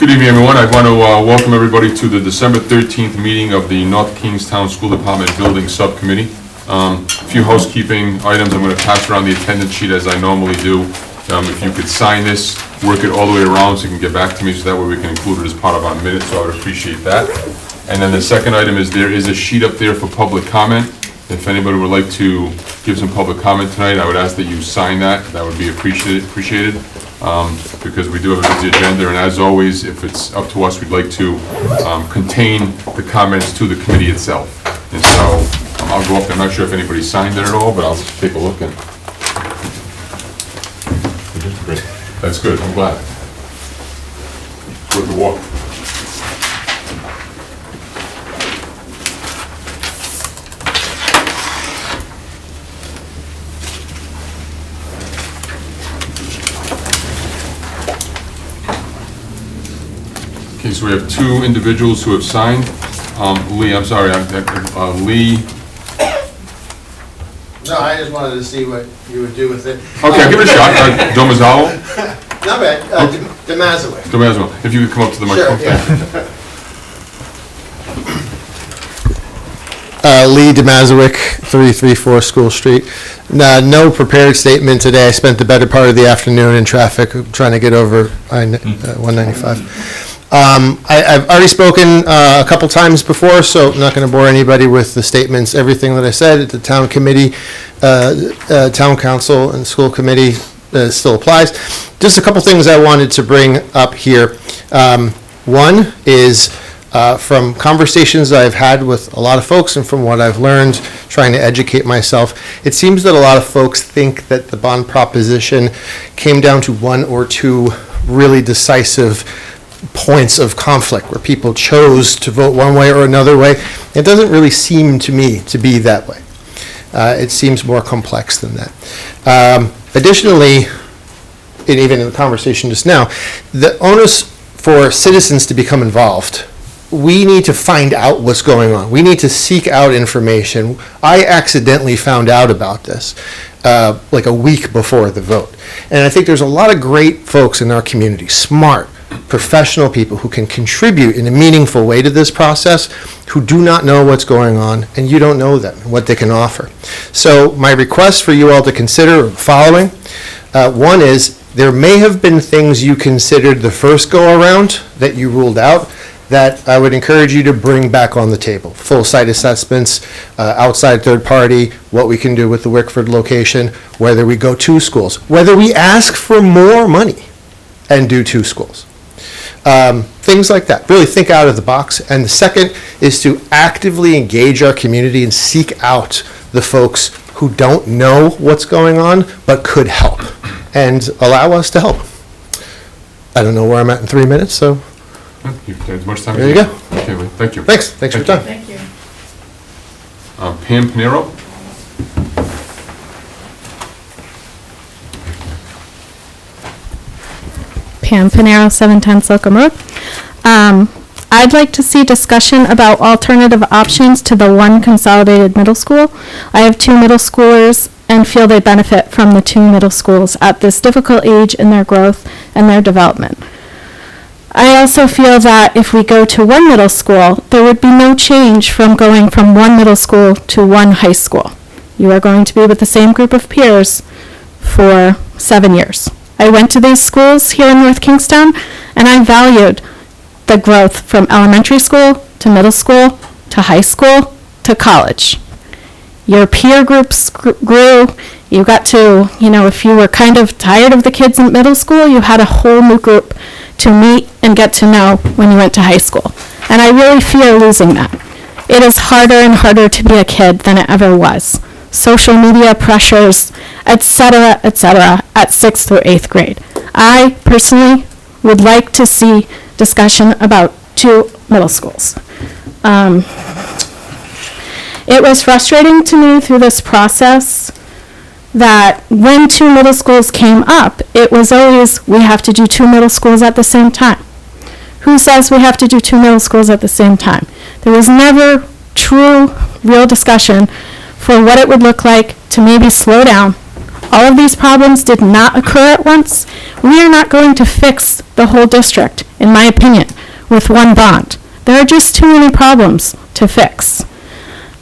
Good evening, everyone. I want to welcome everybody to the December 13th meeting of the North Kingstown School Department Building Subcommittee. A few housekeeping items. I'm going to pass around the attendance sheet as I normally do. If you could sign this, work it all the way around so you can get back to me, so that way we can include it as part of our minutes, so I would appreciate that. And then the second item is there is a sheet up there for public comment. If anybody would like to give some public comment tonight, I would ask that you sign that. That would be appreciated. Because we do have a busy agenda, and as always, if it's up to us, we'd like to contain the comments to the committee itself. And so I'll go up there. I'm not sure if anybody signed it at all, but I'll take a look. And that's good. I'm glad. It's worth the walk. Okay, so we have two individuals who have signed. Lee, I'm sorry, Lee. No, I just wanted to see what you would do with it. Okay, give it a shot. Domazzalo? Not bad. Demazowick. Domazzalo. If you could come up to the microphone. Sure, yeah. Lee Demazowick, 334 School Street. No prepared statement today. I spent the better part of the afternoon in traffic trying to get over 195. I've already spoken a couple times before, so I'm not going to bore anybody with the statements. Everything that I said at the town committee, town council, and school committee still applies. Just a couple things I wanted to bring up here. One is from conversations I've had with a lot of folks and from what I've learned trying to educate myself, it seems that a lot of folks think that the bond proposition came down to one or two really decisive points of conflict where people chose to vote one way or another way. It doesn't really seem to me to be that way. It seems more complex than that. Additionally, and even in the conversation just now, the onus for citizens to become involved. We need to find out what's going on. We need to seek out information. I accidentally found out about this like a week before the vote. And I think there's a lot of great folks in our community, smart, professional people who can contribute in a meaningful way to this process, who do not know what's going on, and you don't know them and what they can offer. So my request for you all to consider the following. One is, there may have been things you considered the first go-around that you ruled out that I would encourage you to bring back on the table. Full site assessments, outside third party, what we can do with the Wickford location, whether we go 2 schools, whether we ask for more money and do 2 schools. Things like that. Really think out of the box. And the second is to actively engage our community and seek out the folks who don't know what's going on but could help and allow us to help. I don't know where I'm at in 3 minutes, so You've had as much time there you go. Okay, Lee. Thank you. Thanks for your time. Thank you. Pam Pinero? Pam Pinero, 710 Slocum Road. I'd like to see discussion about alternative options to the one consolidated middle school. I have 2 middle schoolers and feel they benefit from the 2 middle schools at this difficult age in their growth and their development. I also feel that if we go to 1 middle school, there would be no change from going from 1 middle school to 1 high school. You are going to be with the same group of peers for 7 years. I went to these schools here in North Kingstown, and I valued the growth from elementary school to middle school to high school to college. Your peer groups grew. You got to, if you were kind of tired of the kids in middle school, you had a whole new group to meet and get to know when you went to high school. And I really fear losing that. It is harder and harder to be a kid than it ever was. Social media pressures, etc., at 6th through 8th grade. I personally would like to see discussion about 2 middle schools. It was frustrating to me through this process that when 2 middle schools came up, it was always, we have to do 2 middle schools at the same time. Who says we have to do 2 middle schools at the same time? There was never true, real discussion for what it would look like to maybe slow down. All of these problems did not occur at once. We are not going to fix the whole district, in my opinion, with one bond. There are just too many problems to fix.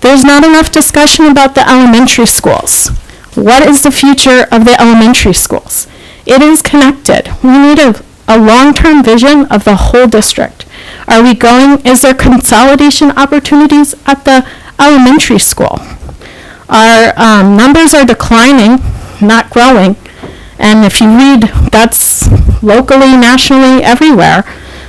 There's not enough discussion about the elementary schools. What is the future of the elementary schools? It is connected. We need a long-term vision of the whole district. Is there consolidation opportunities at the elementary school? Our numbers are declining, not growing. And if you read, that's locally, nationally, everywhere.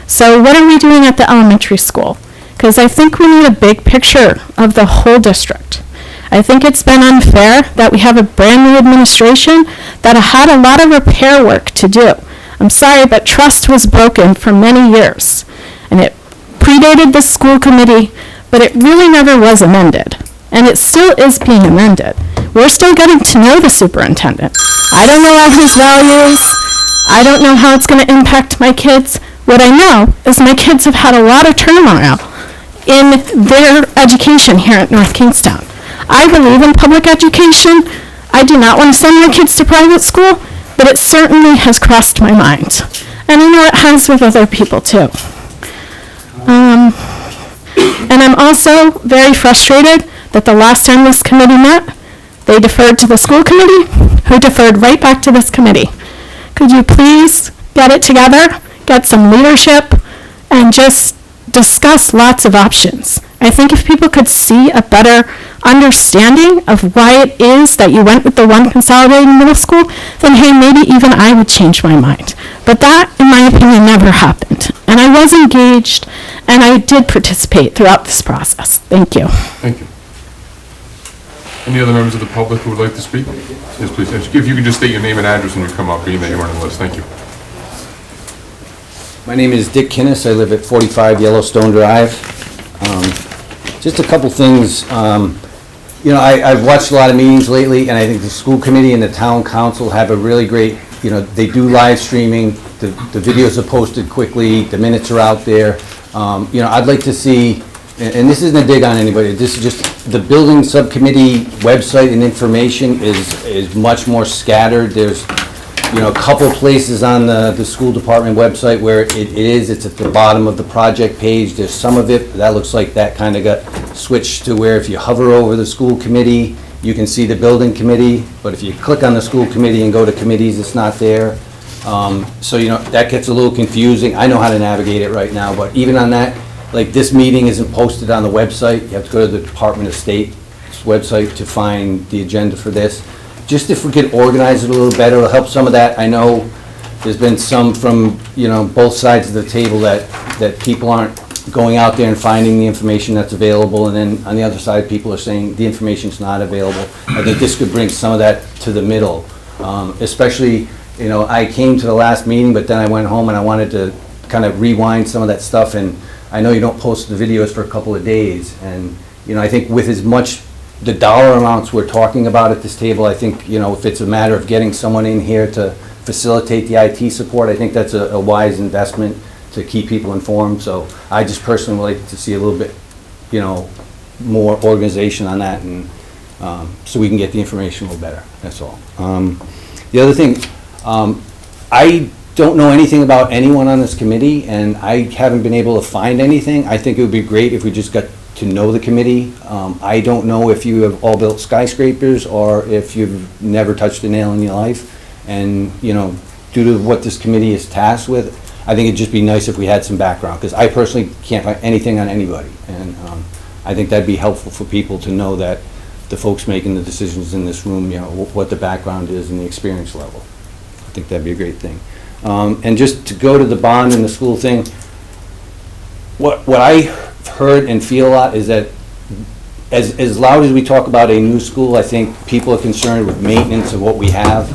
So what are we doing at the elementary school? Because I think we need a big picture of the whole district. I think it's been unfair that we have a brand new administration that had a lot of repair work to do. I'm sorry, but trust was broken for many years. And it predated the school committee, but it really never was amended. And it still is being amended. We're still getting to know the superintendent. I don't know all his values. I don't know how it's going to impact my kids. What I know is my kids have had a lot of turmoil in their education here at North Kingstown. I believe in public education. I do not want to send my kids to private school, but it certainly has crossed my mind. And I know it has with other people too. And I'm also very frustrated that the last time this committee met, they deferred to the school committee, who deferred right back to this committee. Could you please get it together, get some leadership, and just discuss lots of options? I think if people could see a better understanding of why it is that you went with the one consolidated middle school, then hey, maybe even I would change my mind. But that, in my opinion, never happened. And I was engaged, and I did participate throughout this process. Thank you. Thank you. Any other members of the public who would like to speak? Yes, please. If you could just state your name and address when you come up, being that you're on the list. Thank you. My name is Dick Kinnis. I live at 45 Yellowstone Drive. Just a couple things. I've watched a lot of meetings lately, and I think the school committee and the town council have a really great, they do live streaming. The videos are posted quickly. The minutes are out there. I'd like to see, and this isn't a dig on anybody, this is just the building subcommittee website and information is much more scattered. There's a couple places on the school department website where it's at the bottom of the project page. There's some of it that looks like that kind of got switched to where if you hover over the school committee, you can see the building committee, but if you click on the school committee and go to committees, it's not there. So that gets a little confusing. I know how to navigate it right now, but even on that, like this meeting isn't posted on the website. You have to go to the Department of State's website to find the agenda for this. Just if we could organize it a little better, it'll help some of that. I know there's been some from, both sides of the table that people aren't going out there and finding the information that's available, and then on the other side, people are saying the information's not available. I think this could bring some of that to the middle, especially, I came to the last meeting, but then I went home and I wanted to kind of rewind some of that stuff, and I know you don't post the videos for a couple of days, and, I think with as much the dollar amounts we're talking about at this table, I think, if it's a matter of getting someone in here to facilitate the IT support, I think that's a wise investment to keep people informed. So I just personally would like to see a little bit, more organization on that, and so we can get the information a little better, that's all. The other thing, I don't know anything about anyone on this committee, and I haven't been able to find anything. I think it would be great if we just got to know the committee. I don't know if you have all built skyscrapers or if you've never touched a nail in your life. And, due to what this committee is tasked with, I think it'd just be nice if we had some background, because I personally can't find anything on anybody. And I think that'd be helpful for people to know that the folks making the decisions in this room, what the background is and the experience level. I think that'd be a great thing. And just to go to the bond and the school thing, what I heard and feel a lot is that as loud as we talk about a new school, I think people are concerned with maintenance of what we have.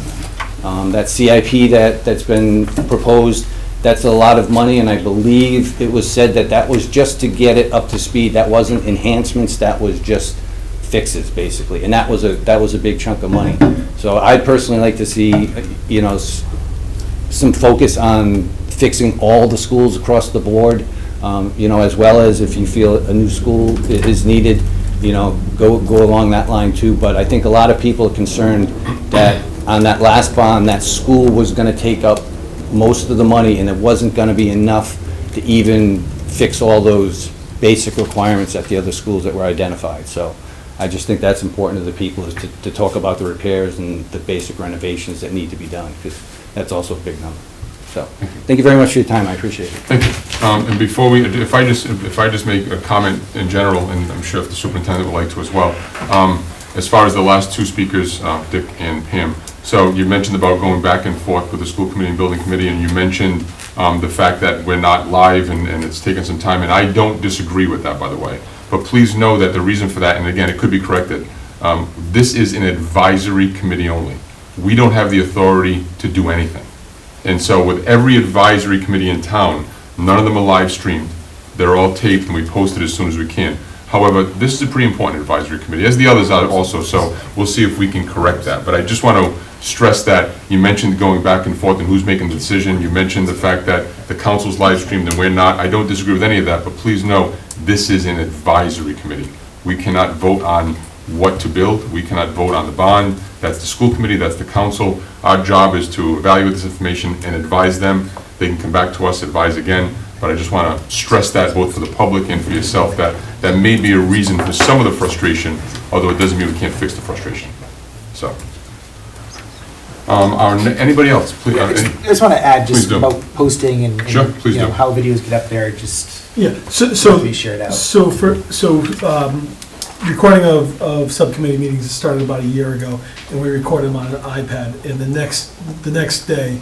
That CIP that's been proposed, that's a lot of money, and I believe it was said that was just to get it up to speed. That wasn't enhancements, that was just fixes, basically, and that was a big chunk of money. So I'd personally like to see, some focus on fixing all the schools across the board. As well as if you feel a new school is needed, go along that line too. But I think a lot of people are concerned that on that last bond, that school was going to take up most of the money, and it wasn't gonna be enough to even fix all those basic requirements at the other schools that were identified. So I just think that's important to the people, is to talk about the repairs and the basic renovations that need to be done, because that's also a big number. So, thank you very much for your time, I appreciate it. Thank you. And before we, if I just make a comment in general, and I'm sure if the superintendent would like to as well, as far as the last two speakers, Dick and Pam, so you mentioned about going back and forth with the school committee and building committee, and you mentioned the fact that we're not live and it's taken some time, and I don't disagree with that, by the way. But please know that the reason for that, and again, it could be corrected, this is an advisory committee only. We don't have the authority to do anything. And so with every advisory committee in town, none of them are live streamed. They're all taped and we post it as soon as we can. However, this is a pretty important advisory committee, as the others are also, so we'll see if we can correct that. But I just want to stress that you mentioned going back and forth and who's making the decision. You mentioned the fact that the council's live streamed and we're not. I don't disagree with any of that, but please know, this is an advisory committee. We cannot vote on what to build. We cannot vote on the bond. That's the school committee, that's the council. Our job is to evaluate this information and advise them. They can come back to us, advise again. But I just want to stress that both for the public and for yourself, that that may be a reason for some of the frustration, although it doesn't mean we can't fix the frustration. So, anybody else? Please, I just want to add Please just do. about posting and Sure, please you know, do. how videos get up there, just Yeah, be shared out. Recording of subcommittee meetings started about a year ago, and we recorded them on an iPad, and the next day,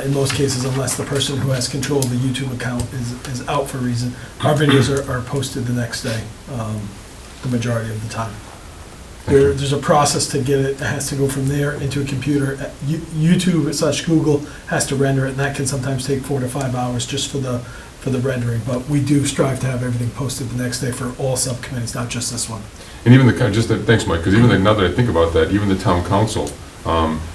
in most cases, unless the person who has control of the YouTube account is out for a reason, our videos are posted the next day, the majority of the time. There's a process to get it. It has to go from there into a computer. YouTube/Google has to render it, and that can sometimes take 4 to 5 hours just for the rendering. But we do strive to have everything posted the next day for all subcommittees, not just this one. And even thanks, Mike, because even now that I think about that, even the town council,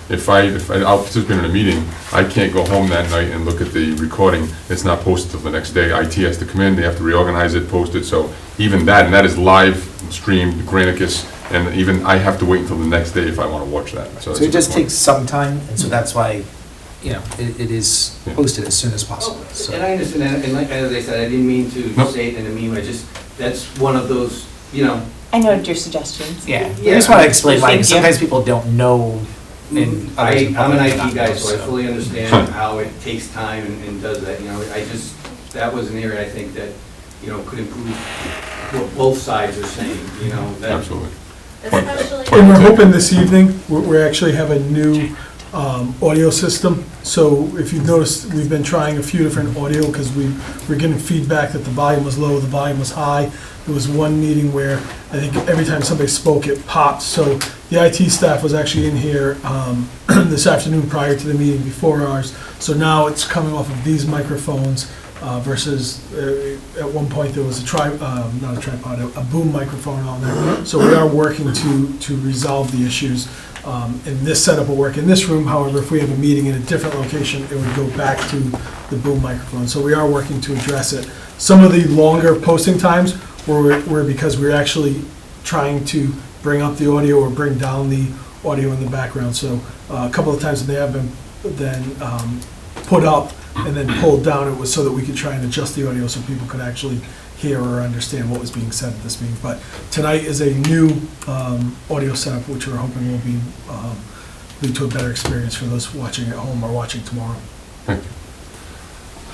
if I'll participate in a meeting, I can't go home that night and look at the recording. It's not posted till the next day. IT has to come in, they have to reorganize it, post it. So even that, and that is live streamed, Granicus, and even I have to wait until the next day if I want to watch that. So it just takes some time, and so that's why, you know, it is posted as soon as possible. So. And I understand that, and like, as I said, I didn't mean to Nope. say it in a mean way, that's one of those, you know. I noted your suggestions. Yeah, Yeah. I just want to explain why, Thank because you. sometimes people don't know. And others I'm an probably IT not guy, know, so I fully understand how it takes time and does that, you know, that was an area I think that, you know, could improve what both sides are saying, you know, that. Absolutely. And we're hoping this evening, we actually have a new audio system. So if you've noticed, we've been trying a few different audio because we're getting feedback that the volume was low, the volume was high. There was one meeting where I think every time somebody spoke, it popped. So the IT staff was actually in here this afternoon prior to the meeting before ours. So now it's coming off of these microphones versus at one point there was a boom microphone on there. So we are working to resolve the issues. And this setup will work in this room. However, if we have a meeting in a different location, it would go back to the boom microphone. So we are working to address it. Some of the longer posting times were because we're actually trying to bring up the audio or bring down the audio in the background. So a couple of times when they have been then put up and then pulled down, it was so that we could try and adjust the audio so people could actually hear or understand what was being said at this meeting. But tonight is a new audio setup, which we're hoping will be lead to a better experience for those watching at home or watching tomorrow. Thank you.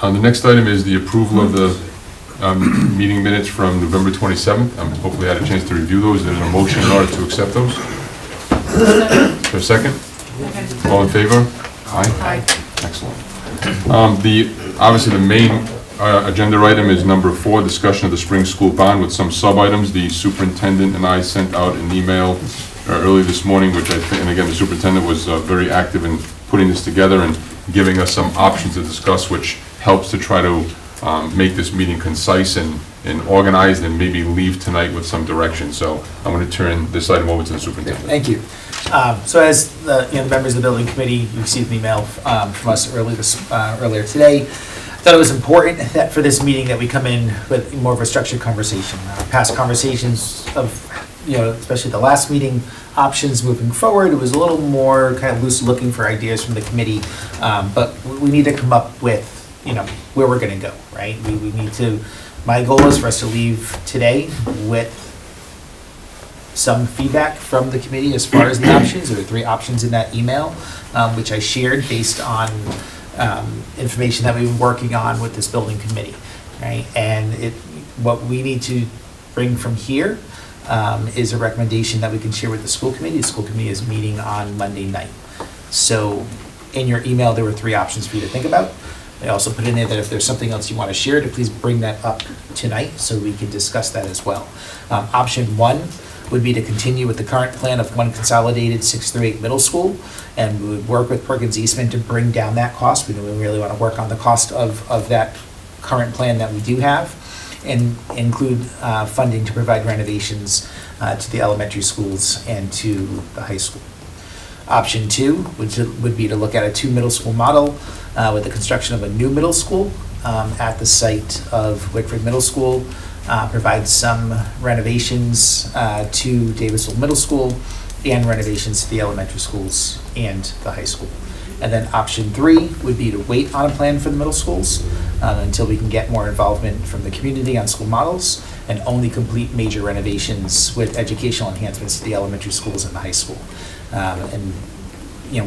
The next item is the approval of the meeting minutes from November 27th. Hopefully I had a chance to review those. There's a motion in order to accept those. For a second? All in favor? Aye. Excellent. Obviously, the main agenda item is number 4, discussion of the spring school bond with some sub-items. The superintendent and I sent out an email early this morning, which I think, and again, the superintendent was very active in putting this together and giving us some options to discuss, which helps to try to make this meeting concise and organized and maybe leave tonight with some direction. So I'm going to turn this item over to the superintendent. Thank you. So as the members of the building committee, you received an email from us earlier today. I thought it was important that for this meeting that we come in with more of a structured conversation. Past conversations of especially the last meeting, options moving forward. It was a little more kind of loose looking for ideas from the committee, but we need to come up with, where we're gonna go, right? We need to, my goal is for us to leave today with some feedback from the committee as far as the options. There were 3 options in that email, which I shared based on information that we've been working on with this building committee, right? And what we need to bring from here is a recommendation that we can share with the school committee. The school committee is meeting on Monday night. So in your email, there were 3 options for you to think about. I also put in there that if there's something else you want to share, to please bring that up tonight so we can discuss that as well. Option 1 would be to continue with the current plan of one consolidated 6 through 8 middle school, and we would work with Perkins Eastman to bring down that cost. We really want to work on the cost of that current plan that we do have, and include funding to provide renovations to the elementary schools and to the high school. Option 2 would be to look at a 2 middle school model with the construction of a new middle school at the site of Wickford Middle School, provide some renovations to Davisville Middle School and renovations to the elementary schools and the high school. And then option 3 would be to wait on a plan for the middle schools until we can get more involvement from the community on school models, and only complete major renovations with educational enhancements to the elementary schools and the high school. And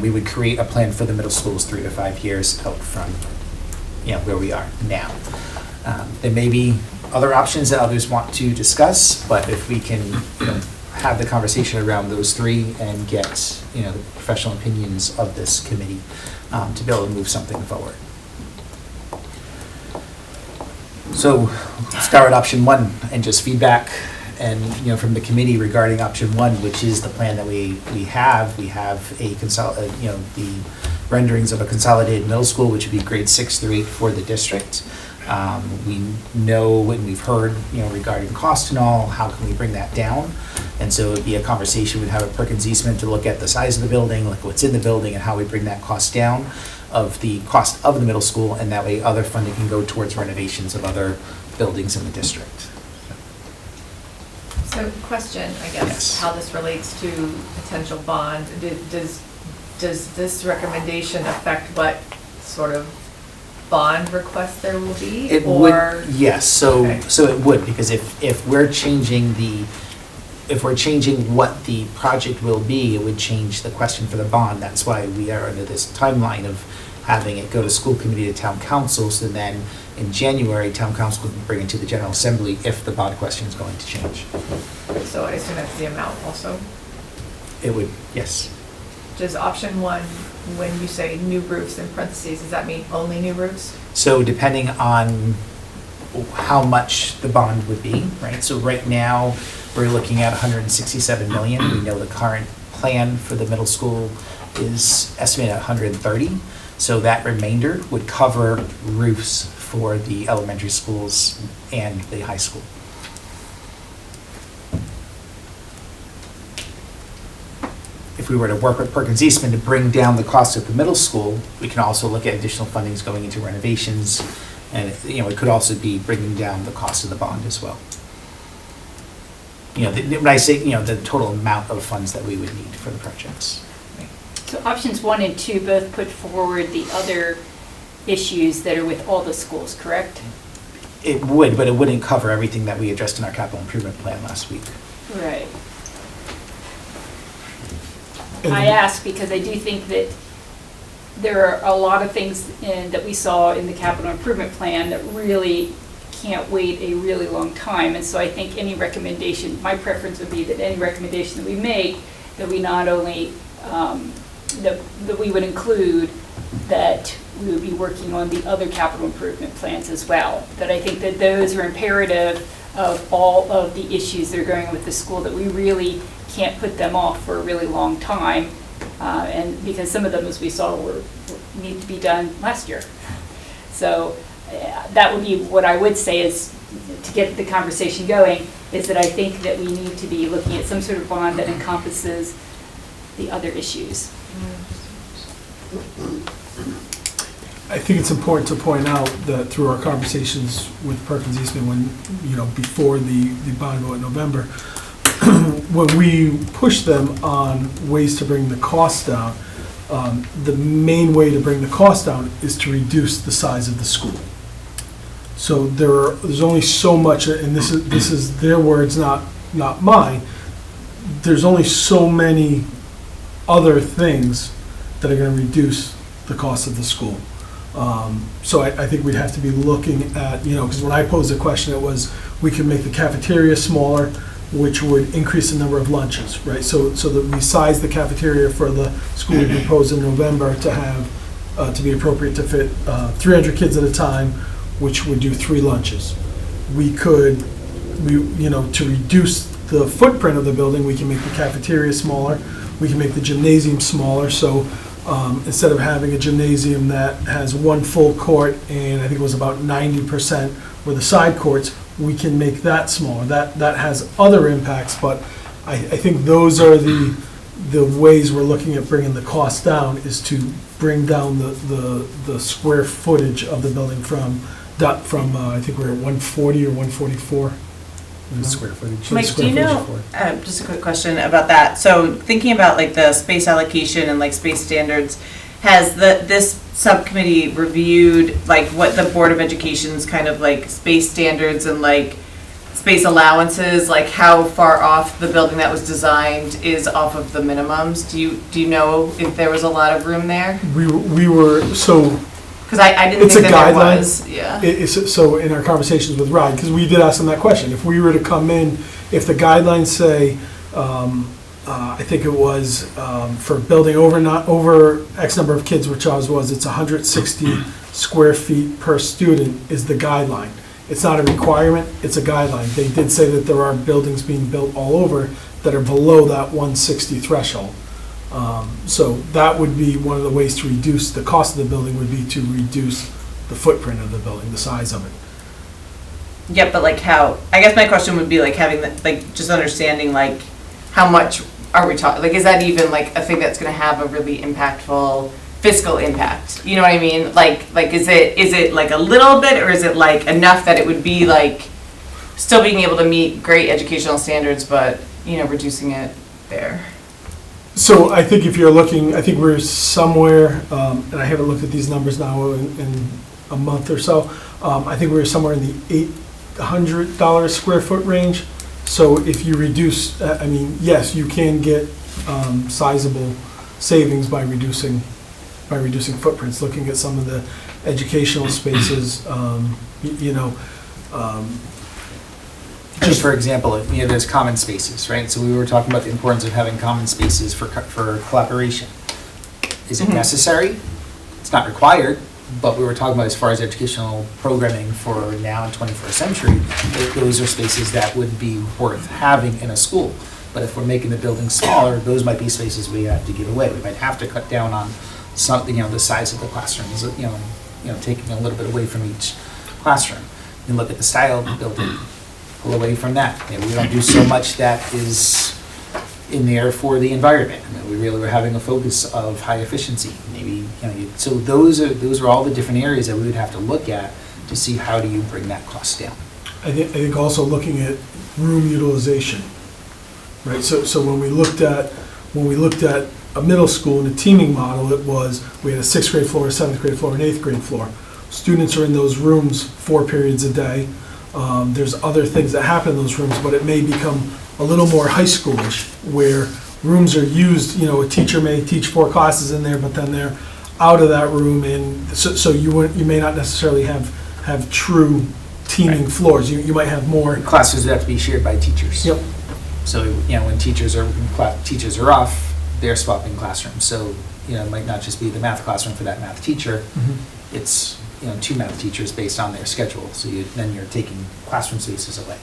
we would create a plan for the middle schools 3 to 5 years out from where we are now. There may be other options that others want to discuss, but if we can have the conversation around those 3 and get the professional opinions of this committee to be able to move something forward. So let's start with option 1 and just feedback and from the committee regarding option 1, which is the plan that we have. We have the renderings of a consolidated middle school, which would be grades 6 through 8 for the district. We know and we've heard, regarding cost and all, how can we bring that down? And so it'd be a conversation we'd have at Perkins Eastman to look at the size of the building, look what's in the building, and how we bring that cost down of the cost of the middle school, and that way other funding can go towards renovations of other buildings in the district. So question, I guess, Yes. how this relates to potential bond. Does this recommendation affect what sort of bond request there will be? It or would, yes, so it would, because if we're changing what the project will be, it would change the question for the bond. That's why we are under this timeline of having it go to school committee to town council, so then in January, town council can bring it to the general assembly if the bond question is going to change. So I assume that's the amount also? It would, yes. Does option 1, when you say new roofs in parentheses, does that mean only new roofs? So depending on how much the bond would be, right? So right now, we're looking at 167 million. We know the current plan for the middle school is estimated at 130. So that remainder would cover roofs for the elementary schools and the high school. If we were to work with Perkins Eastman to bring down the cost of the middle school, we can also look at additional fundings going into renovations, and it could also be bringing down the cost of the bond as well. When I say the total amount of funds that we would need for the projects. So options 1 and 2 both put forward the other issues that are with all the schools, correct? It would, but it wouldn't cover everything that we addressed in our capital improvement plan last week. Right. And- I ask because I do think that there are a lot of things that we saw in the capital improvement plan that really can't wait a really long time. And so I think any recommendation, my preference would be that any recommendation that we make, that we not only, that we would include that we would be working on the other capital improvement plans as well. That I think that those are imperative of all of the issues that are going on with the school, that we really can't put them off for a really long time. And because some of them, as we saw, need to be done last year. So that would be what I would say is, to get the conversation going, is that I think that we need to be looking at some sort of bond that encompasses the other issues. I think it's important to point out that through our conversations with Perkins Eastman, when, before the bond vote in November, when we push them on ways to bring the cost down, the main way to bring the cost down is to reduce the size of the school. So there's only so much, and this is their words, not mine. There's only so many other things that are going to reduce the cost of the school. So I think we'd have to be looking at, because when I posed the question, it was, we could make the cafeteria smaller, which would increase the number of lunches, right? So that we size the cafeteria for the school we proposed in November to have, to be appropriate to fit 300 kids at a time, which would do 3 lunches. We could, to reduce the footprint of the building, we can make the cafeteria smaller, we can make the gymnasium smaller, so instead of having a gymnasium that has 1 full court, and I think it was about 90% were the side courts, we can make that smaller. That has other impacts, but I think those are the ways we're looking at bringing the cost down, is to bring down the square footage of the building from I think we're at 140 or 144. Square footage. Mike, do you Square know, footage just a quick question about that. So thinking about like the space allocation and like space standards, has this subcommittee reviewed like what the Board of Education's kind of like space standards and like space allowances, like how far off the building that was designed is off of the minimums? Do you know if there was a lot of room there? We were, so Because I didn't it's think a that there guideline. was, yeah. So in our conversations with Ryan, because we did ask them that question, if we were to come in, if the guidelines say, I think it was for building over X number of kids, which ours was, it's 160 square feet per student is the guideline. It's not a requirement, it's a guideline. They did say that there are buildings being built all over that are below that 160 threshold. So that would be one of the ways to reduce the cost of the building, would be to reduce the footprint of the building, the size of it. Yeah, but like how, I guess my question would be like having, like just understanding like how much are we talking, like is that even like a thing that's gonna have a really impactful fiscal impact? You know what I mean? Like is it like a little bit, or is it like enough that it would be like still being able to meet great educational standards, but reducing it there? So I think if you're looking, I think we're somewhere, and I haven't looked at these numbers now in a month or so, I think we're somewhere in the $800 square foot range. So if you reduce, yes, you can get sizable savings by reducing footprints, looking at some of the educational spaces, Just for example, there's common spaces, right? So we were talking about the importance of having common spaces for collaboration. Is it necessary? It's not required, but we were talking about as far as educational programming for now in 21st century, those are spaces that would be worth having in a school. But if we're making the building smaller, those might be spaces we have to give away. We might have to cut down on something, the size of the classrooms, taking a little bit away from each classroom. And look at the style of the building. Pull away from that. We don't do so much that is in there for the environment. We really were having a focus of high efficiency. Maybe so those are all the different areas that we would have to look at to see how do you bring that cost down. I think also looking at room utilization, right? So when we looked at a middle school in a teaming model, it was we had a 6th grade floor, a 7th grade floor, an 8th grade floor. Students are in those rooms 4 periods a day. There's other things that happen in those rooms, but it may become a little more high schoolish, where rooms are used, a teacher may teach 4 classes in there, but then they're out of that room, and so you may not necessarily have true teaming floors. You might have more. Classes would have to be shared by teachers. Yep. So, when teachers are off, they're swapping classrooms. So, it might not just be the math classroom for that math teacher. Mm-hmm. It's 2 math teachers based on their schedule, so then you're taking classroom spaces away,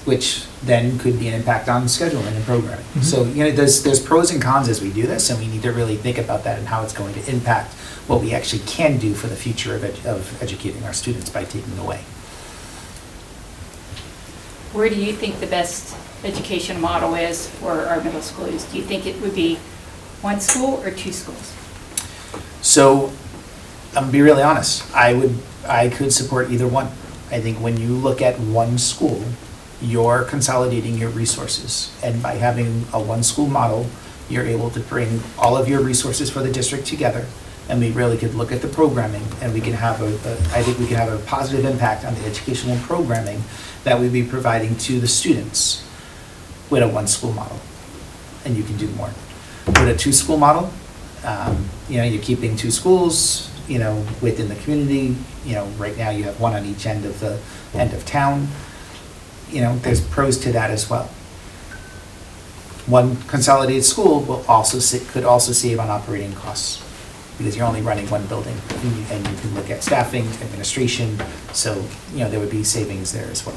which then could be an impact on scheduling and programming. So there's pros and cons as we do this, and we need to really think about that and how it's going to impact what we actually can do for the future of educating our students by taking away. Where do you think the best education model is for our middle schoolers? Do you think it would be 1 school or 2 schools? So I'm gonna be really honest. I could support either one. I think when you look at 1 school, you're consolidating your resources. And by having a one-school model, you're able to bring all of your resources for the district together, and we really could look at the programming, and we can have I think we can have a positive impact on the educational programming that we'd be providing to the students with a one-school model. And you can do more. With a two-school model, you're keeping two schools, within the community. Right now you have one on each end of town. There's pros to that as well. One consolidated school could also save on operating costs, because you're only running one building, and you can look at staffing, administration, so, there would be savings there as well.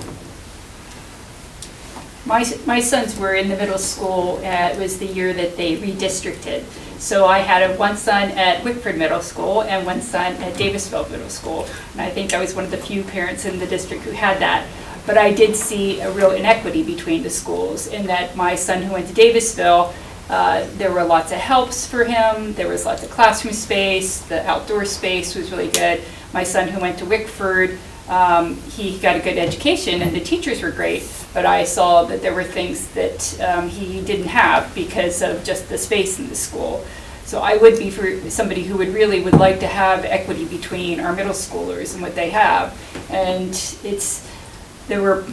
My sons were in the middle school, it was the year that they redistricted. So I had one son at Wickford Middle School and one son at Davisville Middle School. And I think I was one of the few parents in the district who had that. But I did see a real inequity between the schools, in that my son who went to Davisville, there were lots of helps for him, there was lots of classroom space, the outdoor space was really good. My son who went to Wickford, he got a good education and the teachers were great, but I saw that there were things that he didn't have because of just the space in the school. So I would be for somebody who would like to have equity between our middle schoolers and what they have. And there were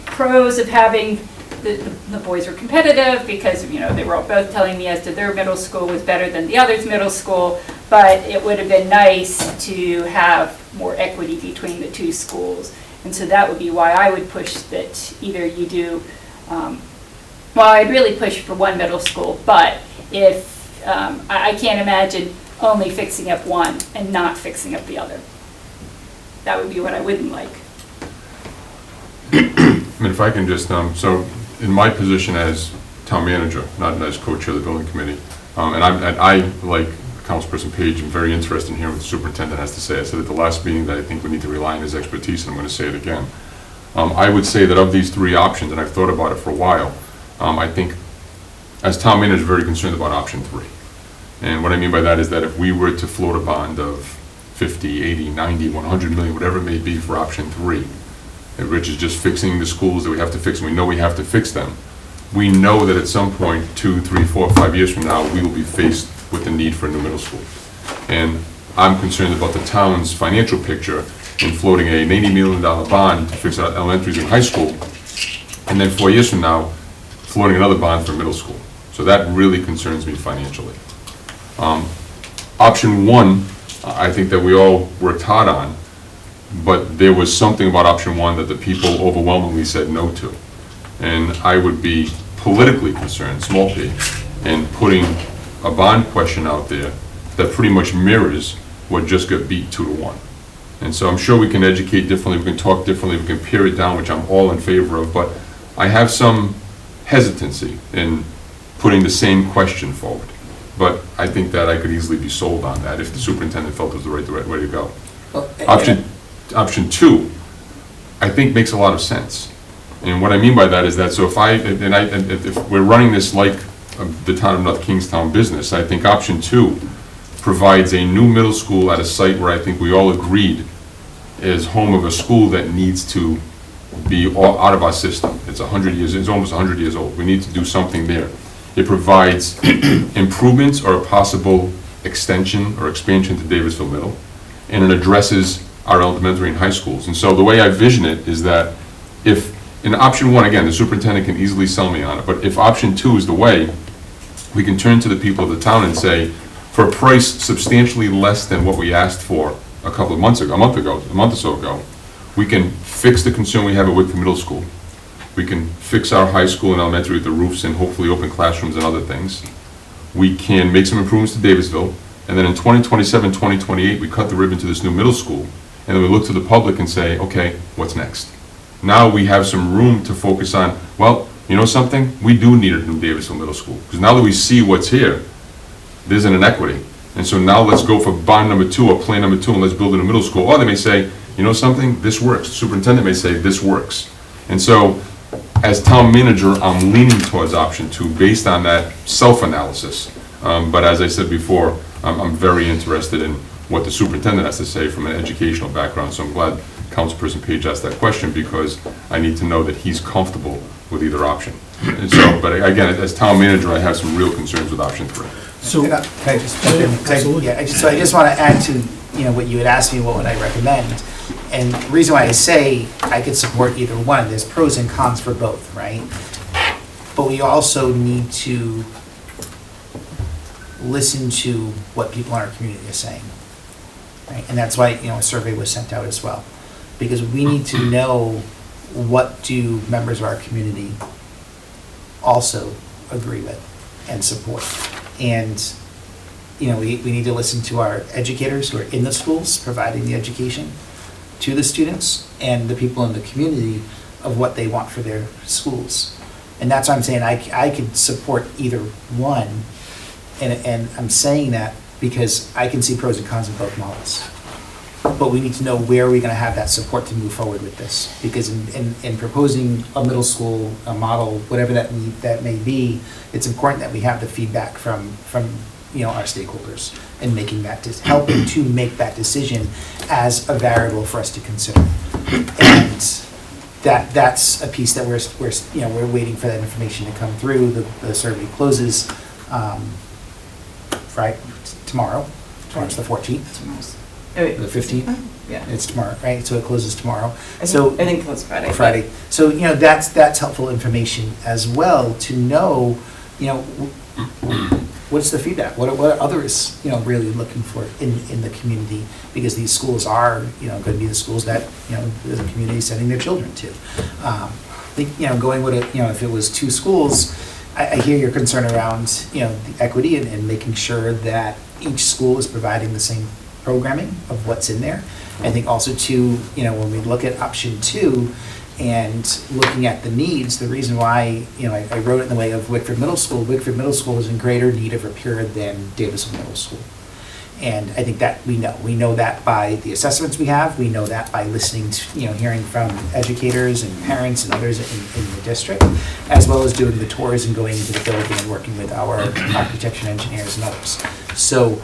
pros of having the boys were competitive because, they were all both telling me as to their middle school was better than the other's middle school, but it would have been nice to have more equity between the two schools. And so that would be why I would push that either you do, I'd really push for one middle school, but if, I can't imagine only fixing up one and not fixing up the other. That would be what I wouldn't like. If I can just, so in my position as town manager, not as co-chair of the building committee, and I, like Councilperson Page, am very interested in hearing what the superintendent has to say. I said at the last meeting that I think we need to rely on his expertise, and I'm going to say it again. I would say that of these three options, and I've thought about it for a while, I think as town manager, very concerned about option 3. And what I mean by that is that if we were to float a bond of 50, 80, 90, 100 million, whatever it may be for option 3, which is just fixing the schools that we have to fix, and we know we have to fix them. We know that at some point, 2, 3, 4, 5 years from now, we will be faced with the need for a new middle school. And I'm concerned about the town's financial picture in floating a $80 million bond to fix our elementaries and high school, and then 4 years from now, floating another bond for middle school. So that really concerns me financially. Option 1, I think that we all worked hard on, but there was something about option 1 that the people overwhelmingly said no to. And I would be politically concerned, small p, in putting a bond question out there that pretty much mirrors what just got beat 2-1. And so I'm sure we can educate differently, we can talk differently, we can pare it down, which I'm all in favor of, but I have some hesitancy in putting the same question forward. But I think that I could easily be sold on that if the superintendent felt it was the right way to go. Option 2, I think makes a lot of sense. And what I mean by that is that, so if we're running this like the town of North Kingstown business, I think option 2 provides a new middle school at a site where I think we all agreed is home of a school that needs to be out of our system. It's 100 years, it's almost 100 years old. We need to do something there. It provides improvements or a possible extension or expansion to Davisville Middle, and it addresses our elementary and high schools. And so the way I vision it is that if, in option 1, again, the superintendent can easily sell me on it, but if option 2 is the way, we can turn to the people of the town and say, for a price substantially less than what we asked for a month or so ago, we can fix the concern we have at Wickford Middle School. We can fix our high school and elementary with the roofs and hopefully open classrooms and other things. We can make some improvements to Davisville, and then in 2027, 2028, we cut the ribbon to this new middle school, and then we look to the public and say, okay, what's next? Now we have some room to focus on, well, you know something? We do need a new Davisville Middle School, because now that we see what's here, there's an inequity. And so now let's go for bond number 2 or plan number 2, and let's build a middle school. Or they may say, you know something? This works. The superintendent may say, this works. And so, as town manager, I'm leaning towards option 2 based on that self-analysis. But as I said before, I'm very interested in what the superintendent has to say from an educational background. So I'm glad Councilperson Page asked that question, because I need to know that he's comfortable with either option. And so, but again, as town manager, I have some real concerns with option 3. So, Can I just jump in? Absolutely. So I just want to add to, what you had asked me, what would I recommend? And the reason why I say I could support either one, there's pros and cons for both, right? But we also need to listen to what people in our community are saying, right? And that's why, a survey was sent out as well. Because we need to know, what do members of our community also agree with and support. And, we need to listen to our educators who are in the schools providing the education to the students, and the people in the community of what they want for their schools. And that's why I'm saying I could support either one, and I'm saying that because I can see pros and cons of both models. But we need to know where we're gonna have that support to move forward with this. Because in proposing a middle school, a model, whatever that may be, it's important that we have the feedback from our stakeholders, and making that, helping to make that decision as a variable for us to consider. And that's a piece that we're waiting for that information to come through. The survey closes, right, tomorrow. Tomorrow's the 14th. The 15th? Yeah. It's tomorrow, right? So it closes tomorrow. So I think that's Friday. Friday. So, that's helpful information as well, to know, what's the feedback? What are others, really looking for in the community? Because these schools are, going to be the schools that, the community is sending their children to. I think, going with it, if it was 2 schools, I hear your concern around, the equity and making sure that each school is providing the same programming of what's in there. I think also too, when we look at option 2 and looking at the needs, the reason why, I wrote it in the way of Wickford Middle School. Wickford Middle School is in greater need of repair than Davisville Middle School. And I think that we know that by the assessments we have, we know that by listening to, hearing from educators and parents and others in the district, as well as doing the tours and going into the building and working with our architecture and engineers and others. So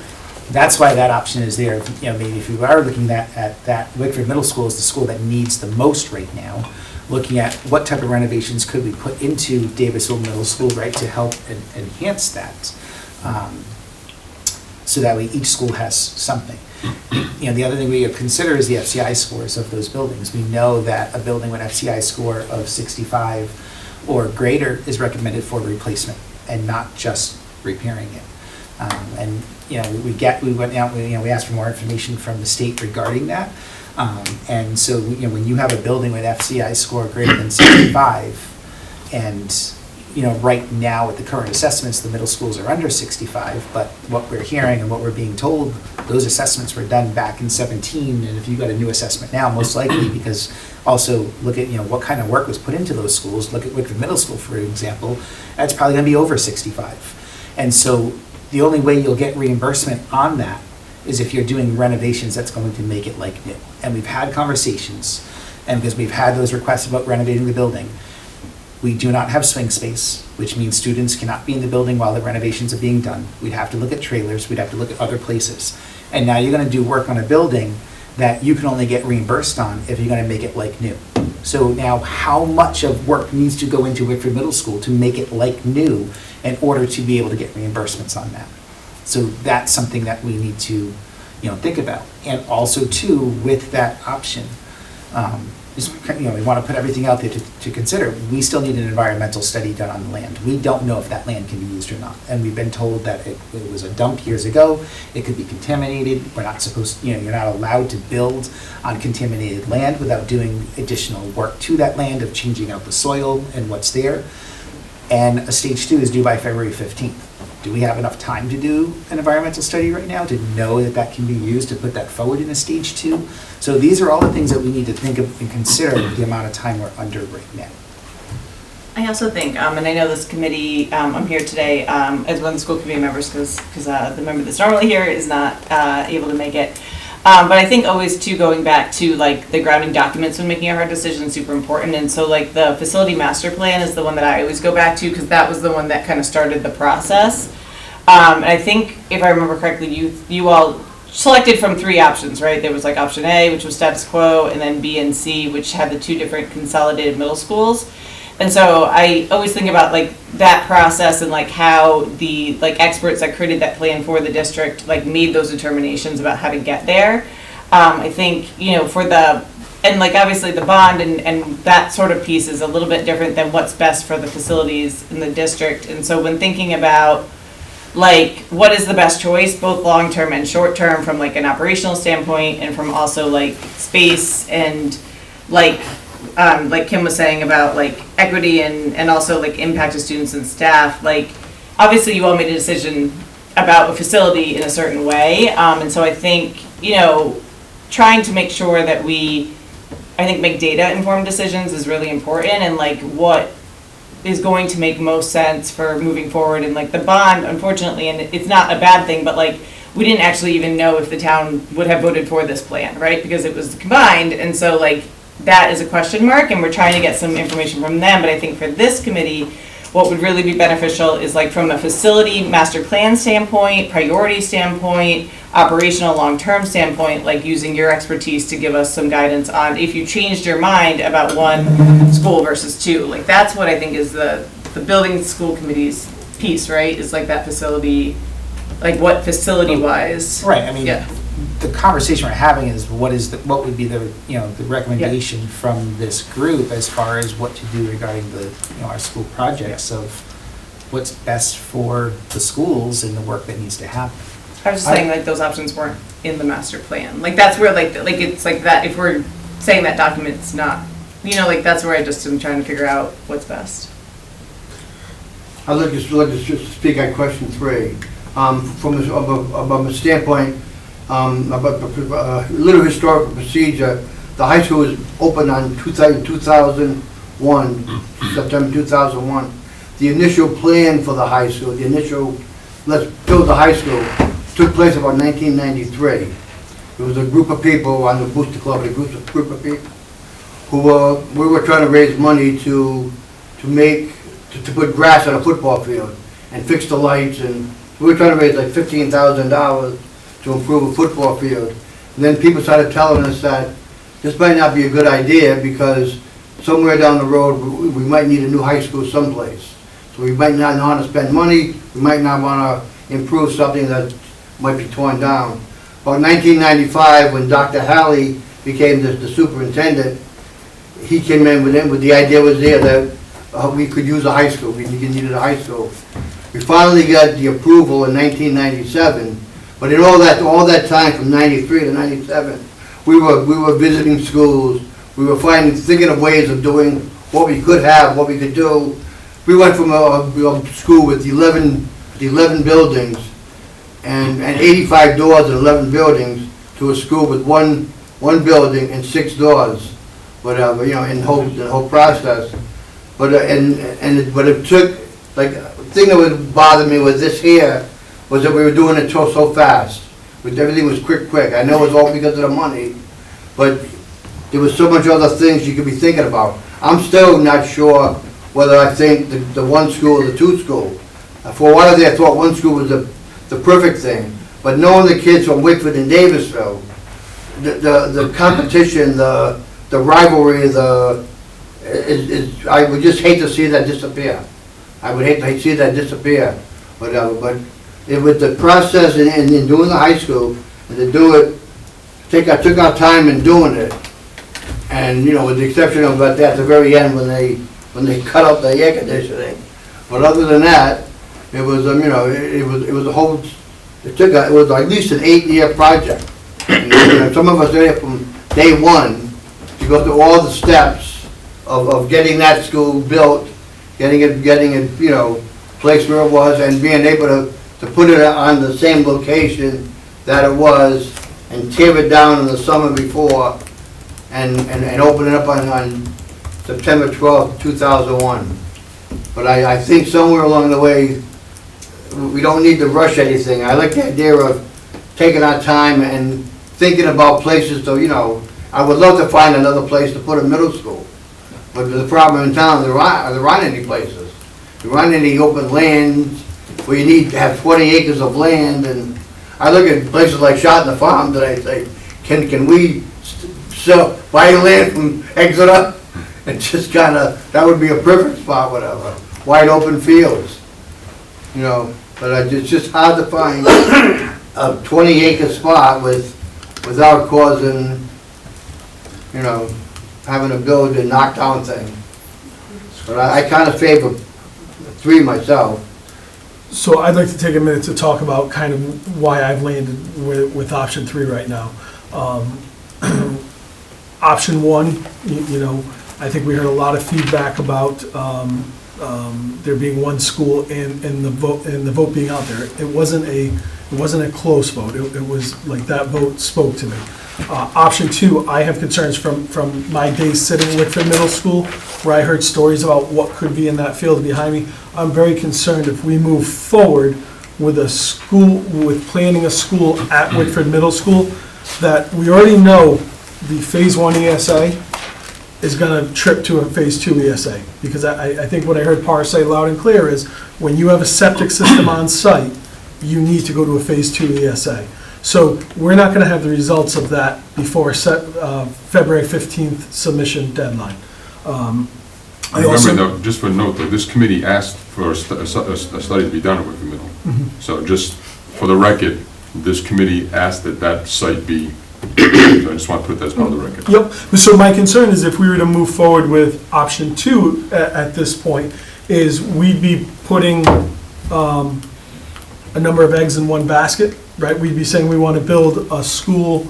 that's why that option is there. Maybe if we are looking at that, Wickford Middle School is the school that needs the most right now, looking at what type of renovations could we put into Davisville Middle School, right, to help enhance that. So that way each school has something. The other thing we consider is the FCI scores of those buildings. We know that a building with FCI score of 65 or greater is recommended for replacement and not just repairing it. And we went out, we asked for more information from the state regarding that. And so, when you have a building with FCI score greater than 65, and, right now with the current assessments, the middle schools are under 65, but what we're hearing and what we're being told, those assessments were done back in 17, and if you got a new assessment now, most likely, because also look at, what kind of work was put into those schools. Look at Wickford Middle School, for example, that's probably gonna be over 65. And so, the only way you'll get reimbursement on that is if you're doing renovations that's going to make it like new. And we've had conversations, and because we've had those requests about renovating the building, we do not have swing space, which means students cannot be in the building while the renovations are being done. We'd have to look at trailers, we'd have to look at other places. And now you're gonna do work on a building that you can only get reimbursed on if you're gonna make it like new. So now, how much of work needs to go into Wickford Middle School to make it like new in order to be able to get reimbursements on that? So that's something that we need to, think about. And also too, with that option, we want to put everything out there to consider. We still need an environmental study done on the land. We don't know if that land can be used or not. And we've been told that it was a dump years ago. It could be contaminated. We're not supposed, you're not allowed to build on contaminated land without doing additional work to that land of changing out the soil and what's there. And a stage 2 is due by February 15th. Do we have enough time to do an environmental study right now to know that that can be used to put that forward in a stage 2? So these are all the things that we need to think of and consider with the amount of time we're under right now. I also think, and I know this committee, I'm here today as one of the school committee members because the member that's normally here is not able to make it. But I think always too, going back to like the grounding documents when making a hard decision is super important. And so like the facility master plan is the one that I always go back to because that was the one that kind of started the process. And I think if I remember correctly, you all selected from three options, right? There was like option A, which was status quo, and then B and C, which had the two different consolidated middle schools. And so I always think about like that process and like how the like experts that created that plan for the district like made those determinations about how to get there. I think, you know, for the, and like obviously the bond and that sort of piece is a little bit different than what's best for the facilities in the district. And so when thinking about like what is the best choice, both long-term and short-term, from like an operational standpoint and from also like space and like Kim was saying about like equity and also like impact to students and staff, like obviously you all made a decision about a facility in a certain way. And so I think, you know, trying to make sure that I think make data informed decisions is really important, and like what is going to make most sense for moving forward. And like the bond, unfortunately, and it's not a bad thing, but like we didn't actually even know if the town would have voted for this plan, right? Because it was combined. And so like that is a question mark, and we're trying to get some information from them. But I think for this committee, what would really be beneficial is like from a facility master plan standpoint, priority standpoint, operational long-term standpoint, like using your expertise to give us some guidance on if you changed your mind about one school versus two. Like that's what I think is the building school committee's piece, right? Is like that facility, like what facility-wise. Right, I mean, Yeah. the conversation we're having is what would be the, you know, the recommendation from this group as far as what to do regarding the, you know, our school projects of what's best for the schools and the work that needs to happen. I was just saying like those options weren't in the master plan. Like that's where like it's like that, if we're saying that document's not, you know, like that's where I just am trying to figure out what's best. I'd like to just speak on question 3. From a standpoint, about a little historical procedure, the high school was opened on 2001, September 2001. The initial plan for the high school, the initial, let's build the high school, took place about 1993. There was a group of people on the Booster Club, a group of people who we were trying to raise money to put grass on a football field and fix the lights, and we were trying to raise like $15,000 to improve a football field. And then people started telling us that this might not be a good idea because somewhere down the road we might need a new high school someplace. So we might not know how to spend money, we might not want to improve something that might be torn down. About 1995, when Dr. Halley became the superintendent, he came in with the idea was there that we could use a high school, we needed a high school. We finally got the approval in 1997, but in all that time from 93 to 97, we were visiting schools, we were thinking of ways of doing what we could have, what we could do. We went from a school with 11 buildings and 85 doors in 11 buildings to a school with one building and 6 doors, whatever, you know, in the whole process. But it took, like, the thing that would bother me with this here was that we were doing it so fast. Everything was quick. I know it was all because of the money, but there was so much other things you could be thinking about. I'm still not sure whether I think the one school or the two school. For a while there, I thought one school was the perfect thing, but knowing the kids from Wickford and Davisville, the competition, the rivalry, I would just hate to see that disappear. I would hate to see that disappear, whatever. But with the process in doing the high school, and to do it, I took our time in doing it, and you know, with the exception of at the very end when they cut out the air conditioning. But other than that, it was you know, it was a whole. It was at least an 8-year project. And, you know, some of us there from day one to go through all the steps of getting that school built, getting it, you know, placed where it was, and being able to put it on the same location that it was, and tear it down in the summer before, and open it up on September 12th, 2001. But I think somewhere along the way, we don't need to rush anything. I like the idea of taking our time and thinking about places. So, you know, I would love to find another place to put a middle school. But the problem in town, there aren't any places. There aren't any open lands where you need to have 20 acres of land. And I look at places like Shotton Farms and I say, can we sell, buy land from Exeter? And just kinda, that would be a perfect spot, whatever, wide open fields, you know, but it's just hard to find a 20-acre spot without causing, you know, having to build a knockdown thing. But I kind of favor 3 myself. So I'd like to take a minute to talk about kind of why I've landed with option 3 right now. Option 1, you know, I think we heard a lot of feedback about there being one school and the vote being out there. It wasn't a close vote. It was like that vote spoke to me. Option 2, I have concerns from my days sitting at Wickford Middle School, where I heard stories about what could be in that field behind me. I'm very concerned if we move forward with a school, with planning a school at Wickford Middle School, that we already know the Phase 1 ESA is gonna trip to a Phase 2 ESA. Because I think what I heard Par say loud and clear is, when you have a septic system on site, you need to go to a Phase 2 ESA. So we're not gonna have the results of that before February 15th submission deadline. Remember, though, just for note, though, this committee asked for a study to be done at Wickford Middle. So just for the record, this committee asked that that site be, so I just want to put that as part of the record. Yep, so my concern is if we were to move forward with option 2 at this point, is we'd be putting a number of eggs in one basket, right? We'd be saying we want to build a school,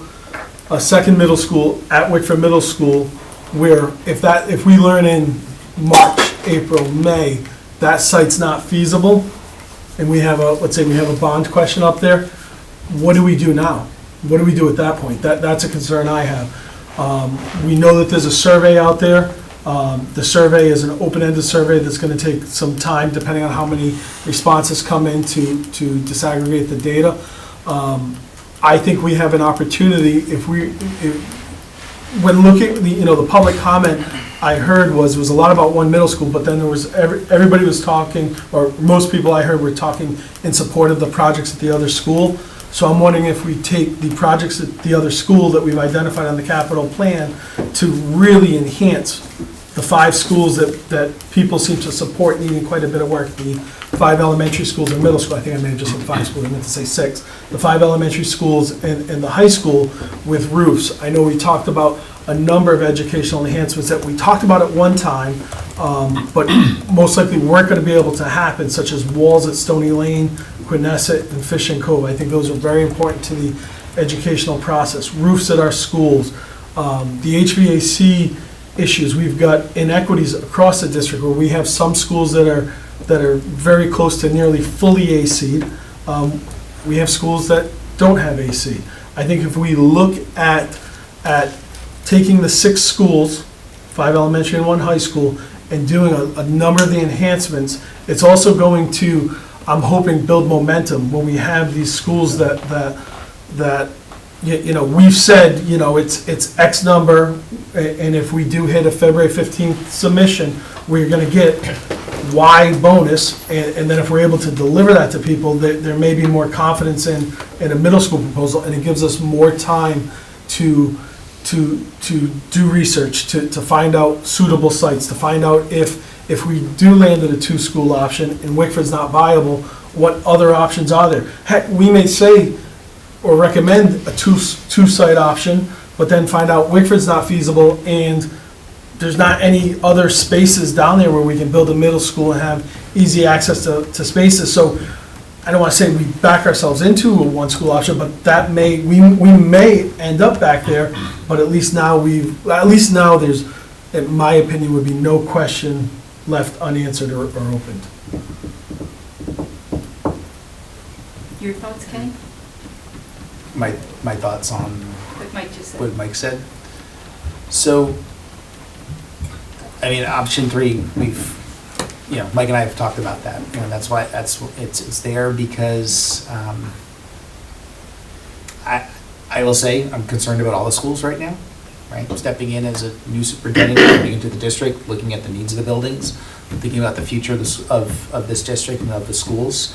a second middle school at Wickford Middle School, where if we learn in March, April, May, that site's not feasible, and we have let's say we have a bond question up there, what do we do now? What do we do at that point? That's a concern I have. We know that there's a survey out there. The survey is an open-ended survey that's going to take some time, depending on how many responses come in to disaggregate the data. I think we have an opportunity when looking, the public comment I heard was a lot about one middle school, but then there was, everybody was talking, or most people I heard were talking in support of the projects at the other school. So I'm wondering if we take the projects at the other school that we've identified on the capital plan to really enhance the 5 schools that people seem to support needing quite a bit of work, the 5 elementary schools and middle school. I think I may have just said 5 schools, I meant to say 6. The 5 elementary schools and the high school with roofs. I know we talked about a number of educational enhancements that we talked about at one time, but most likely weren't going to be able to happen, such as walls at Stony Lane, Quinnesset, and Fishing Cove. I think those are very important to the educational process. Roofs at our schools, the HVAC issues. We've got inequities across the district where we have some schools that are very close to nearly fully AC'd. We have schools that don't have AC. I think if we look at taking the 6 schools, 5 elementary and 1 high school, and doing a number of the enhancements, it's also going to, I'm hoping, build momentum when we have these schools that we've said, it's X number, and if we do hit a February 15th submission, we're gonna get Y bonus, and then if we're able to deliver that to people, there may be more confidence in a middle school proposal, and it gives us more time to do research, to find out suitable sites, to find out if we do land at a 2-school option and Wickford's not viable, what other options are there? Heck, we may say or recommend a 2-site option, but then find out Wickford's not feasible and there's not any other spaces down there where we can build a middle school and have easy access to spaces. So I don't want to say we back ourselves into a 1-school option, but we may end up back there, but at least now there's, in my opinion, would be no question left unanswered or opened. Your thoughts, Kenny? My thoughts on What Mike just said. what Mike said. So, I mean, option 3, Mike and I have talked about that. That's why it's there because I will say I'm concerned about all the schools right now. Right, stepping in as a new superintendent, coming into the district, looking at the needs of the buildings, thinking about the future of this district and of the schools.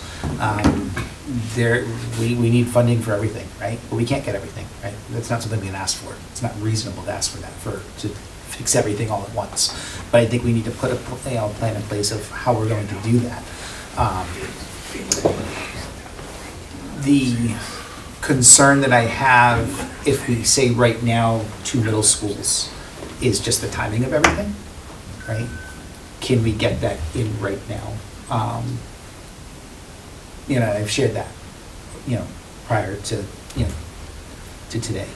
we need funding for everything, right? But we can't get everything, right? That's not something we can ask for. It's not reasonable to ask for that, to fix everything all at once. But I think we need to put a plan in place of how we're going to do that. The concern that I have, if we say right now 2 middle schools, is just the timing of everything, right? Can we get that in right now? I've shared that, prior to, to today.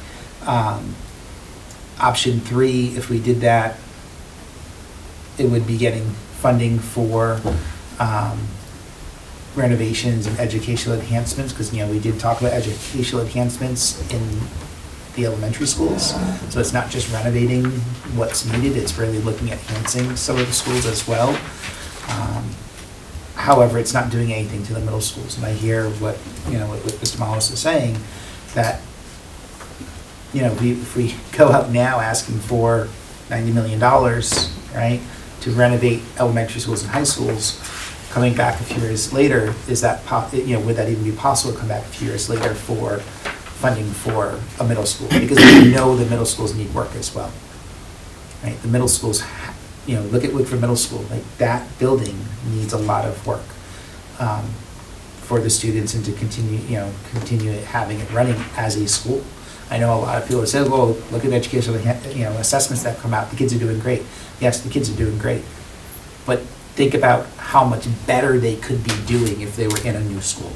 Option 3, if we did that, it would be getting funding for renovations and educational enhancements, because, we did talk about educational enhancements in the elementary schools. So it's not just renovating what's needed, it's really looking at enhancing some of the schools as well. However, it's not doing anything to the middle schools. And I hear what Mr. Mollis is saying, that, if we go out now asking for $90 million, right, to renovate elementary schools and high schools, coming back a few years later, would that even be possible to come back a few years later for funding for a middle school? Because we know the middle schools need work as well, right? The middle schools, look at Woodford Middle School, like that building needs a lot of work for the students and to continue having it running as a school. I know a lot of people say, well, look at educational, assessments that come out, the kids are doing great. Yes, the kids are doing great, but think about how much better they could be doing if they were in a new school.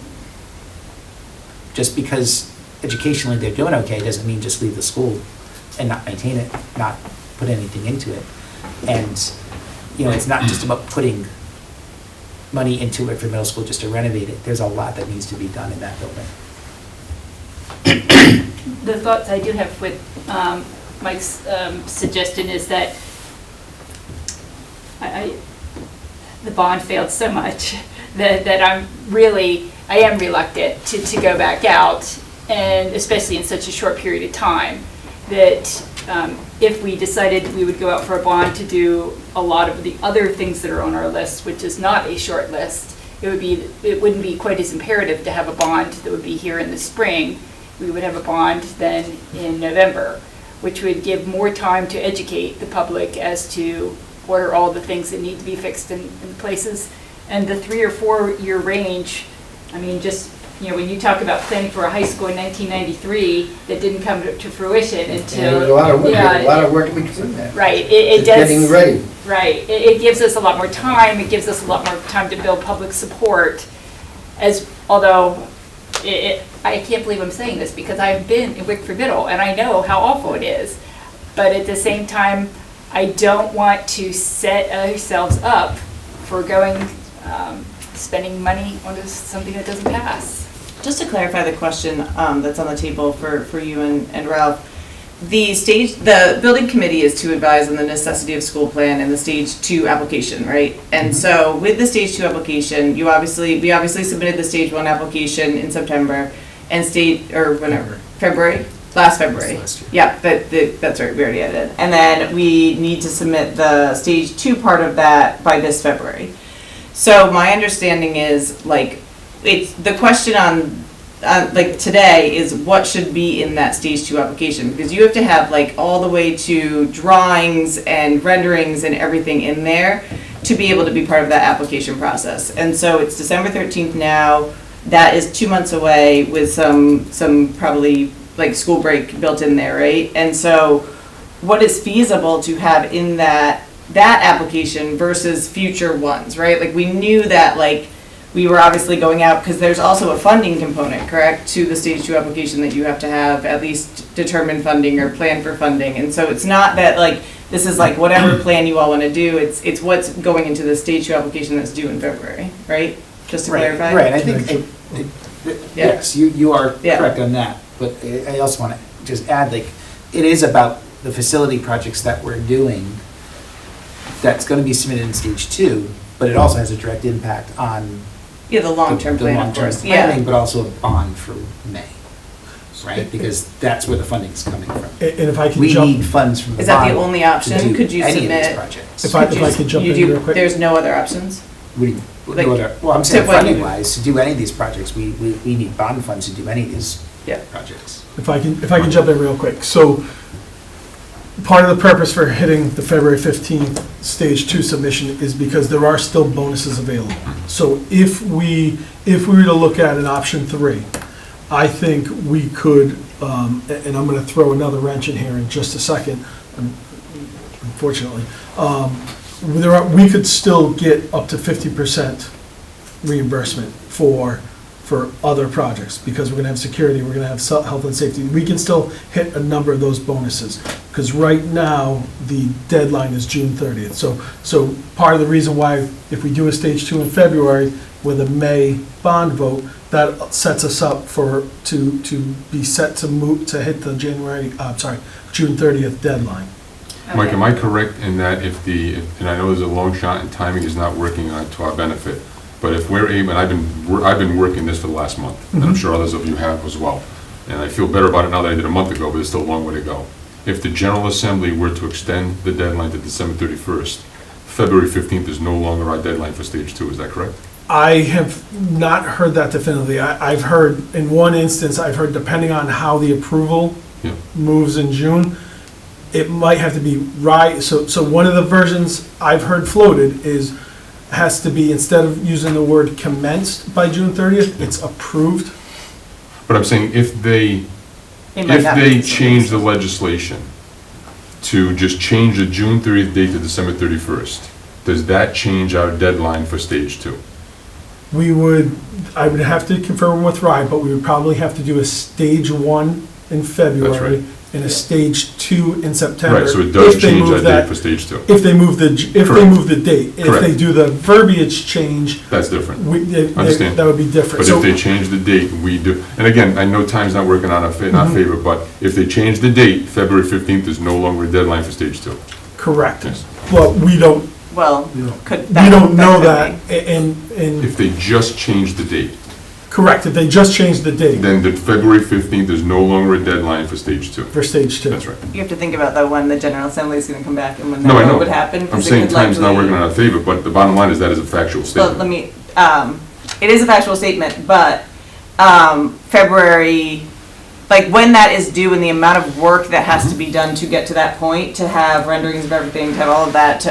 Just because educationally they're doing okay doesn't mean just leave the school and not maintain it, not put anything into it. And, it's not just about putting money into it for middle school just to renovate it. There's a lot that needs to be done in that building. The thoughts I do have with Mike's suggestion is that the bond failed so much that I am reluctant to go back out, and especially in such a short period of time, that if we decided we would go out for a bond to do a lot of the other things that are on our list, which is not a short list, it wouldn't be quite as imperative to have a bond that would be here in the spring. We would have a bond then in November, which would give more time to educate the public as to what are all the things that need to be fixed in places. And the 3 or 4 year range, when you talk about planning for a high school in 1993 that didn't come to fruition until... There's a lot of work in between that. Right, it does. Getting ready. Right, it gives us a lot more time, it gives us a lot more time to build public support, although I can't believe I'm saying this because I've been in Wickford Middle and I know how awful it is. But at the same time, I don't want to set ourselves up for spending money on something that doesn't pass. Just to clarify the question that's on the table for you and Ralph, the building committee is to advise on the necessity of school plan and the stage 2 application, right? And so with the stage 2 application, we obviously submitted the stage 1 application in September and February. Last February. Yeah, that's right, we already had it. And then we need to submit the stage 2 part of that by this February. So my understanding is, it's the question on today is what should be in that stage 2 application, because you have to have all the way to drawings and renderings and everything in there to be able to be part of that application process. And so it's December 13th now. That is 2 months away with some probably school break built in there, right? And so what is feasible to have in that application versus future ones, right? We knew that we were obviously going out because there's also a funding component, correct, to the stage 2 application that you have to have at least determined funding or plan for funding. And so it's not that this is whatever plan you all want to do, it's what's going into the stage 2 application that's due in February, right? Just to clarify. Right, I think, yes, you are correct on that. But I also want to just add, it is about the facility projects that we're doing that's going to be submitted in stage 2, but it also has a direct impact on the long-term plan, of course. Planning, but also a bond for May, right? Because that's where the funding's coming from. And if I can We jump... need funds from the Is that bond the only option? to do Could you any of submit... these projects. If I could jump in real quick. There's no other options? What do you Like, Well, I'm saying to what you- funding wise, to do any of these projects, we need bond funds to do any of these Yeah. projects. If I can jump in real quick. So part of the purpose for hitting the February 15th Stage 2 submission is because there are still bonuses available. So if we were to look at an option 3, I think we could, and I'm going to throw another wrench in here in just a second, unfortunately. We could still get up to 50% reimbursement for other projects, because we're gonna have security, we're gonna have health and safety. We can still hit a number of those bonuses, because right now, the deadline is June 30th. So part of the reason why, if we do a Stage 2 in February with a May bond vote, that sets us up to be set to move, to hit the June 30th deadline. Mike, am I correct in that and I know there's a long shot and timing is not working to our benefit, but if we're able, and I've been working this for the last month, and I'm sure others of you have as well, and I feel better about it now than I did a month ago, but there's still a long way to go. If the General Assembly were to extend the deadline to December 31st, February 15th is no longer our deadline for Stage 2, is that correct? I have not heard that definitively. I've heard, in one instance, depending on how the approval Yeah. moves in June, it might have to be right, so one of the versions I've heard floated has to be, instead of using the word commenced by June 30th, it's approved. But I'm saying if they change the legislation to just change the June 30th date to December 31st, does that change our deadline for Stage 2? I would have to confirm with Ryan, but we would probably have to do a Stage 1 in February and a Stage 2 in September. Right, so it does if they change move that date for Stage 2. If they move the date. If Correct. they do the verbiage change, That's different. that would be different. But So- if they change the date, we do, and again, I know time's not working on in our favor, but if they change the date, February 15th is no longer a deadline for Stage 2. Correct. Yes. Well, we don't know that, and, If they just change the date, correct, if they just change the date then the February 15th is no longer a deadline for Stage 2. for Stage 2. That's right. You have to think about though when the General Assembly is gonna come back and when No, I that know. would happen. 'Cause I'm it saying could time's not likely- working in our favor, but the bottom line is that is a factual Well, let statement. me, it is a factual statement, but, February, like when that is due and the amount of work that has to be done to get to that point, to have renderings of everything, to have all of that,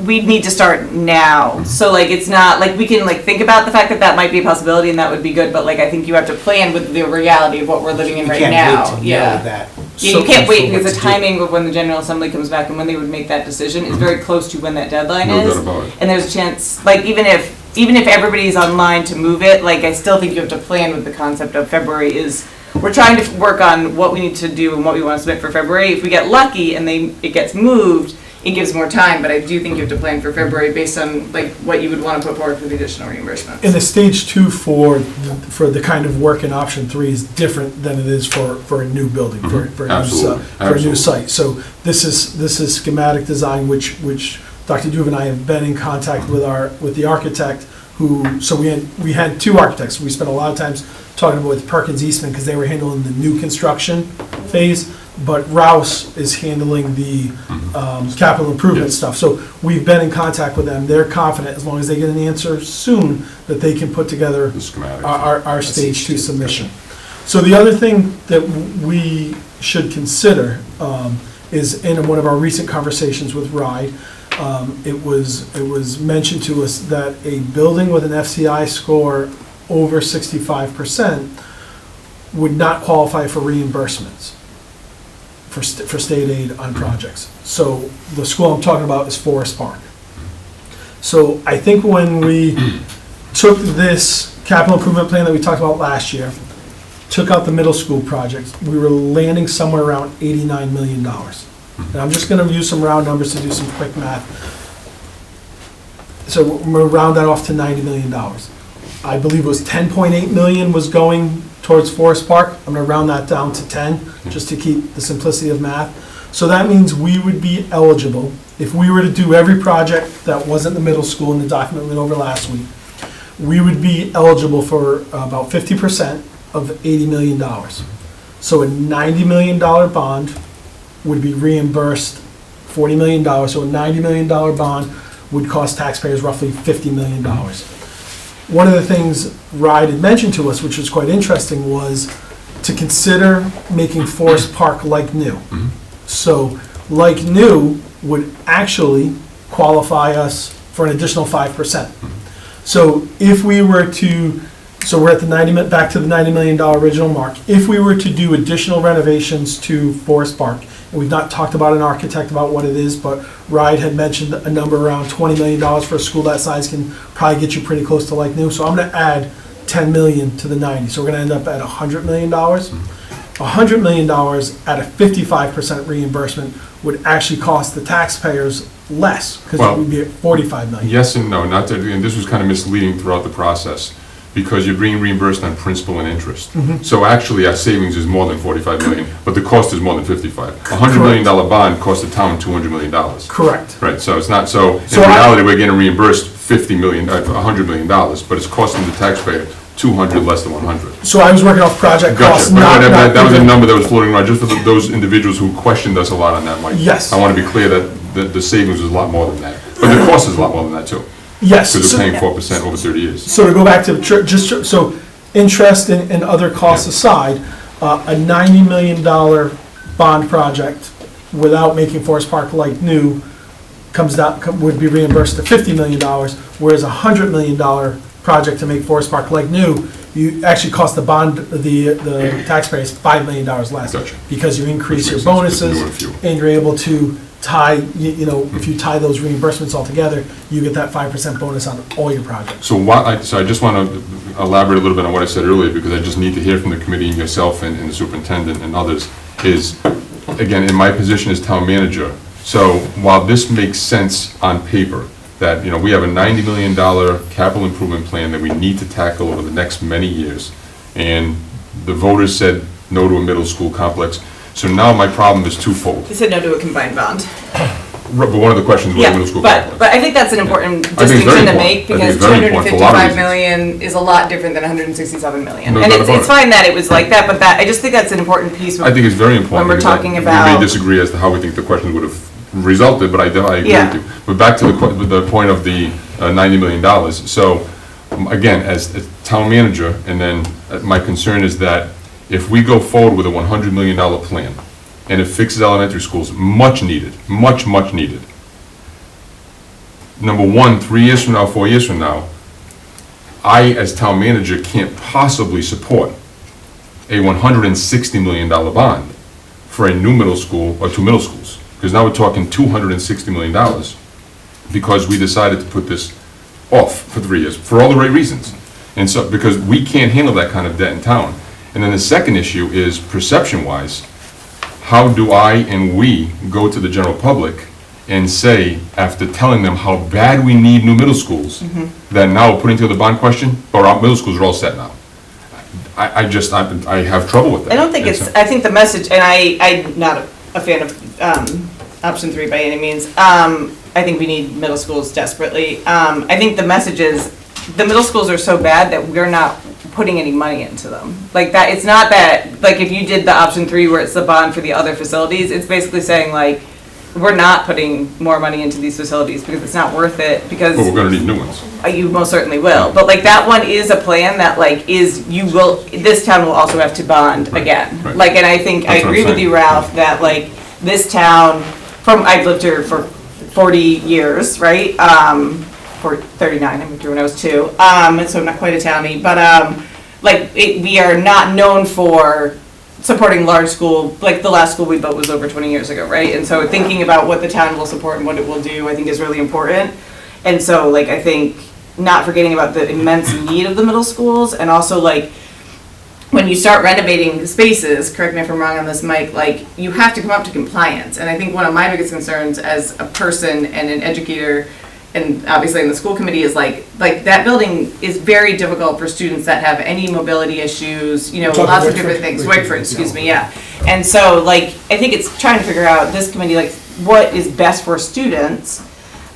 we need to start now. So like, it's not, like, we can like think about the fact that that might be a possibility and that would be good, but like, I think you have to plan with the reality of what we're living in We right can't now. wait to know Yeah. that. Yeah, you can't wait because what the to do. timing of when the General Assembly comes back and when they would make that decision is very close to when that deadline No is. doubt about it. And there's a chance, like, even if everybody's online to move it, like, I still think you have to plan with the concept of February is, we're trying to work on what we need to do and what we want to submit for February. If we get lucky and it gets moved, it gives more time, but I do think you have to plan for February based on, like, what you would want to put forward for the additional reimbursements. And the Stage 2 for the kind of work in option 3 is different than it is for a new building, for a Absolutely. new site. So this is schematic design, which Dr. Duve and I have been in contact with the architect so we had two architects. We spent a lot of times talking with Perkins Eastman because they were handling the new construction phase, but Rouse is handling the capital improvement stuff. So we've been in contact with them. They're confident, as long as they get an answer soon, that they can put together The schematics. our Stage 2 submission. So the other thing that we should consider is, in one of our recent conversations with RIDE, it was mentioned to us that a building with an FCI score over 65% would not qualify for reimbursements for state aid on projects. So the school I'm talking about is Forest Park. So I think when we took this capital improvement plan that we talked about last year, took out the middle school projects, we were landing somewhere around $89 million. And I'm just gonna use some round numbers to do some quick math. So we're gonna round that off to $90 million. I believe it was 10.8 million was going towards Forest Park. I'm gonna round that down to 10, just to keep the simplicity of math. So that means we would be eligible, if we were to do every project that wasn't the middle school in the document we went over last week, we would be eligible for about 50% of $80 million. So a $90 million bond would be reimbursed $40 million, so a $90 million bond would cost taxpayers roughly $50 million. One of the things Ride had mentioned to us, which was quite interesting, was to consider making Forest Park like new. So like new would actually qualify us for an additional 5%. So if we were to, so we're at the back to the $90 million original mark. If we were to do additional renovations to Forest Park, and we've not talked about an architect about what it is, but Ride had mentioned a number around $20 million for a school that size can probably get you pretty close to like new. So I'm gonna add 10 million to the 90. So we're gonna end up at $100 million. $100 million at a 55% reimbursement would actually cost the taxpayers less, because Well, it would be at 45 million. Yes and no, not to, and this was kind of misleading throughout the process, because you're being reimbursed on principal and interest. So actually, our savings is more than 45 million, but the cost is more than 55. A $100 million bond cost the town $200 million. Correct. Right, so it's not, so in So reality, we're getting reimbursed $50 million, $100 million, but it's costing the taxpayer 200 less than 100. So I was working off project costs, Gotcha, but not. that was a number that was floating around, just for those individuals who questioned us a lot on that, Mike. Yes. I want to be clear that the savings is a lot more than that, but the cost is a lot more than that too. Yes. Because So- they're paying 4% over 30 years. So to go back to so interest and other costs aside, a $90 million bond project without making Forest Park like new would be reimbursed to $50 million, whereas a $100 million project to make Forest Park like new, you actually cost the taxpayers $5 million less. Gotcha. Because you increase Which your makes sense, bonuses because you're doing and you're able to tie, if you tie those reimbursements all together, you get that 5% bonus on all your projects. So I just want to elaborate a little bit on what I said earlier, because I just need to hear from the committee and yourself and the superintendent and others, is, again, in my position as town manager, so while this makes sense on paper, that, we have a $90 million capital improvement plan that we need to tackle over the next many years, and the voters said no to a middle school complex, so now my problem is twofold. They said no to a combined bond. But one of the questions was Yeah, middle school but complex. I think that's an important I think it's very distinction to important. make, I think because it's very important for a lot of 255 million is a lot different than 167 million. No And doubt it's about it. fine that it was like that, but I just think that's an important piece. I think it's very important. When we're because talking We about- may disagree as to how we think the question would have resulted, but I agree Yeah. with you. But back to the point of the $90 million. So, again, as a town manager, and then my concern is that if we go forward with a $100 million plan, and it fixes elementary schools, much needed, much needed. Number one, 3 years from now, 4 years from now, I, as town manager, can't possibly support a $160 million bond for a new middle school or 2 middle schools. Because now we're talking $260 million because we decided to put this off for 3 years, for all the right reasons. And so, because we can't handle that kind of debt in town. And then the second issue is, perception-wise, how do I and we go to the general public and say, after telling them how bad we need new middle schools, that now we're putting together the bond question, or our middle schools are all set now? I have trouble with that. I don't think it's, I think the message, and I'm not a fan of option 3 by any means. I think we need middle schools desperately. I think the message is, the middle schools are so bad that we're not putting any money into them. Like that, it's not that, like if you did the option 3 where it's the bond for the other facilities, it's basically saying like, we're not putting more money into these facilities because it's not worth it, because But we're gonna need new ones. you most certainly will. But like that one is a plan that like this town will also have to bond again. right. Like, and I think, I That's what I'm agree with saying. you, Ralph, that like this town, I've lived here for 40 years, right? For 39, I moved here when I was 2, and so I'm not quite a townie, but we are not known for supporting large school, like the last school we built was over 20 years ago, right? And so thinking about what the town will support and what it will do, I think is really important. And so like, I think not forgetting about the immense need of the middle schools, and also like, when you start renovating spaces, correct me if I'm wrong on this, Mike, like, you have to come up to compliance. And I think one of my biggest concerns as a person and an educator, and obviously in the school committee, is like that building is very difficult for students that have any mobility issues, lots of different things. Wickford, excuse me, yeah. And so, like, I think it's trying to figure out, this committee, like, what is best for students,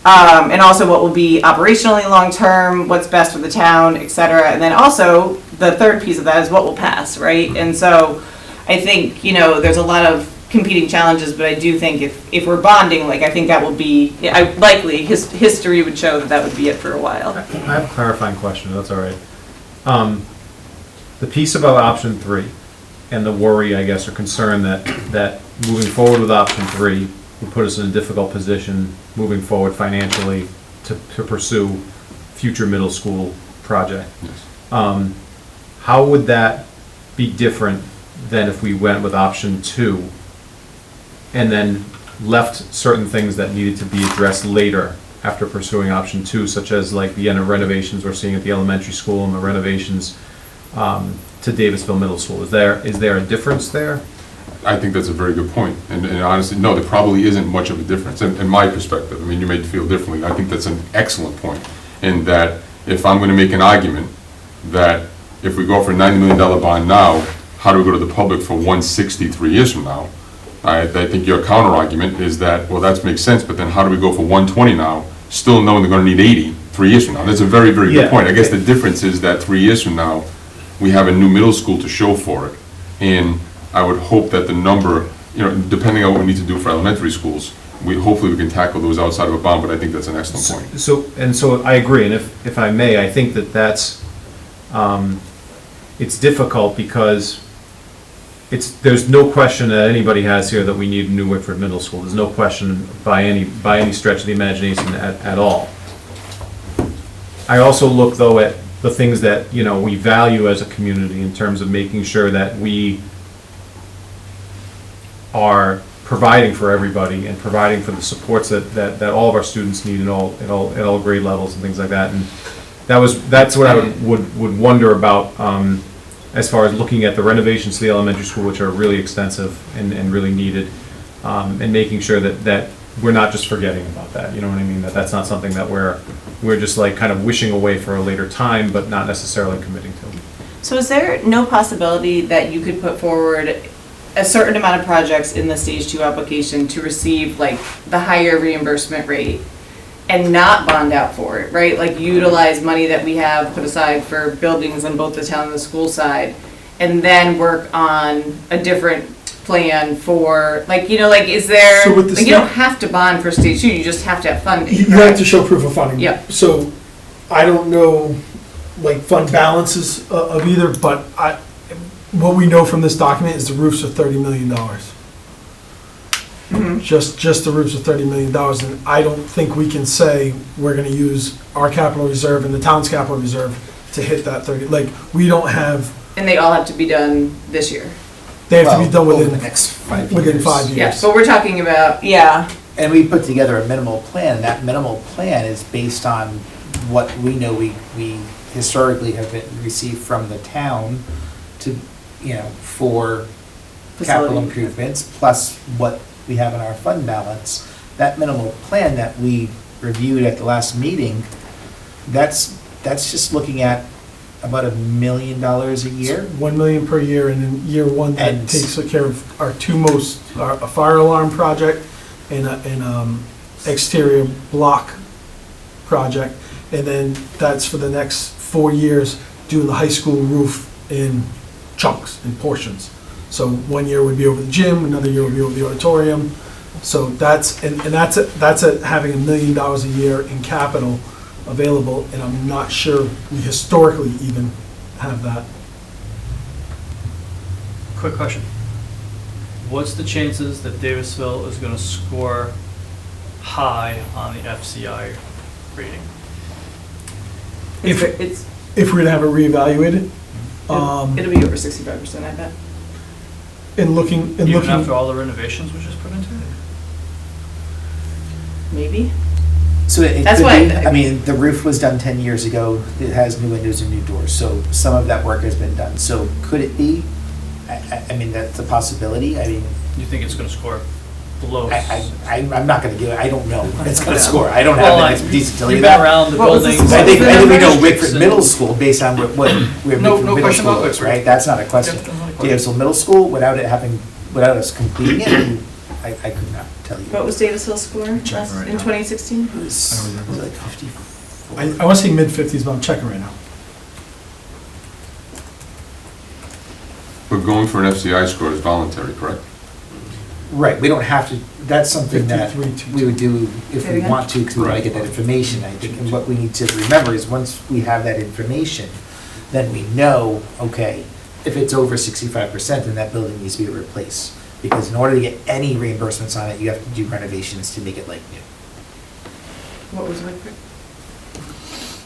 and also what will be operationally long-term, what's best for the town, et cetera. And then also, the third piece of that is what will pass, right? And so, I think, there's a lot of competing challenges, but I do think if we're bonding, like, I think that will be, likely, history would show that that would be it for a while. I have a clarifying question, if that's all right. The piece about option 3 and the worry, I guess, or concern that moving forward with option 3 would put us in a difficult position moving forward financially to pursue future middle school project. Yes. How would that be different than if we went with option 2 and then left certain things that needed to be addressed later after pursuing option 2, such as like the renovations we're seeing at the elementary school and the renovations to Davisville Middle School? Is there a difference there? I think that's a very good point. And honestly, no, there probably isn't much of a difference in my perspective. I mean, you may feel differently. I think that's an excellent point. In that if I'm going to make an argument that if we go for a $90 million bond now, how do we go to the public for 160 3 years from now? I think your counter argument is that, well, that makes sense, but then how do we go for 120 now, still knowing they're going to need 80 3 years from now? That's a very, very good point. I guess the difference is that 3 years from now, we have a new middle school to show for it. And I would hope that the number, depending on what we need to do for elementary schools, hopefully we can tackle those outside of a bond, but I think that's an excellent point. So I agree, and if I may, I think that's it's difficult because there's no question that anybody has here that we need a new Whitford Middle School. There's no question by any stretch of the imagination at all. I also look though at the things that we value as a community in terms of making sure that we are providing for everybody and providing for the supports that all of our students need at all grade levels and things like that. And that's what I would wonder about as far as looking at the renovations to the elementary school, which are really extensive and really needed, and making sure that we're not just forgetting about that. You know what I mean? That's not something that we're just like kind of wishing away for a later time, but not necessarily committing to. So is there no possibility that you could put forward a certain amount of projects in the stage 2 application to receive like the higher reimbursement rate and not bond out for it, right? Like utilize money that we have put aside for buildings on both the town and the school side, and then work on a different plan for, is there, So with the you don't have to bond for stage 2, you just have to have funding. You have to show proof of funding. Yeah. So I don't know, fund balances of either, but what we know from this document is the roofs are $30 million. Mm-hmm. Just the roofs are $30 million, and I don't think we can say we're gonna use our capital reserve and the town's capital reserve to hit that 30, we don't have. And they all have to be done this year. They have to be done Over within the next 5 years. within 5 years. Yeah, but we're talking about, And we put together a minimal plan, and that minimal plan is based on what we know we historically have received from the town to, for capital Facility. improvements, plus what we have in our fund balance. That minimal plan that we reviewed at the last meeting, that's just looking at about $1 million a year. 1 million per year, and in year one, that And- takes care of our a fire alarm project and an exterior block project. And then that's for the next 4 years, doing the high school roof in chunks, in portions. So 1 year would be over the gym, another year would be over the auditorium. So that's at having $1 million a year in capital available, and I'm not sure we historically even have that. Quick question. What's the chances that Davisville is going to score high on the FCI rating? If we're gonna have it reevaluated, it'll be over 65%, I bet. Even after all the renovations we just put into it? Maybe. So it That's could why- be, I mean, the roof was done 10 years ago, it has new windows and new doors, so some of that work has been done. So could it be? I mean, that's a possibility, I mean, You think it's going to score below? I'm not gonna give, I don't know what it's gonna score, I don't Well, have the expertise to tell you You've been that. around the What was the buildings. score? I think we know Districts Whitford and- Middle School based on where Whitford No Middle question School about is, Whitford. right? That's not a question. Yep, not a question. Davisville Middle School, without us completing it, I could not tell you. What was Davisville's score in right now. 2016? It was like 54. I wanna say mid-50s, but I'm checking right now. But going for an FCI score is voluntary, correct? Right, we don't have to, that's something that 53, we would do if Say it we again? want to, because we want to get that information, I think. And what we need to remember is, once we have that information, then we know, okay, if it's over 65%, then that building needs to be replaced. Because in order to get any reimbursements on it, you have to do renovations to make it like new. What was my,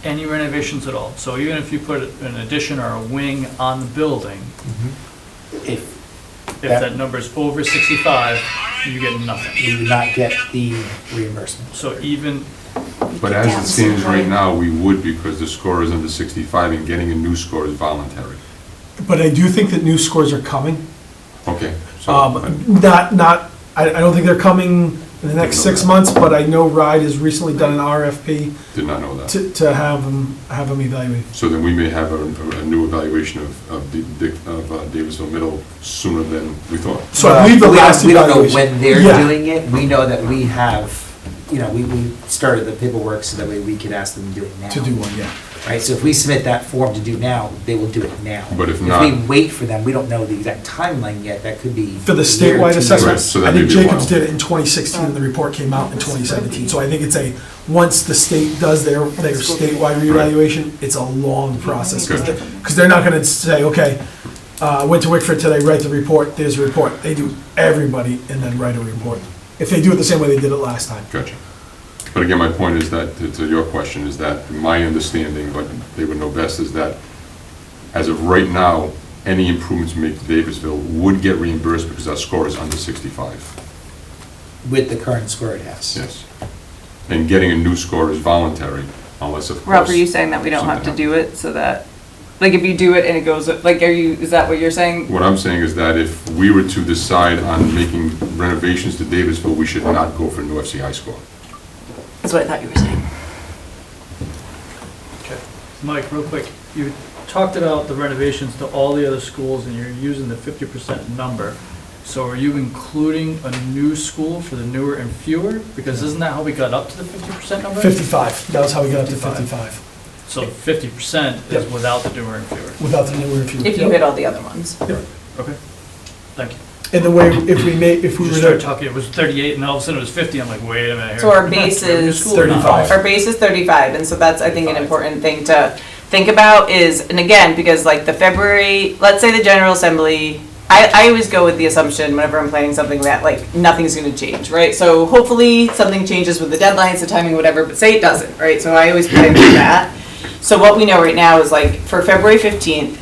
Any renovations at all. So even if you put an addition or a wing on the building, If if that number is over 65, you get nothing. you do not get the reimbursement. So even, But as it stands right now, we would, because the score is under 65 and getting a new score is voluntary. But I do think that new scores are coming. Okay, so, I don't think they're coming in the next 6 months, but I know RIDE has recently done an RFP did not know that. to have them evaluated. So then we may have a new evaluation of Davisville Middle sooner than we thought. So I believe the last We don't know evaluation. when they're Yeah. doing it, we know that we have, we started the paperwork so that way we could ask them to do it now. To do one, yeah. Right, so if we submit that form to do now, they will do it now. But if we not- wait for them, we don't know the exact timeline yet, that could be. For the a year, statewide 2 assessment, Right, so I that think may be a Jacobs while. did it in 2016, and the report came out in 2017. So I think it's once the state does their statewide reevaluation, it's a long process. Good. Because they're not gonna say, okay, went to Wickford today, write the report, there's a report. They do everybody and then write a report. If they do it the same way they did it last time. Gotcha. But again, my point is that, to your question, is that my understanding, but they would know best, is that as of right now, any improvements we make to Davisville would get reimbursed because our score is under 65. With the current score it has. Yes. And getting a new score is voluntary, unless of course. Rob, are you saying that we don't have to something do it so that, like, if you do it and it goes, like, is that what you're saying? What I'm saying is that if we were to decide on making renovations to Davisville, we should not go for a new FCI score. That's what I thought you were saying. okay. Mike, real quick, you talked about the renovations to all the other schools and you're using the 50% number. So are you including a new school for the newer and fewer? Because isn't that how we got up to the 50% number? 55, that was how we got up to 55, So 50% is Yep. without the newer and fewer. without the newer few. If you hit all the other ones. Okay, thank you. And the way, if we We were just started to, talking, it was 38 and all of a sudden it was 50, I'm like, wait a minute here. So our base We're a new is school or not? 35. Our base is 35, and so that's, I think, an important thing to think about is, and again, because like the February, let's say the General Assembly, I always go with the assumption whenever I'm planning something that like nothing's gonna change, right? So hopefully something changes with the deadlines, the timing, whatever, but say it doesn't, right? So I always plan for that. So what we know right now is like for February 15th,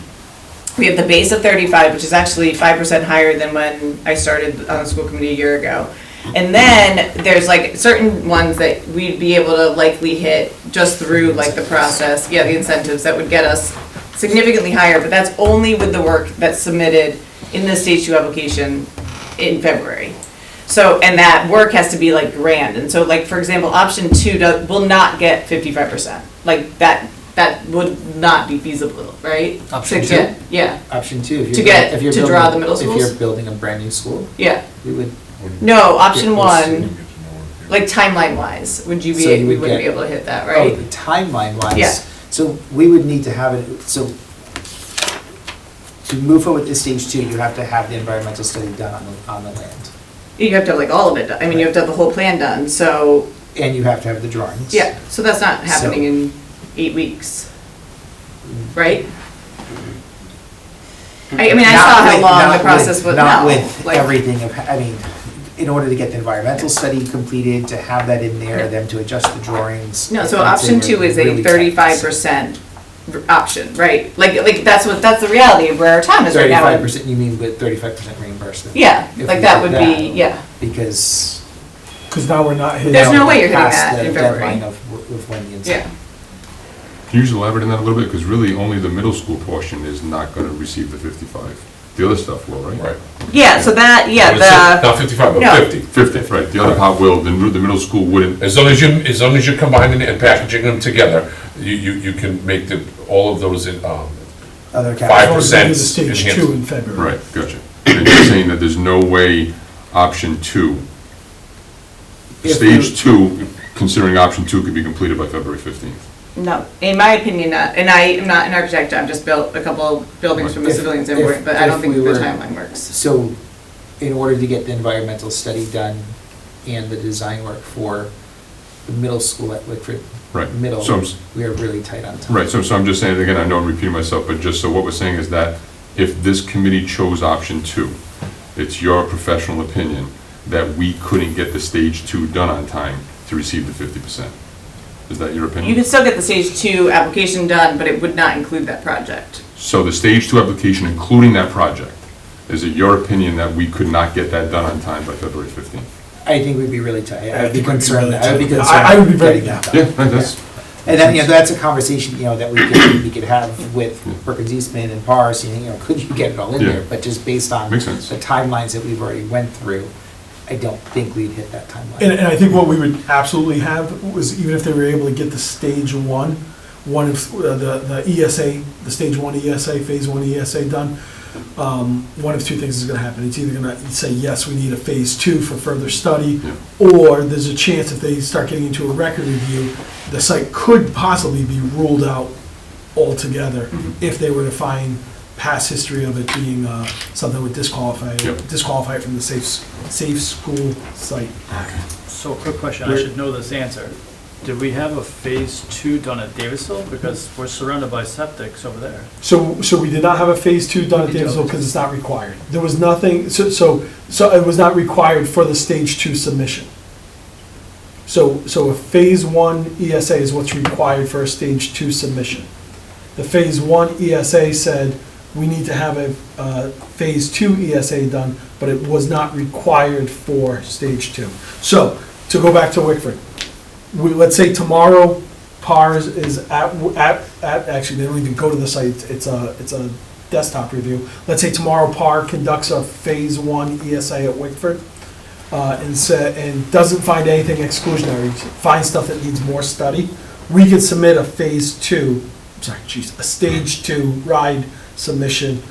we have the base of 35, which is actually 5% higher than when I started on the school committee a year ago. And then there's like certain ones that we'd be able to likely hit just through like the process, yeah, the incentives that would get us significantly higher, but that's only with the work that's submitted in the stage 2 application in February. So, and that work has to be like grand, and so like, for example, option 2 will not get 55%. Like that would not be feasible, right? Option To 2? get- Yeah, Option 2, if To you're. get- if you're to building- draw the middle schools? If you're building a brand new school, yeah. we would. No, option 1, like timeline wise, would you So be, you we would wouldn't be get- able to hit that, Oh, right? the timeline wise. Yeah. So we would need to have it, so to move forward to stage 2, you have to have the environmental study done on the land. You have to have like all of it done, I mean, you have to have the whole plan done, so, And you have to have the drawings. yeah, so that's not happening So- in 8 weeks, right? I mean, I Not saw how with- long not the with- process was, Not no, with like, everything, I mean, in order to get the environmental study completed, to have that in there, Yeah. then to adjust the drawings. no, so it's option 2 is a really tight. 35% option, right? Like, that's the reality of where our town is right now. 35%, you mean with 35% reimbursement? Yeah, If like we that did would be, yeah. Because. because now we're not hitting. There's now no we're way you're hitting past that the in February. deadline of when the Yeah. incentive. Can you just elaborate on that a little bit? Because really, only the middle school portion is not going to receive the 55. The other stuff will, right? Right. Yeah, so that, Not 55, but No. 50. 50, right. The other part will, the middle school wouldn't. As long as you're combining and packaging them together, you can make all of those in, Other Five categories. percent. We're gonna do the stage enhanced. 2 in February. Right, gotcha. And you're saying that there's no way option 2, If stage you- 2, considering option 2 could be completed by February 15th? no, in my opinion, not, and I am not an architect, I've just built a couple of buildings from the If- civilian standpoint, but I don't if think we the were- timeline works. So in order to get the environmental study done and the design work for the middle school at Wickford Right. Middle, So, we are really tight on time. right, so I'm just saying, again, I know I'm repeating myself, but just so what we're saying is that if this committee chose option 2, it's your professional opinion that we couldn't get the stage 2 done on time to receive the 50%. Is that your opinion? You could still get the stage 2 application done, but it would not include that project. So the stage 2 application, including that project, is it your opinion that we could not get that done on time by February 15th? I think we'd be really tight. I would be think we'd be concerned, really I would be tight. concerned. I would be very- getting that done. Yeah, that's, And then, that's a conversation, that we could have with Perkins Eastman and Parsons, could you get it all in Yeah. there? But just based on Makes sense. the timelines that we've already went through, I don't think we'd hit that timeline. And I think what we would absolutely have was, even if they were able to get the stage one of the ESA, the stage 1 ESA, phase 1 ESA done, one of two things is gonna happen. It's either gonna say, yes, we need a phase 2 for further study, or there's a chance if they start getting into a record review, the site could possibly be ruled out altogether if they were to find past history of it being something would disqualify it from the safe school site. So quick question, I should know this answer. Did we have a phase 2 done at Davisville? Because we're surrounded by septics over there. So we did not have a phase 2 done at Davisville because it's not required. There was nothing, so it was not required for the stage 2 submission. So a phase 1 ESA is what's required for a stage 2 submission. The phase 1 ESA said we need to have a phase 2 ESA done, but it was not required for stage 2. So, to go back to Wickford, let's say tomorrow PARS is actually, they don't even go to the site, it's a desktop review. Let's say tomorrow PAR conducts a phase 1 ESA at Wickford, and doesn't find anything exclusionary, finds stuff that needs more study. We could submit a stage 2 ride submission,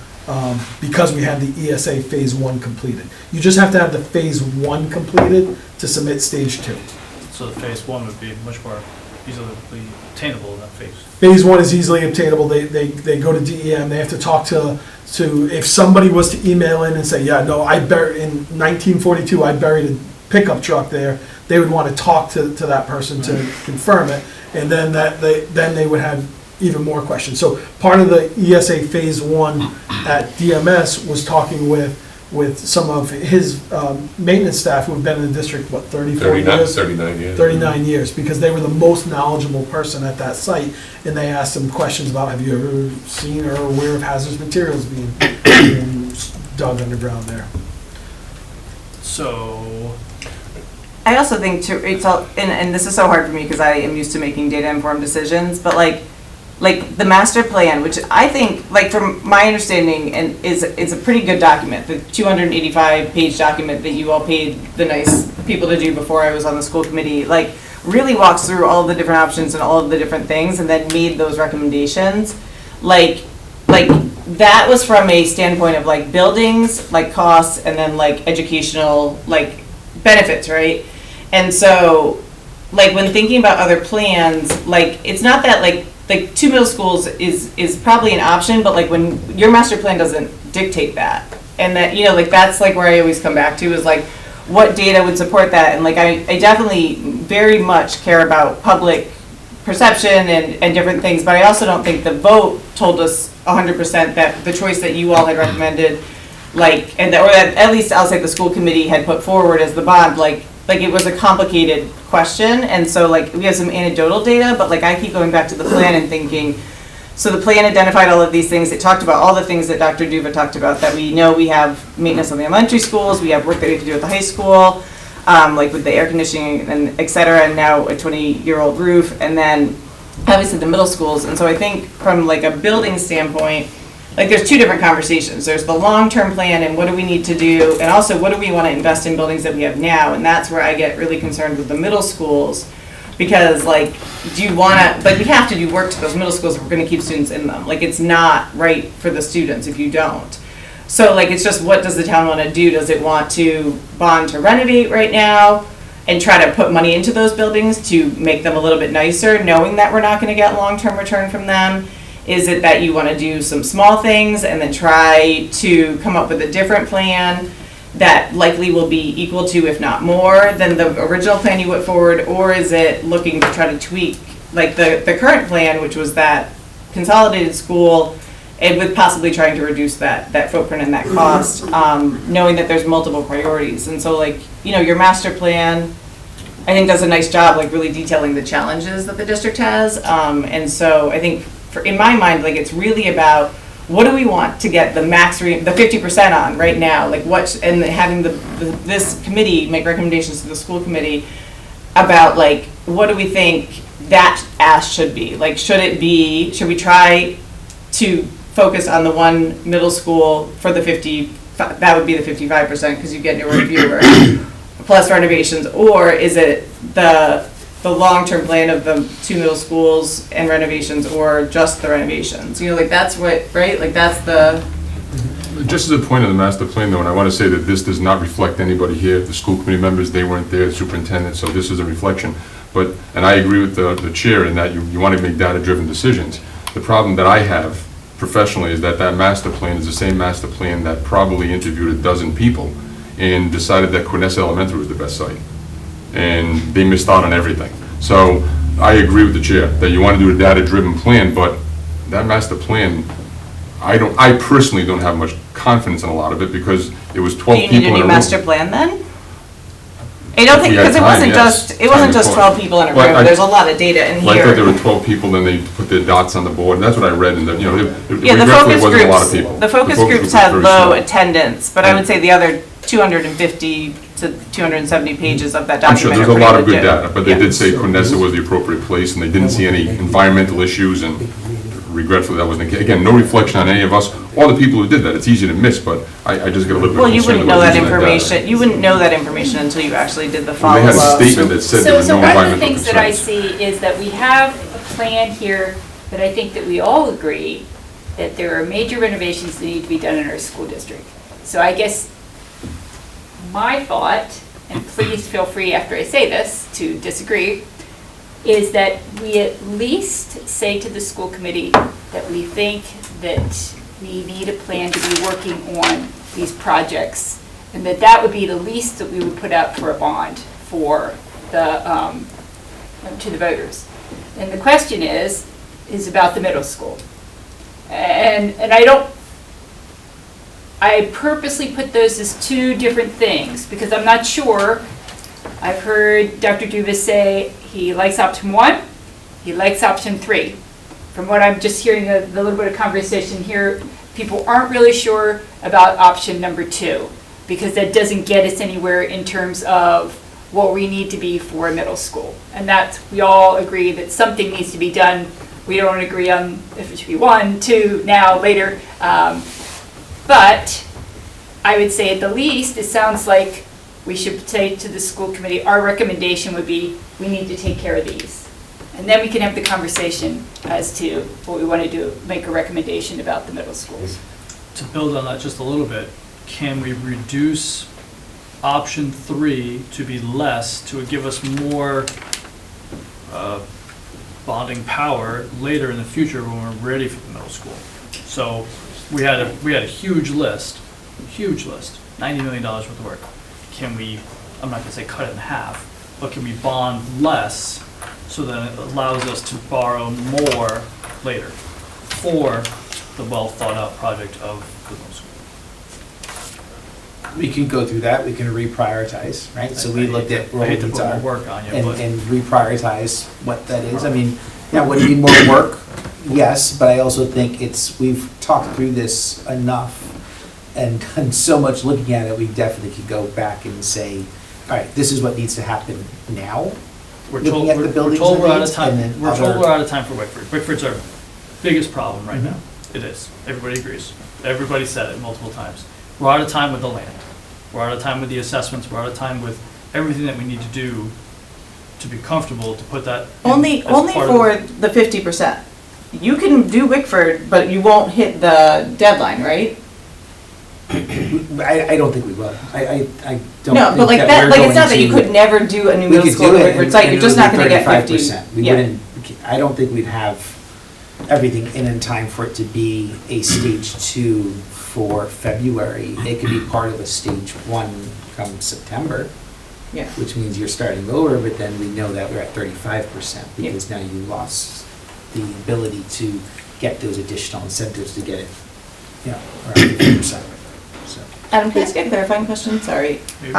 because we had the ESA phase 1 completed. You just have to have the phase 1 completed to submit stage 2. So the phase 1 would be much more easily attainable than phase. Phase 1 is easily obtainable. They go to DEM. They have to talk to if somebody was to email in and say, yeah, no, in 1942 I buried a pickup truck there. They would want to talk to that person to confirm it, and then they would have even more questions. So part of the ESA phase 1 at DMS was talking with some of his maintenance staff who have been in the district, 34 years? 39 years. 39 years, because they were the most knowledgeable person at that site, and they asked them questions about, have you ever seen or aware of hazardous materials being dug underground there? So, I also think too, it's all, and this is so hard for me because I am used to making data-informed decisions, but like the master plan, which I think, like from my understanding, and is a pretty good document, the 285-page document that you all paid the nice people to do before I was on the school committee, like really walks through all the different options and all of the different things and then made those recommendations. Like that was from a standpoint of like buildings, like costs, and then like educational, like benefits, right? And so, like when thinking about other plans, like it's not that like 2 middle schools is probably an option, but like when your master plan doesn't dictate that, and that, like that's like where I always come back to is like what data would support that, and like I definitely very much care about public perception and different things, but I also don't think the vote told us 100% that the choice that you all had recommended, like, or that at least I'll say the school committee had put forward as the bond, like it was a complicated question, and so like we have some anecdotal data, but like I keep going back to the plan and thinking, so the plan identified all of these things. It talked about all the things that Dr. Duva talked about, that we know we have maintenance on the elementary schools, we have work that we have to do at the high school, like with the air conditioning and et cetera, and now a 20-year-old roof, and then obviously the middle schools. And so I think from like a building standpoint, like there's 2 different conversations. There's the long-term plan and what do we need to do, and also what do we want to invest in buildings that we have now, and that's where I get really concerned with the middle schools, because like, do you want to, like we have to do work to those middle schools if we're going to keep students in them. Like it's not right for the students if you don't. So like it's just, what does the town want to do? Does it want to bond to renovate right now and try to put money into those buildings to make them a little bit nicer, knowing that we're not going to get long-term return from them? Is it that you want to do some small things and then try to come up with a different plan that likely will be equal to, if not more, than the original plan you put forward? Or is it looking to try to tweak, like the current plan, which was that consolidated school, and with possibly trying to reduce that footprint and that cost, knowing that there's multiple priorities? And so like, you know, your master plan, I think does a nice job, like really detailing the challenges that the district has. And so I think in my mind, like it's really about what do we want to get the max, the 50% on right now? Like what, and having this committee make recommendations to the school committee about like, what do we think that ask should be? Like, should we try to focus on the one middle school for the 50, that would be the 55% because you get newer and fewer plus renovations, or is it the long-term plan of the 2 middle schools and renovations, or just the renovations? You know, like that's what, right? Like that's the. Just as a point of the master plan though, and I want to say that this does not reflect anybody here, the school committee members, they weren't there, the superintendent, so this is a reflection. But, and I agree with the chair in that you want to make data-driven decisions. The problem that I have professionally is that master plan is the same master plan that probably interviewed a dozen people and decided that Quinessa Elementary was the best site. And they missed out on everything. So I agree with the chair that you want to do a data-driven plan, but that master plan, I personally don't have much confidence in a lot of it because it was 12 people in a room. Do you need a new master plan then? I don't think, We had because it wasn't just 12 people in a room, there's a lot of data in Well, I thought there here. were 12 people, then they put their dots on the board, and that's what I read, and Yeah, the regretfully, focus it wasn't a lot of groups, people. the focus groups was had very low small. attendance, but I would say the other 250 to 270 pages of that I'm sure document there's are a lot of pretty good legit. data, but they Yeah. did say Quinessa was the appropriate place, and they didn't see any environmental issues, and regretfully, that wasn't the case. Again, no reflection on any of us, or the people who did that, it's easy to miss, but I just get a little bit Well, you concerned wouldn't know about that using data. information, you wouldn't know that information until you actually did the Well, They had a follow-up. statement that said there was So no one of the environmental things that I concerns. see is that we have a plan here that I think that we all agree that there are major renovations that need to be done in our school district. So I guess my thought, and please feel free after I say this to disagree, is that we at least say to the school committee that we think that we need a plan to be working on these projects, and that would be the least that we would put out for a bond for the, to the voters. And the question is about the middle school. And I purposely put those as two different things, because I'm not sure. I've heard Dr. Dubus say he likes option 1, he likes option 3. From what I'm just hearing, the little bit of conversation here, people aren't really sure about option number 2, because that doesn't get us anywhere in terms of what we need to be for a middle school. And that's, we all agree that something needs to be done. We don't agree on if it should be 1, 2, now, later. But I would say at the least, it sounds like we should say to the school committee, our recommendation would be, we need to take care of these. And then we can have the conversation as to what we want to do, make a recommendation about the middle schools. To build on that just a little bit, can we reduce option 3 to be less, to give us more bonding power later in the future when we're ready for the middle school? So we had a huge list, $90 million worth of work. Can we, I'm not gonna say cut it in half, but can we bond less so that it allows us to borrow more later for the well thought out project of the middle school? We can go through that, we can reprioritize, right? So we looked at I where hate to needs put more are work on you, and but reprioritize what that is. I mean, yeah, would it be more work? Yes, but I also think we've talked through this enough and done so much looking at it, we definitely could go back and say, all right, this is what needs to happen now. we're Looking told, at the we're buildings told and we're out of needs, time, and then we're told other- we're out of time for Wickford. Wickford's our biggest problem right Mhm. now. It is. Everybody agrees. Everybody said it multiple times. We're out of time with the land. We're out of time with the assessments. We're out of time with everything that we need to do to be comfortable to put that in Only as part of for the 50%. You can do Wickford, but you won't hit the deadline, right? I don't think we will. I don't No, think but like that that, we're like going it's not that you to- could never do a new We middle could school do at it, Wickford and site, you're just not gonna get 50. 35%. We Yeah. wouldn't, I don't think we'd have, everything in time for it to be a stage 2 for February. It could be part of a stage 1 come September, Yeah. which means you're starting lower, but then we know that we're at 35% because now you lost the ability to get those additional incentives to get it, around 50%. So. Adam, can I ask a clarifying question? Sorry. Maybe.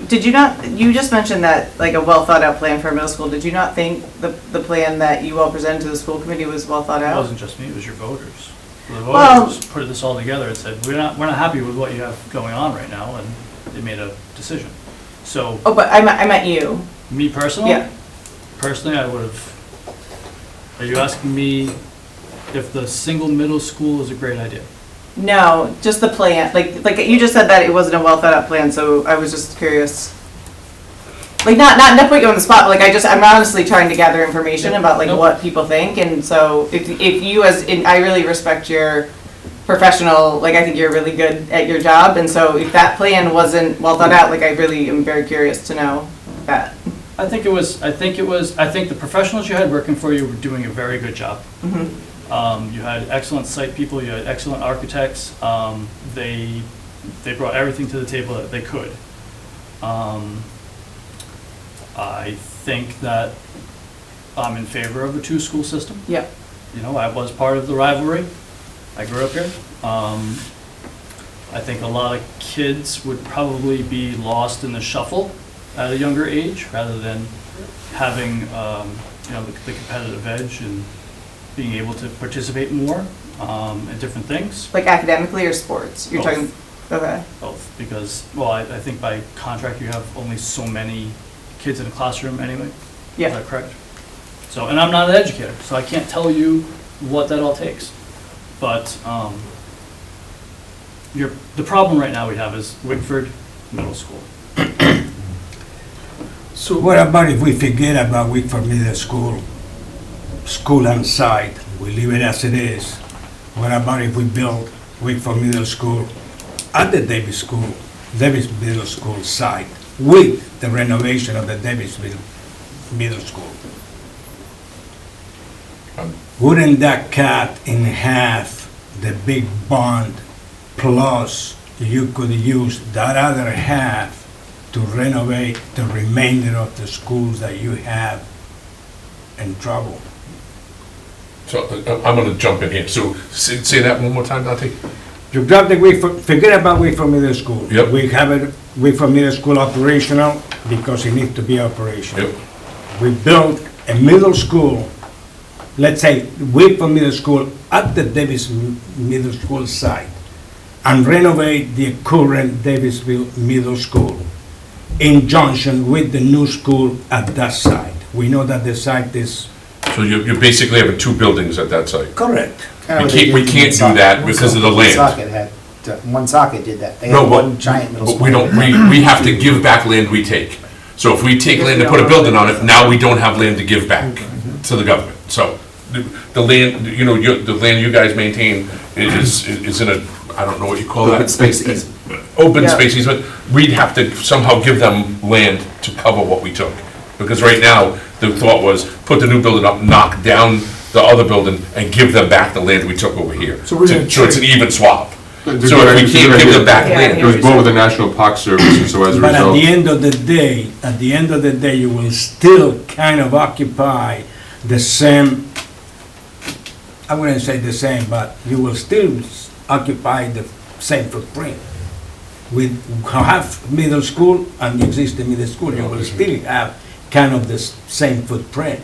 Did you not, you just mentioned that, like, a well-thought-out plan for middle school. Did you not think the plan that you all presented to the school committee was well-thought It out? wasn't just me, it was your voters. The Well- voters put this all together and said, we're not happy with what you have going on right now, and they made a decision. So, Oh, but I meant you. me personally? Yeah. Personally, I would have, are you asking me if the single middle school is a great idea? No, just the plan. Like you just said that it wasn't a well-thought-out plan, so I was just curious. Like, not to put you on the spot, but like, I'm honestly trying to gather information about like Nope. what people think, and so if you I really respect your professional, like, I think you're really good at your job, and so if that plan wasn't well thought out, like, I really am very curious to know that. I think the professionals you had working for you were doing a very good job. You had excellent site people, you had excellent architects. They brought everything to the table that they could. I think that I'm in favor of a two-school system. Yeah. You know, I was part of the rivalry. I grew up here. I think a lot of kids would probably be lost in the shuffle at a younger age rather than having, the competitive edge and being able to participate more in different things. Like academically or sports? You're Both. talking, okay. Both, because, I think by contract you have only so many kids in a classroom anyway. Yeah. Is that correct? So, and I'm not an educator, so I can't tell you what that all takes. But the problem right now we have is Wickford Middle School. So what about if we forget about Wickford Middle School, school and site, we leave it as it is? What about if we build Wickford Middle School at the Davis Middle School site with the renovation of the Davisville Middle School? Wouldn't that cut in half the big bond, plus you could use that other half to renovate the remainder of the schools that you have in trouble? So I'm gonna jump in here. So say that one more time, Dante. You drop the forget about Wickford Middle School. Yep. We have it, Wickford Middle School operational because it needs to be operational. Yep. We built a middle school, let's say Wickford Middle School at the Davis Middle School site, and renovate the current Davisville Middle School in junction with the new school at that site. We know that the site is So you basically having two buildings at that site. correct. We can't do that because of the land. One socket did that. They No, had but, one giant middle but school. we don't, we have to give back land we take. So if we take land to put a building on it, now we don't have land to give back to the government. So the land, the land you guys maintain is in a, I don't know what you call that. Open space easement. Open space easement. We'd have to somehow give them land to cover what we took. Because right now, the thought was, put the new building up, knock down the other building, and give them back the land we took over here. So we're gonna So it's an even swap. So It's a if good we idea. can't give them back land. It was bought with the National Park Service, and so as a But at result. the end of the day, you will still kind of occupy the same, I wouldn't say the same, but you will still occupy the same footprint. With half middle school and the existing middle school, you will still have kind of the same footprint.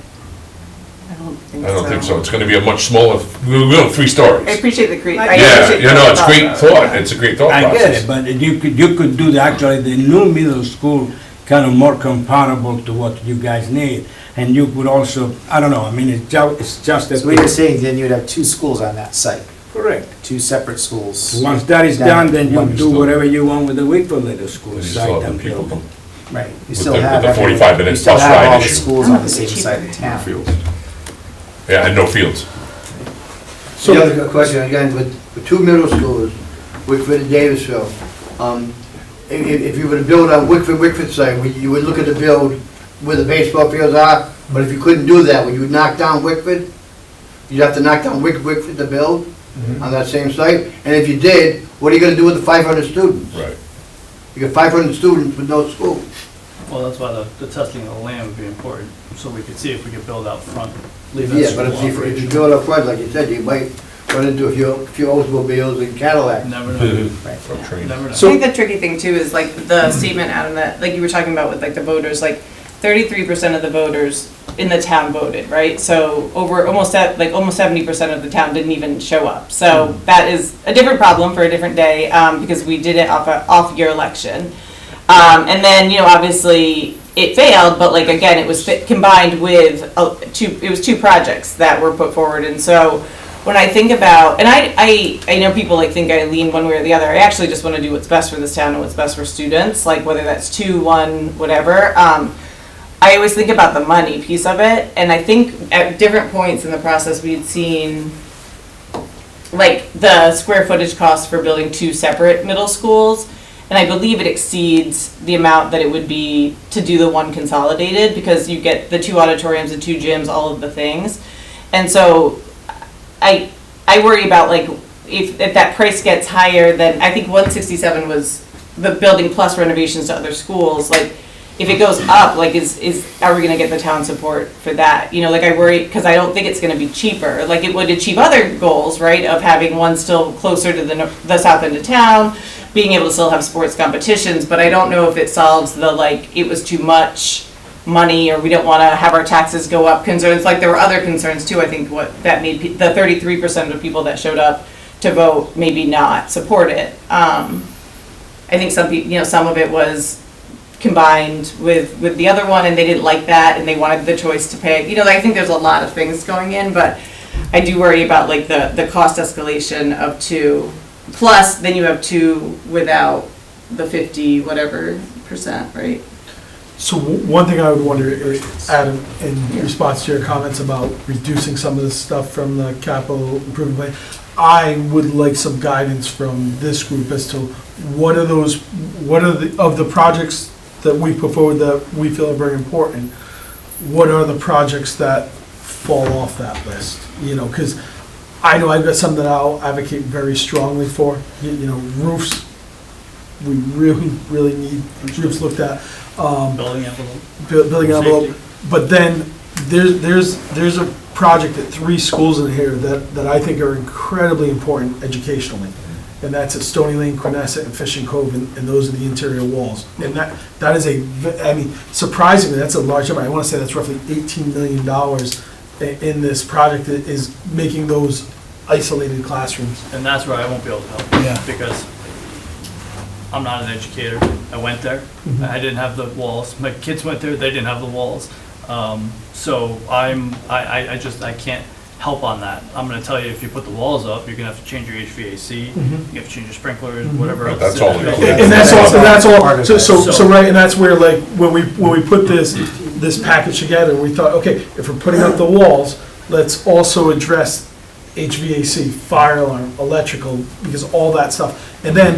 I don't I don't think so. It's gonna be a much smaller, we'll go 3 stories. I appreciate the Yeah, it's a great thought. It's a great thought I process. get it, but you could do the new middle school kind of more compatible to what you guys need. And you could also, I don't know, I mean, it's just that. So what you're saying, then you'd have 2 schools on that site, Correct. 2 separate schools. Once that is done, then you One do still- whatever you want with the Wickford Middle School You still site have the and people build. Right. You With still the- have with the everything. 45-minute You still bus have ride all the issue. schools on the same side of town. Fields. Yeah, and no fields. The other question, again, with 2 middle schools, Wickford and Davisville, if you were to build on Wickford site, you would look at the build where the baseball fields are, but if you couldn't do that, would you knock down Wickford You'd have to knock down Wick to build on that same site, and if you did, what are you gonna do with the 500 students? Right. You got 500 students with no school. Well, that's why the testing of the land would be important, so we could see if we could build out front. leave that Yeah, but school if you operation. build up front, like you said, you might run into a few Oldsmobiles and Cadillacs. Never know. Or train. Never know. I think the tricky thing too is like the statement, Adam, that, like you were talking about with like the voters, like 33% of the voters in the town voted, right? So over almost 70% of the town didn't even show up. So that is a different problem for a different day, because we did it off your election. And then, you know, obviously it failed, but like, again, it was combined with two projects that were put forward. And so when I think about, and I know people like think I lean one way or the other. I actually just want to do what's best for this town and what's best for students, like whether that's 2, 1, whatever. I always think about the money piece of it. And I think at different points in the process, we had seen like the square footage cost for building 2 separate middle schools. And I believe it exceeds the amount that it would be to do the one consolidated, because you get the 2 auditoriums, the 2 gyms, all of the things. And so I worry about like if that price gets higher, then I think 167 was the building plus renovations to other schools. Like if it goes up, like are we gonna get the town support for that? You know, like I worry, because I don't think it's gonna be cheaper. Like it would achieve other goals, right, of having one still closer to the south end of town, being able to still have sports competitions, but I don't know if it solves the like it was too much money or we don't want to have our taxes go up concerns. Like there were other concerns too. I think what that made the 33% of people that showed up to vote maybe not support it. I think some people, you know, some of it was combined with the other one, and they didn't like that, and they wanted the choice to pay. You know, I think there's a lot of things going in, but I do worry about like the cost escalation of 2. Plus, then you have 2 without the 50 whatever %, right? So one thing I would wonder, Adam, in response to your comments about reducing some of the stuff from the capital improvement plan, I would like some guidance from this group as to what are the projects that we put forward that we feel are very important, what are the projects that fall off that list? You know, because I know I've got some that I'll advocate very strongly for. You know, roofs, we really need roofs looked at. Building envelope. Building envelope. But then there's a project at 3 schools in here that I think are incredibly important educationally. And that's at Stony Lane, Quinnesset, and Fishing Cove, and those are the interior walls. And that is I mean, surprisingly, that's a large number. I want to say that's roughly $18 million in this project that is making those isolated classrooms. And that's where I won't be able to help. Yeah. Because I'm not an educator. I went there. Mhm. I didn't have the walls. My kids went there. They didn't have the walls. So I can't help on that. I'm gonna tell you, if you put the walls up, you're gonna have to change your HVAC, Mhm. you have to change your sprinklers, Mhm. whatever else. That's all included. And that's all, Part of so right, and that's where like, when we put this package together, we thought, okay, if we're putting up the walls, let's also address HVAC, fire alarm, electrical, because all that stuff. And then,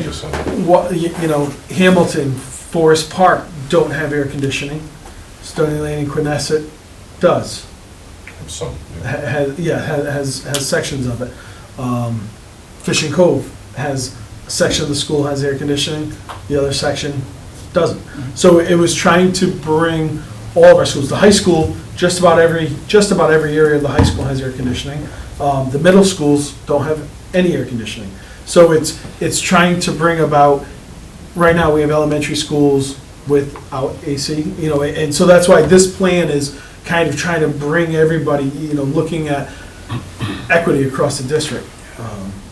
what, you know, Hamilton, Forest Park don't have air conditioning. Stony Lane and Quinnesset does. Some, Has sections of it. Fishing Cove has, a section of the school has air conditioning, the other section doesn't. So it was trying to bring all of our schools, the high school, just about every area of the high school has air conditioning. The middle schools don't have any air conditioning. So it's trying to bring about, right now we have elementary schools without AC, you know, and so that's why this plan is kind of trying to bring everybody, you know, looking at equity across the district,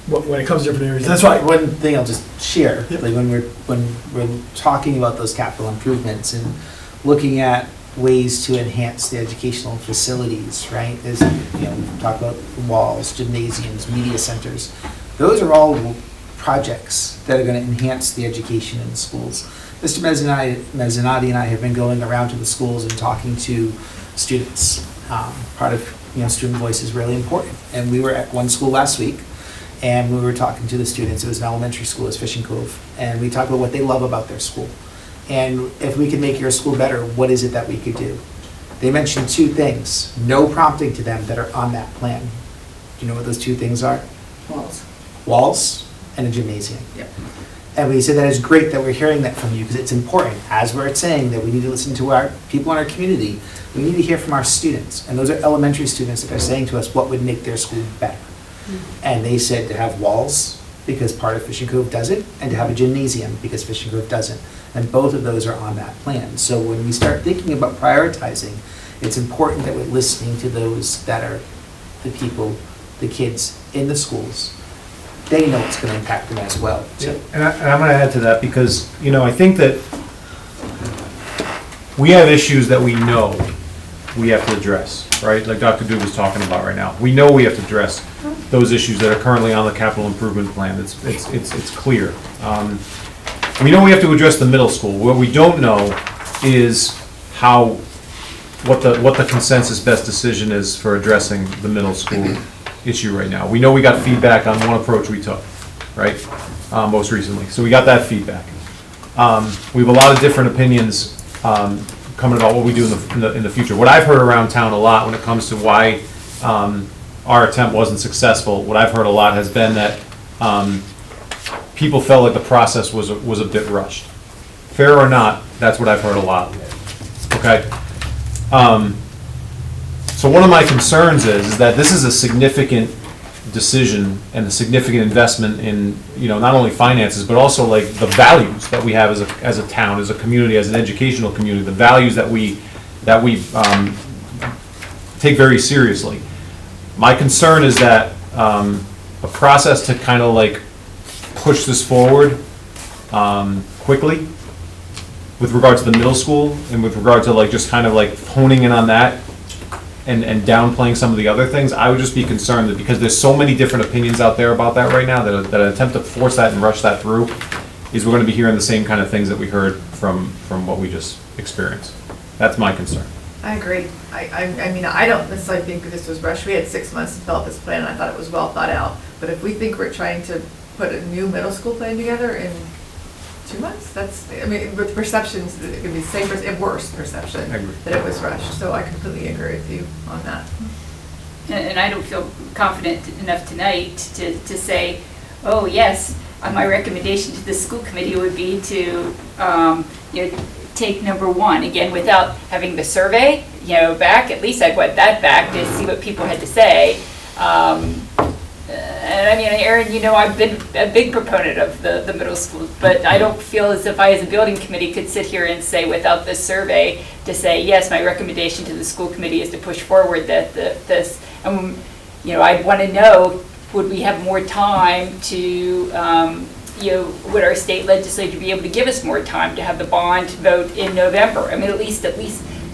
when it comes to different areas. That's why, one thing I'll just share, like when we're talking about those capital improvements and looking at ways to enhance the educational facilities, right? There's, you know, we talk about walls, gymnasiums, media centers. Those are all projects that are going to enhance the education in the schools. Mr. Mezzanotte and I have been going around to the schools and talking to students. Part of, you know, student voice is really important. And we were at one school last week, and we were talking to the students. It was an elementary school, it's Fishing Cove, and we talked about what they love about their school. And if we could make your school better, what is it that we could do? They mentioned 2 things, no prompting to them, that are on that plan. Do you know what those two things are? Walls. Walls and a gymnasium. Yep. And we say that it's great that we're hearing that from you, because it's important, as we're saying, that we need to listen to our people in our community. We need to hear from our students, and those are elementary students that are saying to us what would make their school better. And they said to have walls, because part of Fishing Cove does it, and to have a gymnasium, because Fishing Cove doesn't. And both of those are on that plan. So when we start thinking about prioritizing, it's important that we're listening to those that are the people, the kids in the schools. They know it's gonna impact them as well, too. And I'm gonna add to that, because, you know, I think that we have issues that we know we have to address, right? Like Dr. Dube was talking about right now. We know we have to address those issues that are currently on the capital improvement plan. It's clear. We know we have to address the middle school. What we don't know is what the consensus best decision is for addressing the middle school issue right now. We know we got feedback on one approach we took, right, most recently. So we got that feedback. We have a lot of different opinions coming about what we do in the future. What I've heard around town a lot when it comes to why our attempt wasn't successful, what I've heard a lot has been that people felt like the process was a bit rushed. Fair or not, that's what I've heard a lot. Okay? So one of my concerns is that this is a significant decision and a significant investment in, you know, not only finances, but also like the values that we have as a town, as a community, as an educational community, the values that we take very seriously. My concern is that a process to kind of like push this forward quickly with regard to the middle school and with regard to like just kind of like honing in on that and downplaying some of the other things, I would just be concerned that because there's so many different opinions out there about that right now, that an attempt to force that and rush that through is we're going to be hearing the same kind of things that we heard from what we just experienced. That's my concern. I agree. I mean, I don't necessarily think this was rushed. We had 6 months to develop this plan, and I thought it was well thought out. But if we think we're trying to put a new middle school plan together in 2 months, that's, I mean, with perceptions, it could be the same, and worse perception that it was rushed. So I completely agree with you on that. And I don't feel confident enough tonight to say, oh, yes, my recommendation to the school committee would be to, you know, take number one, again, without having the survey, you know, back. At least I'd want that back to see what people had to say. And I mean, Aaron, you know, I've been a big proponent of the middle school, but I don't feel as if I, as a building committee, could sit here and say, without this survey, to say, yes, my recommendation to the school committee is to push forward this. You know, I'd want to know, would we have more time to, you know, would our state legislature be able to give us more time to have the bond vote in November? I mean, at least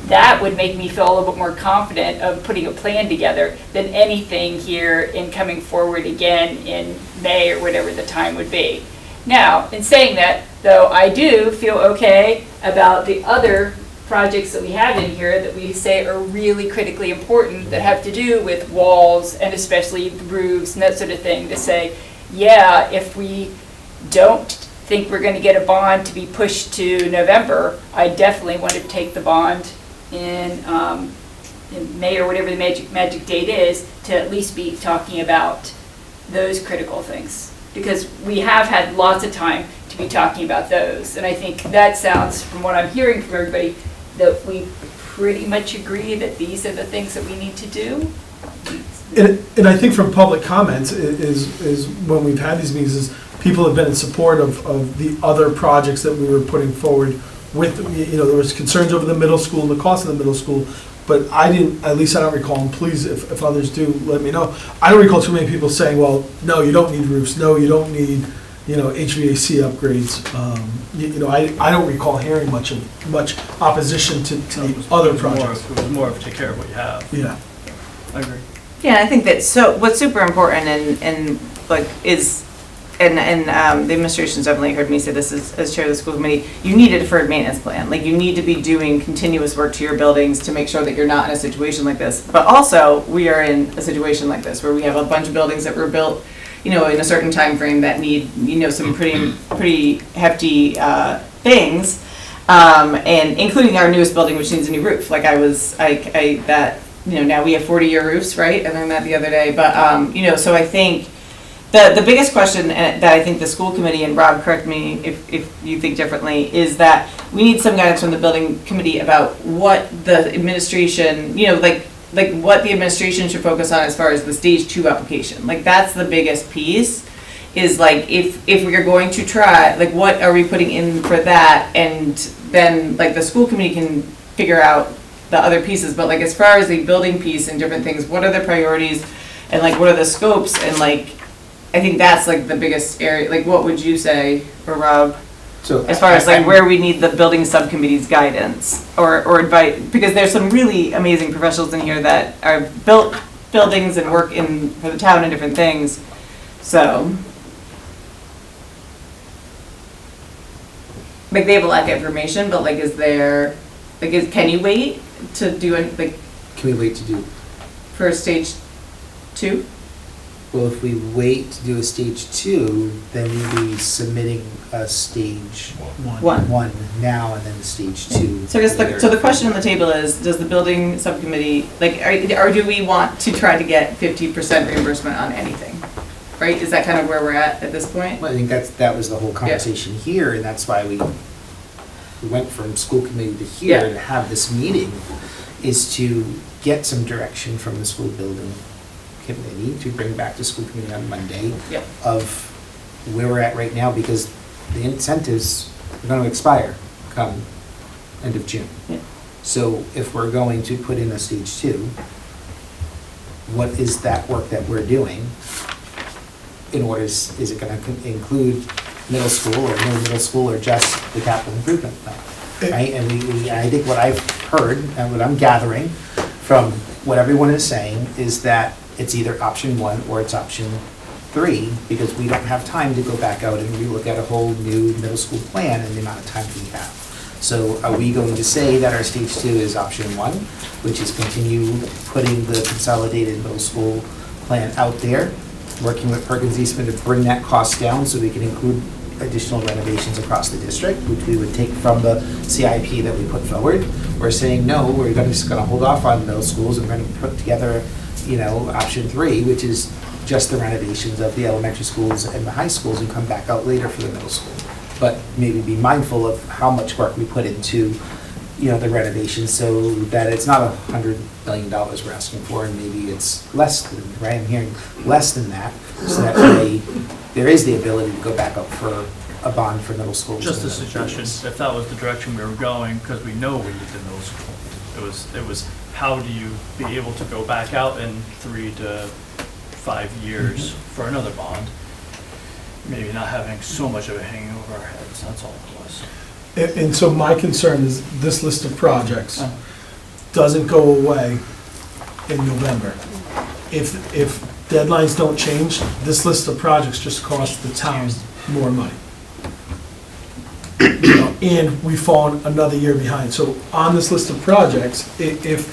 that would make me feel a little bit more confident of putting a plan together than anything here in coming forward again in May or whatever the time would be. Now, in saying that, though, I do feel okay about the other projects that we have in here that we say are really critically important that have to do with walls and especially the roofs and that sort of thing, to say, yeah, if we don't think we're going to get a bond to be pushed to November, I definitely want to take the bond in May or whatever the magic date is, to at least be talking about those critical things. Because we have had lots of time to be talking about those. And I think that sounds, from what I'm hearing from everybody, that we pretty much agree that these are the things that we need to do. And I think from public comments is when we've had these meetings, is people have been in support of the other projects that we were putting forward with, you know, there was concerns over the middle school and the cost of the middle school, but I didn't, at least I don't recall, and please, if others do, let me know. I don't recall too many people saying, well, no, you don't need roofs, no, you don't need, you know, HVAC upgrades. You know, I don't recall hearing much opposition to the other projects. It was more of take care of what you have. Yeah. I agree. Yeah, I think that, so what's super important and like is, and the administration's definitely heard me say this as chair of the school committee, you need a deferred maintenance plan. Like, you need to be doing continuous work to your buildings to make sure that you're not in a situation like this. But also, we are in a situation like this where we have a bunch of buildings that were built, you know, in a certain time frame that need, you know, some pretty hefty things, and including our newest building, which needs a new roof. Like, that now we have 40-year roofs, right? I learned that the other day, but, so I think the biggest question that I think the school committee, and Rob, correct me if you think differently, is that we need some guidance from the building committee about what the administration, like what the administration should focus on as far as the stage 2 application. Like, that's the biggest piece, is like, if we are going to try, like, what are we putting in for that? And then, like, the school committee can figure out the other pieces, but like, as far as the building piece and different things, what are the priorities, and like, what are the scopes, and like, I think that's like the biggest area. Like, what would you say, or Rob, So as far as like where we need the building subcommittee's guidance or advice? Because there's some really amazing professionals in here that are built buildings and work for the town and different things. So, like, they have a lack of information, but like, can you wait to do it, like, Can we wait to do, for stage 2? well, if we wait to do a stage 2, then we'll be submitting a stage One. 1 now and then the stage 2. So I guess later. the question on the table is, does the building subcommittee, like, or do we want to try to get 50% reimbursement on anything? Right, is that kind of where we're at this point? Well, I think that was the whole conversation here, and that's why we went from school committee to here Yeah. to have this meeting, is to get some direction from the school building committee to bring back to school committee on Monday Yep. of where we're at right now, because the incentives are going to expire come end of June. Yeah. So if we're going to put in a stage 2, what is that work that we're doing? In order, is it going to include middle school or no middle school, or just the capital improvement plan? Right, and I think what I've heard and what I'm gathering from what everyone is saying is that it's either option 1 or it's option 3, because we don't have time to go back out and relook at a whole new middle school plan and the amount of time we have. So are we going to say that our stage 2 is option 1, which is continue putting the consolidated middle school plan out there, working with Perkins Eastman to bring that cost down so we can include additional renovations across the district, which we would take from the CIP that we put forward? We're saying, no, we're just gonna hold off on middle schools, and we're gonna put together, option 3, which is just the renovations of the elementary schools and the high schools, and come back out later for the middle school. But maybe be mindful of how much work we put into, the renovations, so that it's not $100 million we're asking for, and maybe it's less than, right? I'm hearing less than that, so that way there is the ability to go back up for a bond for middle schools. Just a and other suggestion, things. if that was the direction we were going, because we know we need the middle school. It was how do you be able to go back out in 3 to 5 years for another bond? Maybe not having so much of it hanging over our heads, that's all it was. And so my concern is this list of projects doesn't go away in November. If deadlines don't change, this list of projects just costs the town more money. And we've fallen another year behind. So on this list of projects, if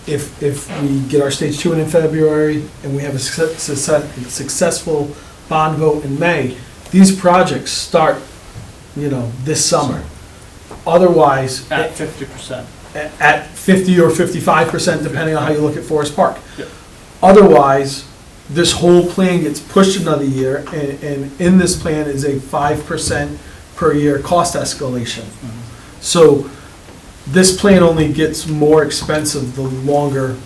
we get our stage 2 in February and we have a successful bond vote in May, these projects start, this summer. Otherwise, At 50%. at 50 or 55%, depending on how you look at Forest Park. Yep. Otherwise, this whole plan gets pushed another year, and in this plan is a 5% per year cost escalation. So this plan only gets more expensive the longer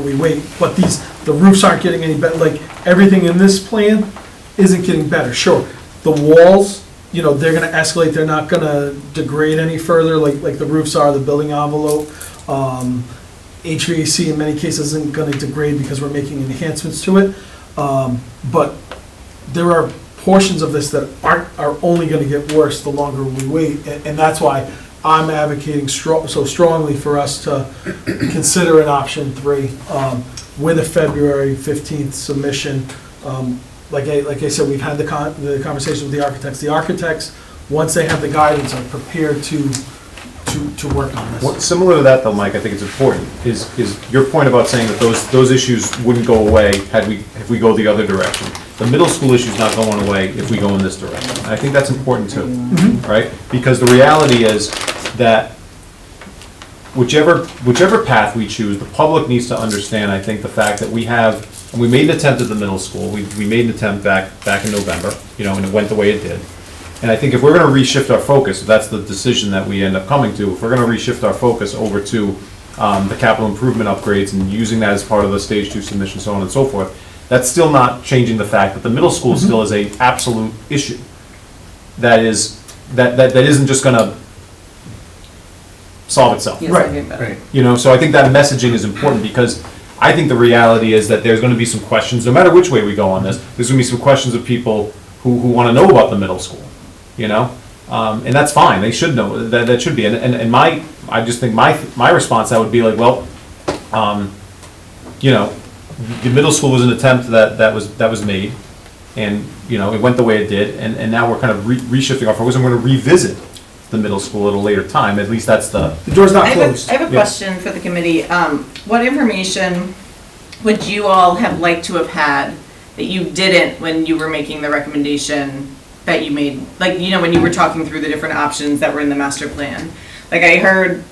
we wait. But the roofs aren't getting any better, like, everything in this plan isn't getting better. Sure, the walls, they're gonna escalate, they're not gonna degrade any further, like the roofs are, the building envelope. HVAC in many cases isn't gonna degrade because we're making enhancements to it. But there are portions of this that are only gonna get worse the longer we wait, and that's why I'm advocating so strongly for us to consider an option 3 with a February 15th submission. Like I said, we've had the conversation with the architects. The architects, once they have the guidance, are prepared to work on this. Similar to that though, Mike, I think it's important, is your point about saying that those issues wouldn't go away if we go the other direction. The middle school issue's not going away if we go in this direction. I think that's important too, right? Because the reality is that whichever path we choose, the public needs to understand, I think, the fact that we made an attempt at the middle school, we made an attempt back in November, and it went the way it did. And I think if we're gonna reshift our focus, if that's the decision that we end up coming to, if we're gonna reshift our focus over to the capital improvement upgrades and using that as part of the stage 2 submission, so on and so forth, that's still not changing the fact that the middle school still is a absolute issue. That isn't just gonna solve itself. Yes, I think that. Right. So I think that messaging is important because I think the reality is that there's gonna be some questions, no matter which way we go on this, there's gonna be some questions of people who wanna know about the middle school, and that's fine, they should know, that should be, and I just think my response, that would be like, well, the middle school was an attempt that was made, and, it went the way it did, and now we're kind of reshifting our focus, and we're gonna revisit the middle school at a later time, at least that's the door's not I closed. have a question for the committee. What information would you all have liked to have had that you didn't when you were making the recommendation that you made? Like, when you were talking through the different options that were in the master plan. Like, I heard,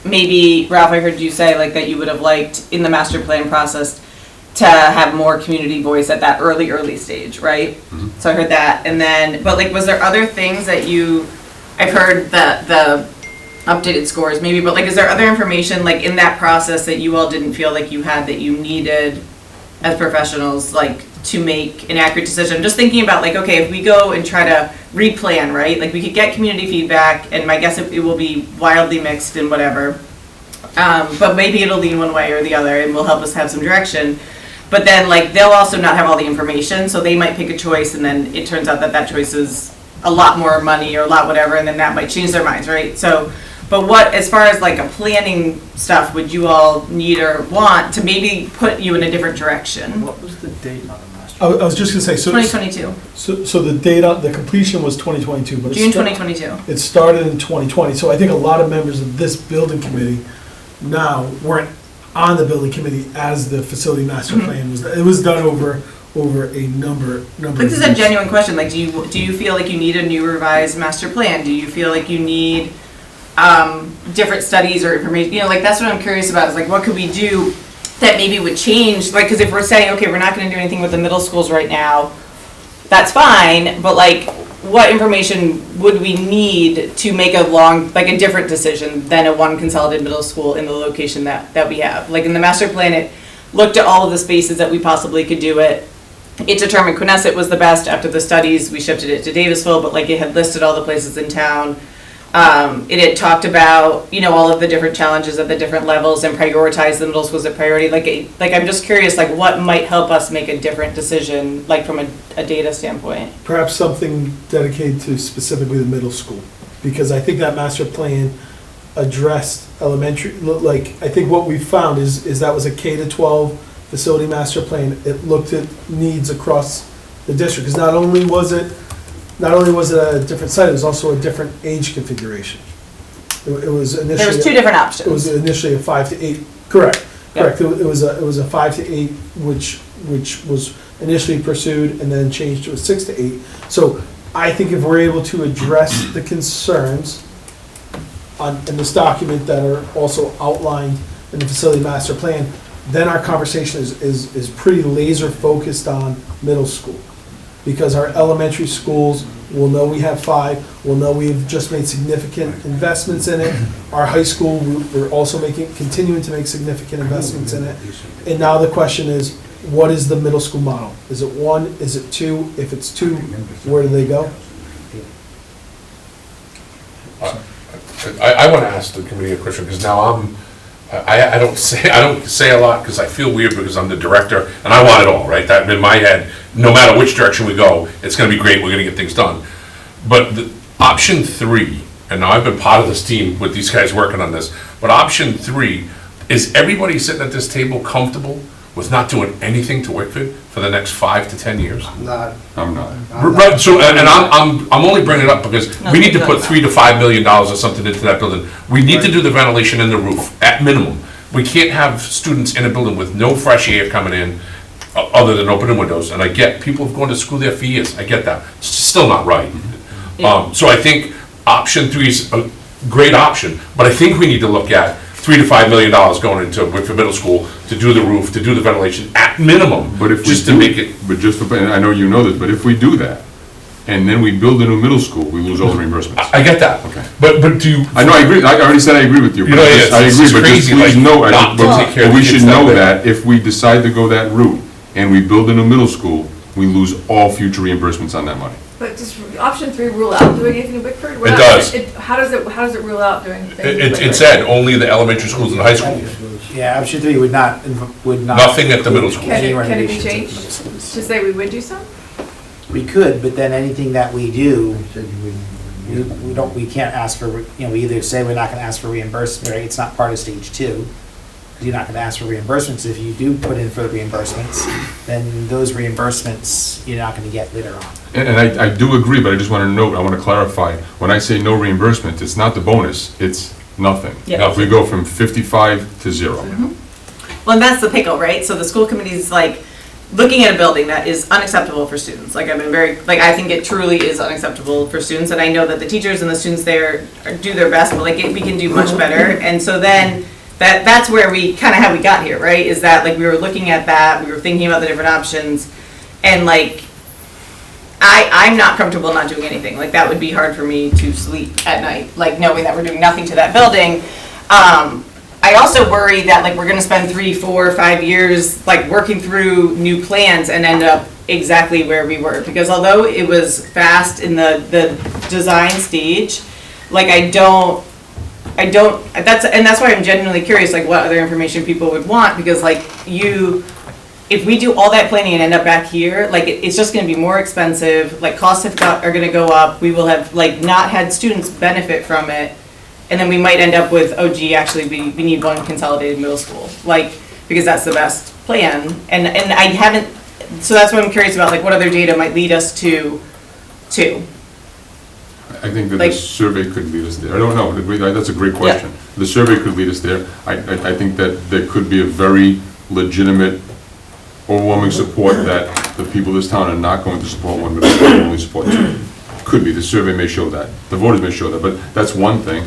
maybe, Ralph, I heard you say, that you would have liked in the master plan process to have more community voice at that early stage, right? Mm-hmm. So I heard that, and then, but was there other things that I've heard the updated scores maybe, but is there other information in that process that you all didn't feel like you had that you needed as professionals, to make an accurate decision? I'm just thinking about okay, if we go and try to replan, right? We could get community feedback, and my guess it will be wildly mixed and whatever. But maybe it'll lean one way or the other and will help us have some direction. But then they'll also not have all the information, so they might pick a choice, and then it turns out that choice is a lot more money or a lot whatever, and then that might change their minds, right? So, but what, as far as a planning stuff, would you all need or want to maybe put you in a different direction? What was the date on the master? I was just gonna say, so. 2022. So the data, the completion was 2022, but. June 2022. It started in 2020, so I think a lot of members of this building committee now weren't on the building committee as the facility master plan was. It was done over a number. This is a genuine question. Do you feel like you need a new revised master plan? Do you feel like you need different studies or information? That's what I'm curious about. Is what could we do that maybe would change? Because if we're saying, okay, we're not going to do anything with the middle schools right now, that's fine. But what information would we need to make a different decision than a one consolidated middle school in the location that we have? In the master plan, it looked at all of the spaces that we possibly could do it. It determined Quinnesset was the best. After the studies, we shifted it to Davisville, but it had listed all the places in town. It had talked about, all of the different challenges at the different levels and prioritized the middle schools as a priority. I'm just curious, what might help us make a different decision, from a data standpoint? Perhaps something dedicated to specifically the middle school, because I think that master plan addressed elementary, I think what we found is that was a K-12 facility master plan. It looked at needs across the district, because not only was it a different site, it was also a different age configuration. It was initially. There was two different options. It was initially a 5 to 8, correct. Yep. Correct, it was a 5 to 8, which was initially pursued and then changed to a 6 to 8. So I think if we're able to address the concerns in this document that are also outlined in the facility master plan, then our conversation is pretty laser focused on middle school. Because our elementary schools will know we have 5, will know we've just made significant investments in it. Our high school, we're also continuing to make significant investments in it. And now the question is, what is the middle school model? Is it 1, is it 2? If it's 2, where do they go? I want to ask the committee a question, because now I don't say a lot because I feel weird because I'm the director and I want it all, right? That in my head, no matter which direction we go, it's going to be great, we're going to get things done. But the option 3, and now I've been part of this team with these guys working on this, but option 3, is everybody sitting at this table comfortable with not doing anything to Wickford for the next 5 to 10 years? I'm not. Right, so, and I'm only bringing it up because we need to put $3 to $5 million or something into that building. We need to do the ventilation in the roof, at minimum. We can't have students in a building with no fresh air coming in, other than opening windows. And I get, people have gone to school there for years, I get that. It's still not right. So I think option 3 is great option, but I think we need to look at $3 to $5 million going into Whitford Middle School to do the roof, to do the ventilation at minimum, But if we just to do- make it. But just for, and I know you know this, but if we do that, and then we build a new middle school, we lose all the reimbursements. I get that. Okay. But do you? I know, I agree, I already said I agree with you. You but know, just- yeah, I it's agree, just but just crazy, please like, know, not to take care of but we the should kids know that way. that if we decide to go that route, and we build a new middle school, we lose all future reimbursements on that money. But does option 3 rule out doing anything in Wickford? It does. How does it rule out doing things in Wickford? It said only the elementary schools and high school, Yeah, option 3 would not. nothing at the middle school. Can Any it be renovations at changed middle schools. to say we would do some? We could, but then anything that we do, we can't ask for, we either say we're not gonna ask for reimbursement, right? It's not part of stage 2. You're not gonna ask for reimbursements. If you do put in for the reimbursements, then those reimbursements, you're not gonna get later on. And I do agree, but I just want to note, I want to clarify, when I say no reimbursement, it's not the bonus, it's nothing. Yeah. We go from 55 to 0. Well, and that's the pickle, right? So the school committee's like, looking at a building that is unacceptable for students. Like, I've been I think it truly is unacceptable for students, and I know that the teachers and the students there do their best, but we can do much better. And so then, that's where we, kind of how we got here, right? Is that, we were looking at that, we were thinking about the different options, and I'm not comfortable not doing anything. That would be hard for me to sleep at night, knowing that we're doing nothing to that building. I also worry that we're gonna spend 3, 4, 5 years working through new plans and end up exactly where we were. Because although it was fast in the design stage, that's why I'm genuinely curious, what other information people would want, because if we do all that planning and end up back here, it's just gonna be more expensive, costs are gonna go up, we will have, not had students benefit from it, and then we might end up with, oh gee, actually, we need one consolidated middle school, because that's the best plan, and I haven't, so that's what I'm curious about, what other data might lead us to. I think that the survey could lead us there. I don't know, that's a great question. The survey could lead us there. I think that there could be a very legitimate, overwhelming support that the people of this town are not going to support one, but they only support 2. Could be, the survey may show that, the voters may show that, but that's one thing.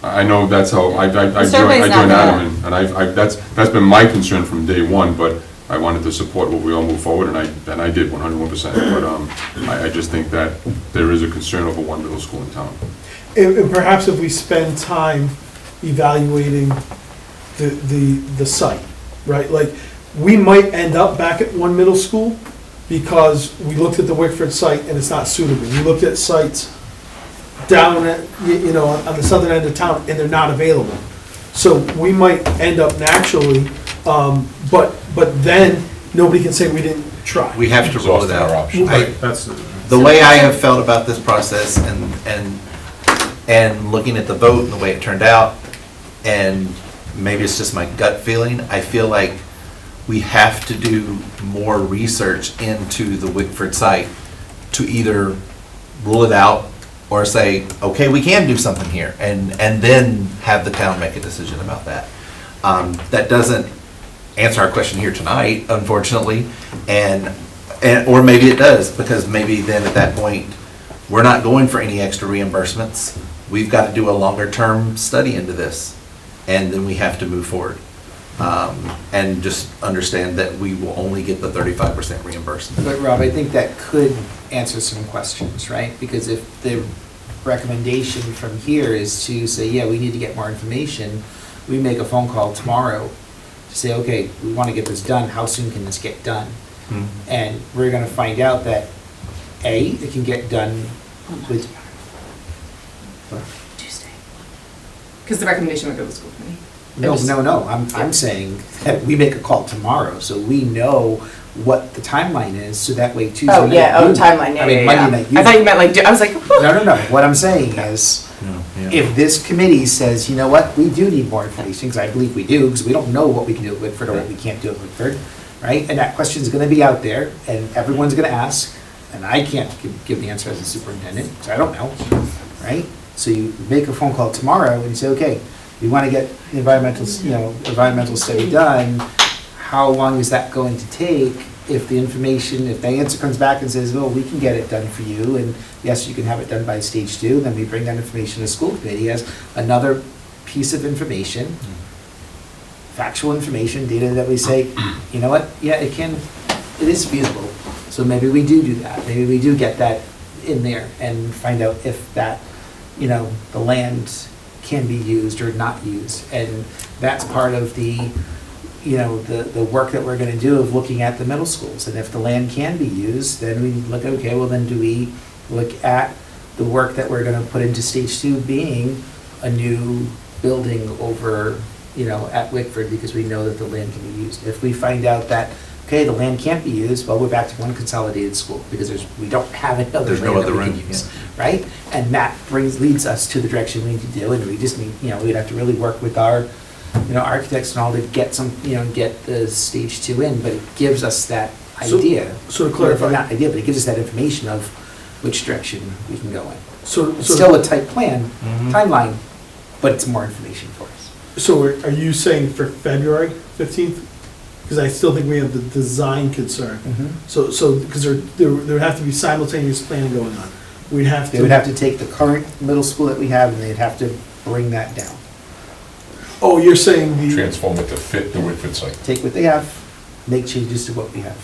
I know that's how, I joined Adam, and that's been my concern from day one, but I wanted to support what we all move forward, and I did 101%, but I just think that there is a concern over one middle school in town. And perhaps if we spend time evaluating the site, right? We might end up back at one middle school because we looked at the Wickford site and it's not suitable. We looked at sites down at, on the southern end of town and they're not available. So we might end up naturally, but then nobody can say we didn't try. We have to roll it out. That's The way I have felt about this process and looking at the vote and the way it turned out, and maybe it's just my gut feeling, I feel like we have to do more research into the Wickford site to either rule it out or say, okay, we can do something here, and then have the town make a decision about that. That doesn't answer our question here tonight, unfortunately, or maybe it does, because maybe then at that point, we're not going for any extra reimbursements. We've got to do a longer-term study into this, and then we have to move forward. And just understand that we will only get the 35% reimbursement. But Rob, I think that could answer some questions, right? Because if the recommendation from here is to say, yeah, we need to get more information, we make a phone call tomorrow to say, okay, we want to get this done, how soon can this get done? And we're going to find out that, A, it can get done with... Tuesday. Because the recommendation would go to the school committee. No, I'm saying that we make a call tomorrow, so we know what the timeline is, so that way Tuesday night. Timeline, Monday night. I thought you meant I was like, No. What I'm saying is, if this committee says, you know what, we do need more information, because I believe we do, because we don't know what we can do at Whitford or what we can't do at Whitford, right? And that question's gonna be out there, and everyone's gonna ask, and I can't give the answer as a superintendent, because I don't know, right? So you make a phone call tomorrow and you say, okay, we want to get the environmental study done. How long is that going to take? if the information, if the answer comes back and says, well, we can get it done for you, and yes, you can have it done by stage 2, then we bring that information to school committee as another piece of information, factual information, data that we say, you know what, yeah, it is feasible. So maybe we do that. Maybe we do get that in there and find out if that, the land can be used or not used. And that's part of the work that we're gonna do of looking at the middle schools. And if the land can be used, then we look, okay, well then do we look at the work that we're gonna put into stage 2 being a new building over, at Wickford, because we know that the land can be used. If we find out that, okay, the land can't be used, well, we're back to one consolidated school, because we don't have another There's no land that other we can room, use, right? And that leads us to the direction we need to do, and we just need, we'd have to really work with our, architects and all to get get the stage 2 in, but it gives us that idea. So to clarify. Not idea, but it gives us that information of which direction we can go in. So, It's still a tight plan, timeline, but it's more information for us. So are you saying for February 15th? Because I still think we have the design concern. So, because there would have to be simultaneous planning going on. We'd have to. They would have to take the current middle school that we have, and they'd have to bring that down. Oh, you're saying the. Transform it to fit the Whitford site. Take what they have, make changes to what we have.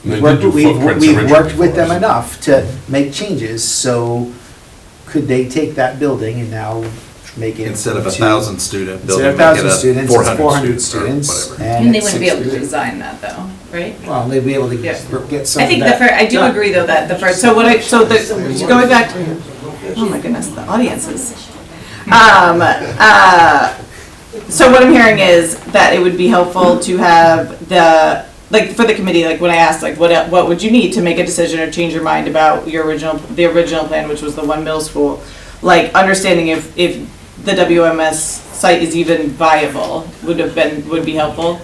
And they We've did do worked- footprints We've originally worked with for them us. enough to make changes, so could they take that building and now make it Instead of into- 1,000 student building, Instead of make it 1,000 a students, it's 400 400 students or students. whatever. And they it's wouldn't be able to 60. design that though, right? Well, they'd be able to Yeah. get some I of think that I do done. agree though that the first, so going back, oh my goodness, the audiences. So what I'm hearing is that it would be helpful to have for the committee, like when I asked, like what would you need to make a decision or change your mind about the original plan, which was the one middle school, like understanding if the WMS site is even viable would be helpful,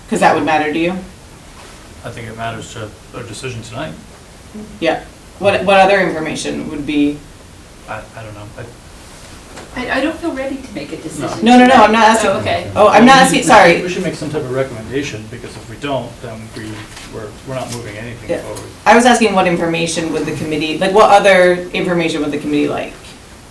because that would matter to you. I think it matters to our decision tonight. Yeah. What other information would be? I don't know. I don't feel ready to make a decision. No, I'm not asking. Oh, okay. Oh, I'm not asking, sorry. We should make some type of recommendation, because if we don't, then we're not moving anything Yeah. forward. I was asking what information would the committee, like what other information would the committee like?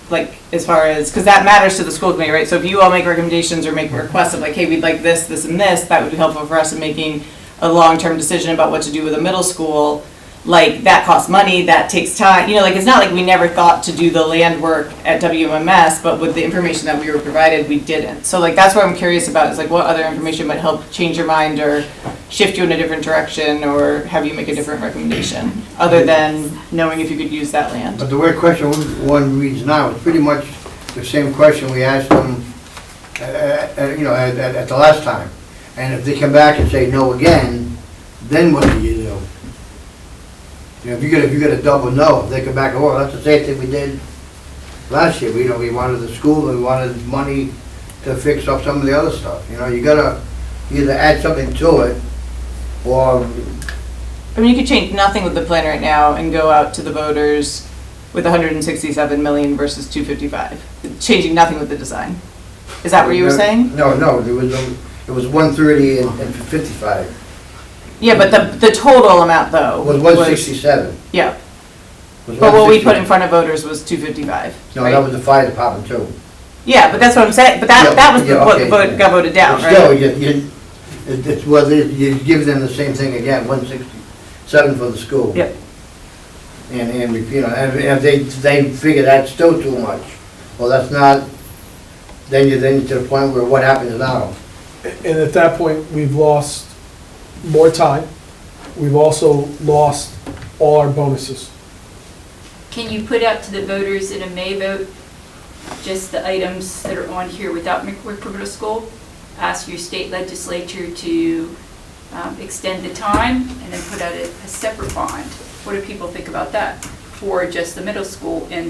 Like as far as, because that matters to the school committee, right? So if you all make recommendations or make requests of like, hey, we'd like this, this, and this, that would be helpful for us in making a long-term decision about what to do with a middle school. Like that costs money, that takes time, like it's not like we never thought to do the land work at WMS, but with the information that we were provided, we didn't. So like that's what I'm curious about, is like what other information might help change your mind or shift you in a different direction or have you make a different recommendation, other than knowing if you could use that land. But the way question one reads now is pretty much the same question we asked them, at the last time. And if they come back and say no again, then what do you do? If you get a double no, if they come back, oh, that's the same thing we did last year. We wanted the school, and we wanted money to fix up some of the other stuff. You gotta either add something to it, or I mean, you could change nothing with the plan right now and go out to the voters with 167 million versus 255, changing nothing with the design. Is that what you were saying? No, it was 130 and 55. Yeah, but the total amount though It was 167. Yeah, Was but what we put 160. in front of voters was 255. No, right? that was the fire department too. Yeah, but that's what I'm saying, but that was Yeah, what okay. got voted down, But still, right? you give them the same thing again, 167 for the school. Yep. And if they figure that's still too much, well, that's not, then you're to the point where what happens now? And at that point, we've lost more time. We've also lost all our bonuses. Can you put out to the voters in a May vote just the items that are on here without Wickford Middle School? Ask your state legislature to extend the time and then put out a separate bond. What do people think about that for just the middle school in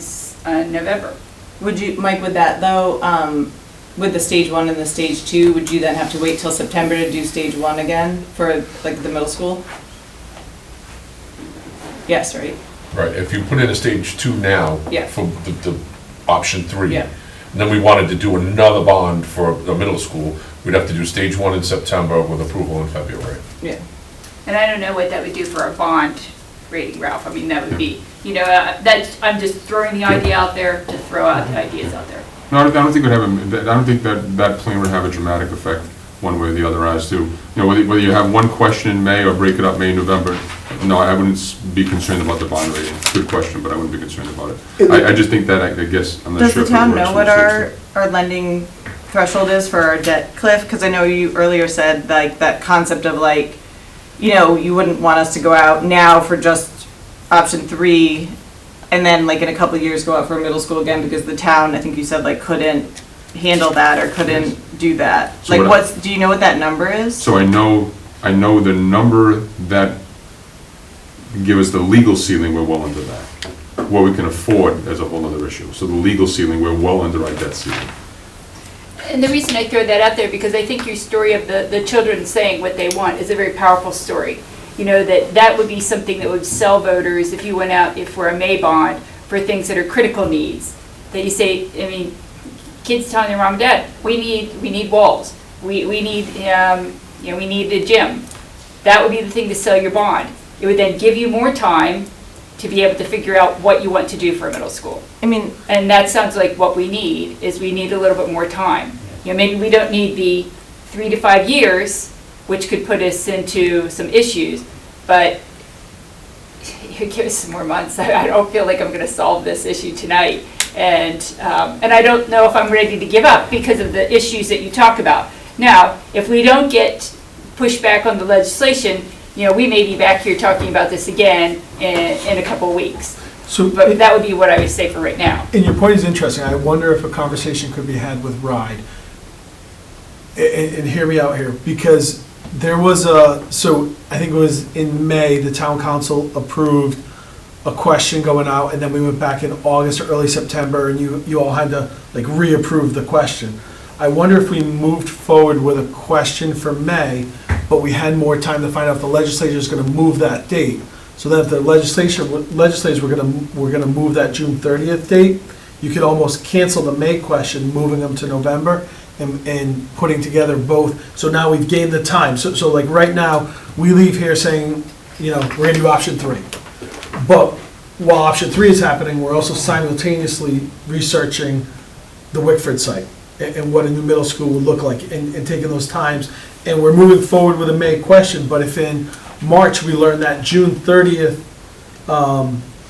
November? Would you, Mike, with that though, with the stage 1 and the stage 2, would you then have to wait till September to do stage 1 again for like the middle school? Yes, right? Right, if you put in a stage 2 now. Yeah. For the option 3. Yeah. And then we wanted to do another bond for the middle school, we'd have to do stage 1 in September with approval in February. Yeah. And I don't know what that would do for our bond rating, Ralph. I mean, that would be, I'm just throwing the idea out there to throw out the ideas out there. No, I don't think that plan would have a dramatic effect one way or the other as to, whether you have one question in May or break it up May, November. No, I wouldn't be concerned about the bond rating. Good question, but I wouldn't be concerned about it. I just think that, I guess, I'm not Does sure. the town know what our lending threshold is for our debt cliff? Because I know you earlier said like that concept of like, you wouldn't want us to go out now for just option 3 and then like in a couple of years go out for middle school again because the town, I think you said like couldn't handle that or couldn't do that. So like do you know what that number is? So I know the number that give us the legal ceiling, we're well under that. What we can afford is a whole other issue. So the legal ceiling, we're well under our debt ceiling. And the reason I throw that out there, because I think your story of the children saying what they want is a very powerful story. That would be something that would sell voters if you went out for a May bond for things that are critical needs. That you say, kids telling their mom and dad, we need walls, we need we need a gym. That would be the thing to sell your bond. It would then give you more time to be able to figure out what you want to do for a middle school. And that sounds like what we need we need a little bit more time. Maybe we don't need the 3 to 5 years, which could put us into some issues, but give us some more months. I don't feel like I'm going to solve this issue tonight. And I don't know if I'm ready to give up because of the issues that you talk about. Now, if we don't get pushback on the legislation, we may be back here talking about this again in a couple of weeks. But that would be what I would say for right now. And your point is interesting. I wonder if a conversation could be had with RIDE. And hear me out here, because there was so I think it was in May, the town council approved a question going out, and then we went back in August or early September, and you all had to like reapprove the question. I wonder if we moved forward with a question for May, but we had more time to find out if the legislature is going to move that date. So that if the legislators were going to move that June 30th date, you could almost cancel the May question, moving them to November and putting together both. So now we've gained the time. So like right now, we leave here saying, we're going to do option 3. But while option 3 is happening, we're also simultaneously researching the Wickford site and what a new middle school would look like and taking those times. And we're moving forward with a May question, but if in March we learn that June 30th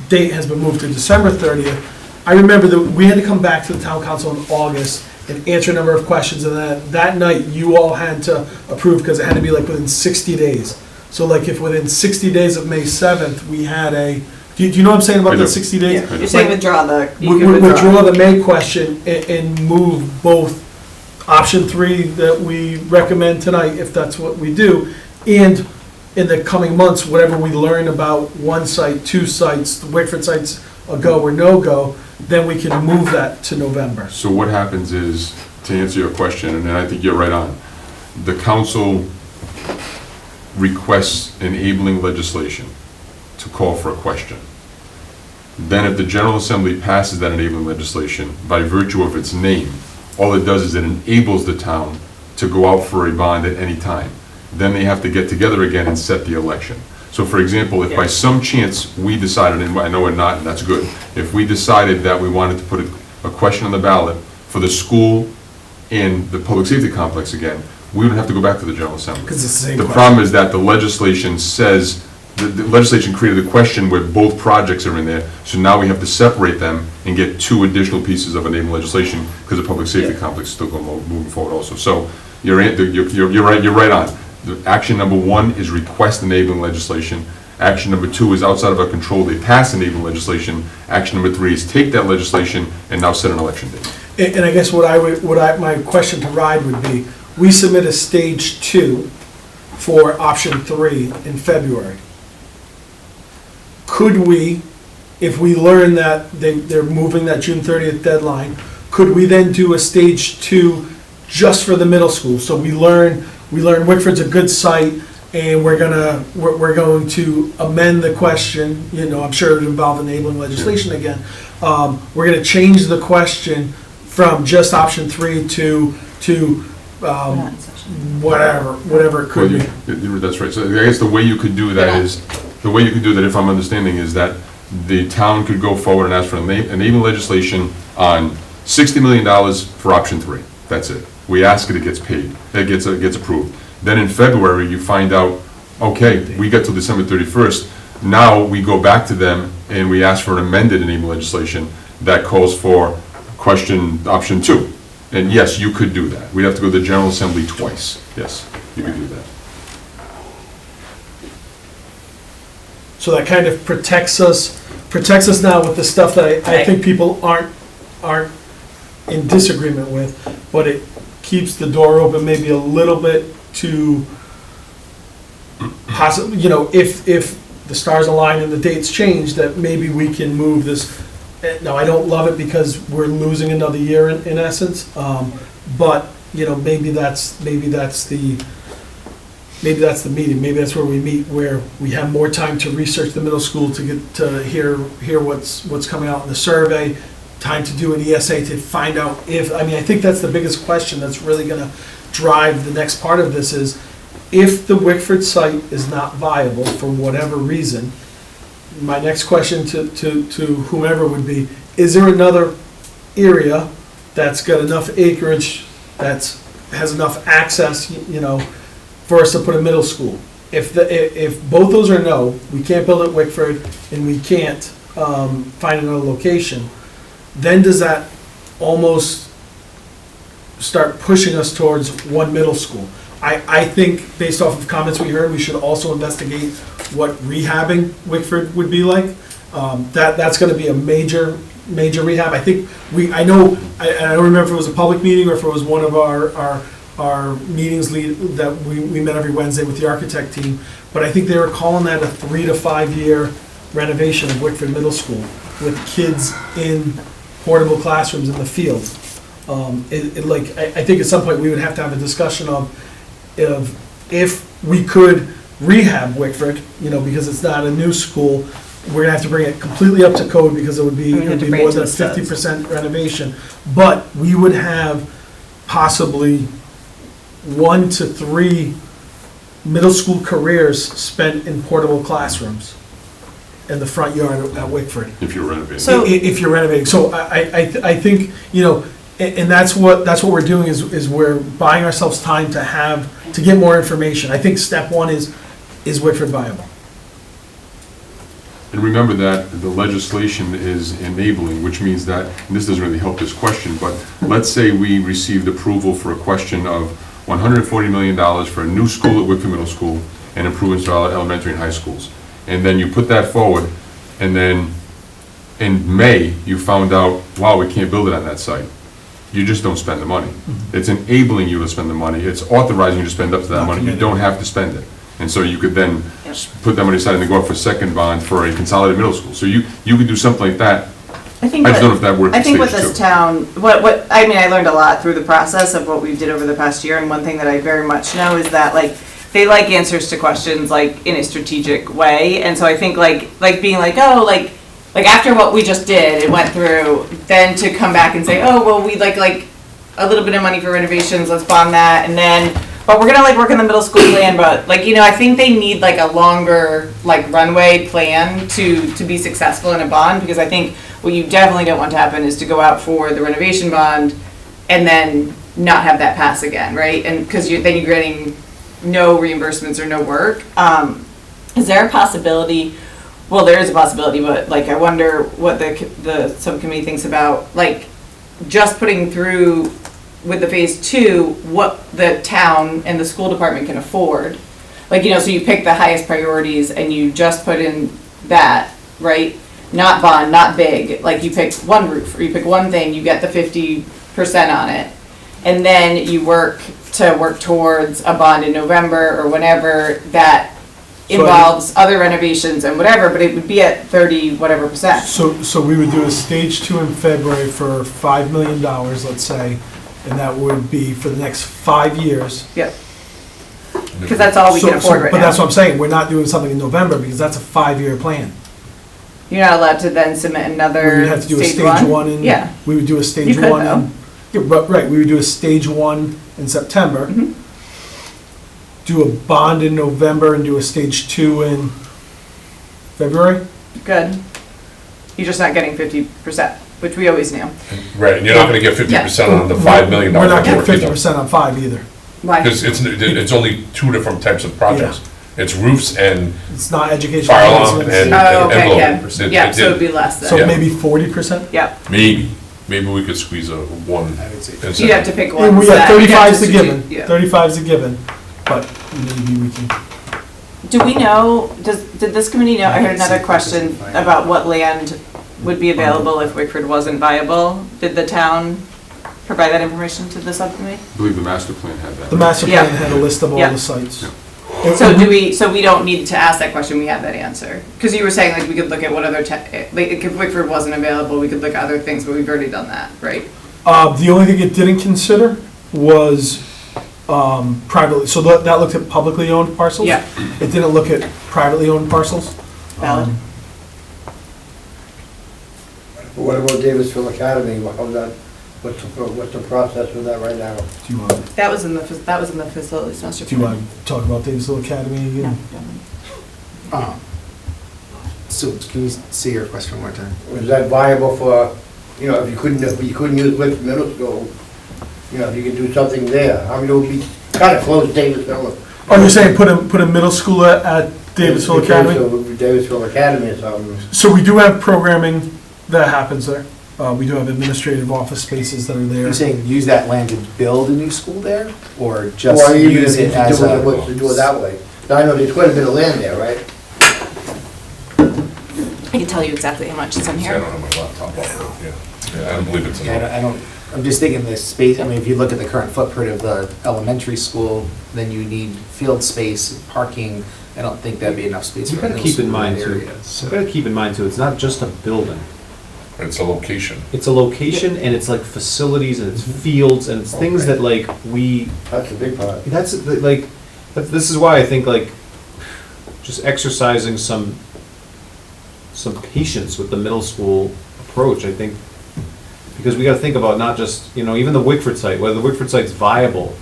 date has been moved to December 30th, I remember that we had to come back to the town council in August and answer a number of questions, and then that night you all had to approve because it had to be like within 60 days. So like if within 60 days of May 7th, we had do you know what I'm saying about the 60 days? Yeah. You're saying withdraw withdraw the May question and move both option 3 that we recommend tonight, if that's what we do, and in the coming months, whatever we learn about one site, 2 sites, the Wickford site's a go or no-go, then we can move that to November. So what happens is, to answer your question, and I think you're right on, the council requests enabling legislation to call for a question. Then if the General Assembly passes that enabling legislation, by virtue of its name, all it does is it enables the town to go out for a bond at any time. Then they have to get together again and set the election. So for example, if by some chance we decided, and I know we're not, and that's good, if we decided that we wanted to put a question on the ballot for the school and the public safety complex again, we would have to go back to the General Assembly. Because it's the same The question. problem is that the legislation says, the legislation created a question where both projects are in there, so now we have to separate them and get 2 additional pieces of enabling legislation because the public safety complex is still going moving forward also. So you're right on. The action number 1 is request enabling legislation. Action number 2 is outside of our control, they pass enabling legislation. Action number 3 is take that legislation and now set an election date. And I guess my question to RIDE would be, we submit a stage 2 for option 3 in February. Could we, if we learn that they're moving that June 30th deadline, could we then do a stage 2 just for the middle school? So we learn Wickford's a good site, and we're going to amend the question. I'm sure it would involve enabling legislation again. We're going to change the question from just option 3 to whatever it could be. That's right. So I guess the way you could do that is, if I'm understanding, is that the town could go forward and ask for enabling legislation on $60 million for option 3. That's it. We ask it, it gets paid, it gets approved. Then in February, you find out, okay, we get till December 31st. Now we go back to them and we ask for an amended enabling legislation that calls for option 2. And yes, you could do that. We'd have to go to the General Assembly twice. Yes, you could do that. So that kind of protects us now with the stuff that I think people aren't in disagreement with, but it keeps the door open maybe a little bit to possibly, if the stars align and the dates change, that maybe we can move this. Now, I don't love it because we're losing another year in essence, but, maybe that's the meeting, maybe that's where we meet, where we have more time to research the middle school, to get to hear what's coming out in the survey, time to do an ESA to find out I think that's the biggest question that's really gonna drive the next part of this is, if the Wickford site is not viable for whatever reason, my next question to whomever would be, is there another area that's got enough acreage, has enough access, for us to put a middle school? If both those are no, we can't build at Wickford and we can't find another location, then does that almost start pushing us towards one middle school? I think, based off of comments we heard, we should also investigate what rehabbing Wickford would be like. That's gonna be a major rehab. I think I don't remember if it was a public meeting or if it was one of our meetings that we met every Wednesday with the architect team, but I think they were calling that a 3 to 5 year renovation of Wickford Middle School with kids in portable classrooms in the field. I think at some point we would have to have a discussion of if we could rehab Wickford, because it's not a new school, we're gonna have to bring it completely up to code because it would be more than a 50% renovation. But we would have possibly 1 to 3 middle school careers spent in portable classrooms in the front yard at Wickford. If you're renovating. If you're renovating. So I think, and that's what we're doing is we're buying ourselves time to get more information. I think step 1 is Wickford viable? And remember that the legislation is enabling, which means that, and this doesn't really help this question, but let's say we received approval for a question of $140 million for a new school at Wickford Middle School and improvements to our elementary and high schools. And then you put that forward, and then in May, you found out, wow, we can't build it on that site. You just don't spend the money. It's enabling you to spend the money. It's authorizing you to spend up to that money. You don't have to spend it. And so you could then put that money aside and then go up for a second bond for a consolidated middle school. So you could do something like that. I just don't know if that works. I think with this town, I learned a lot through the process of what we did over the past year, and one thing that I very much know is that they like answers to questions in a strategic way, and so I think being after what we just did, it went through, then to come back and say, oh, well, we'd like a little bit of money for renovations, let's bond that, and then, but we're gonna work in the middle school plan, but I think they need a longer runway plan to be successful in a bond, because I think what you definitely don't want to happen is to go out for the renovation bond and then not have that pass again, right? And because then you're getting no reimbursements or no work. Is there a possibility? Well, there is a possibility, but I wonder what the subcommittee thinks about just putting through with the phase 2 what the town and the school department can afford. So you pick the highest priorities and you just put in that, right? Not bond, not big. You pick one roof or you pick one thing, you get the 50% on it, and then you work towards a bond in November or whenever that involves other renovations and whatever, but it would be at 30 whatever percent. So we would do a stage 2 in February for $5 million, let's say, and that would be for the next 5 years. Yep. Because that's all we can afford right now. But that's what I'm saying, we're not doing something in November because that's a 5-year plan. You're not allowed to then submit another We'd have to do a stage stage 1? one Yeah. We would do a stage You could, 1 though. right, we would do a stage 1 in September. do a bond in November and do a stage 2 in February. Good. You're just not getting 50%, which we always knew. Right, and you're not gonna get 50% on the $5 million. We're not getting work either. 50% on 5 either. Why? Because it's only two different types of projects. It's roofs and It's not education. fire alarm and Oh, okay, envelope. yeah. Yeah, so it'd be less So then. maybe 40%? Yeah. Maybe we could squeeze a one. You'd have to pick one. And we have 35 is a to given, yeah. 35 is a given, but maybe we can. Do we know, did this committee know, I heard another question about what land would be available if Wickford wasn't viable. Did the town provide that information to the subcommittee? I believe the master plan had that. The master Yeah. plan had a list of all Yeah. the sites. Yeah. So so we don't need to ask that question, we have that answer? Because you were saying like we could look at what other, like if Wickford wasn't available, we could look at other things, but we've already done that, right? The only thing it didn't consider was privately, so that looked at publicly owned parcels. Yeah. It didn't look at privately owned parcels. Valid. What about Davisville Academy? How's that, what's the process with that right now? Do you want, That was in the facilities master do you plan. want to talk about Davisville Academy again? Uh, So can you say your question one more time? Was that viable for, if you couldn't use Wickford Middle School, if you could do something there? I mean, it would be kind of close to Davisville. Oh, you're saying put a middle school at Davisville Academy? Davisville Academy or something. So we do have programming that happens there. We do have administrative office spaces that are there. You're saying use that land to build a new school there, or just Or even use if it as you a? do it that way. Now, I know there's quite a bit of land there, right? I can tell you exactly how much is in I here. don't have my laptop up, yeah. I don't believe it's Yeah, enough. I don't, I'm just thinking the space, I mean, if you look at the current footprint of the elementary school, then you need field space, parking. I don't think that'd be enough space You for a gotta middle keep in school mind too, area. you So gotta keep in mind too, it's not just a building. It's a location. It's a location and it's like facilities and it's fields and it's things that like That's a big part. this is why I think like just exercising some patience with the middle school approach, I think, because we gotta think about not just, even the Wickford site, whether the Wickford site's viable,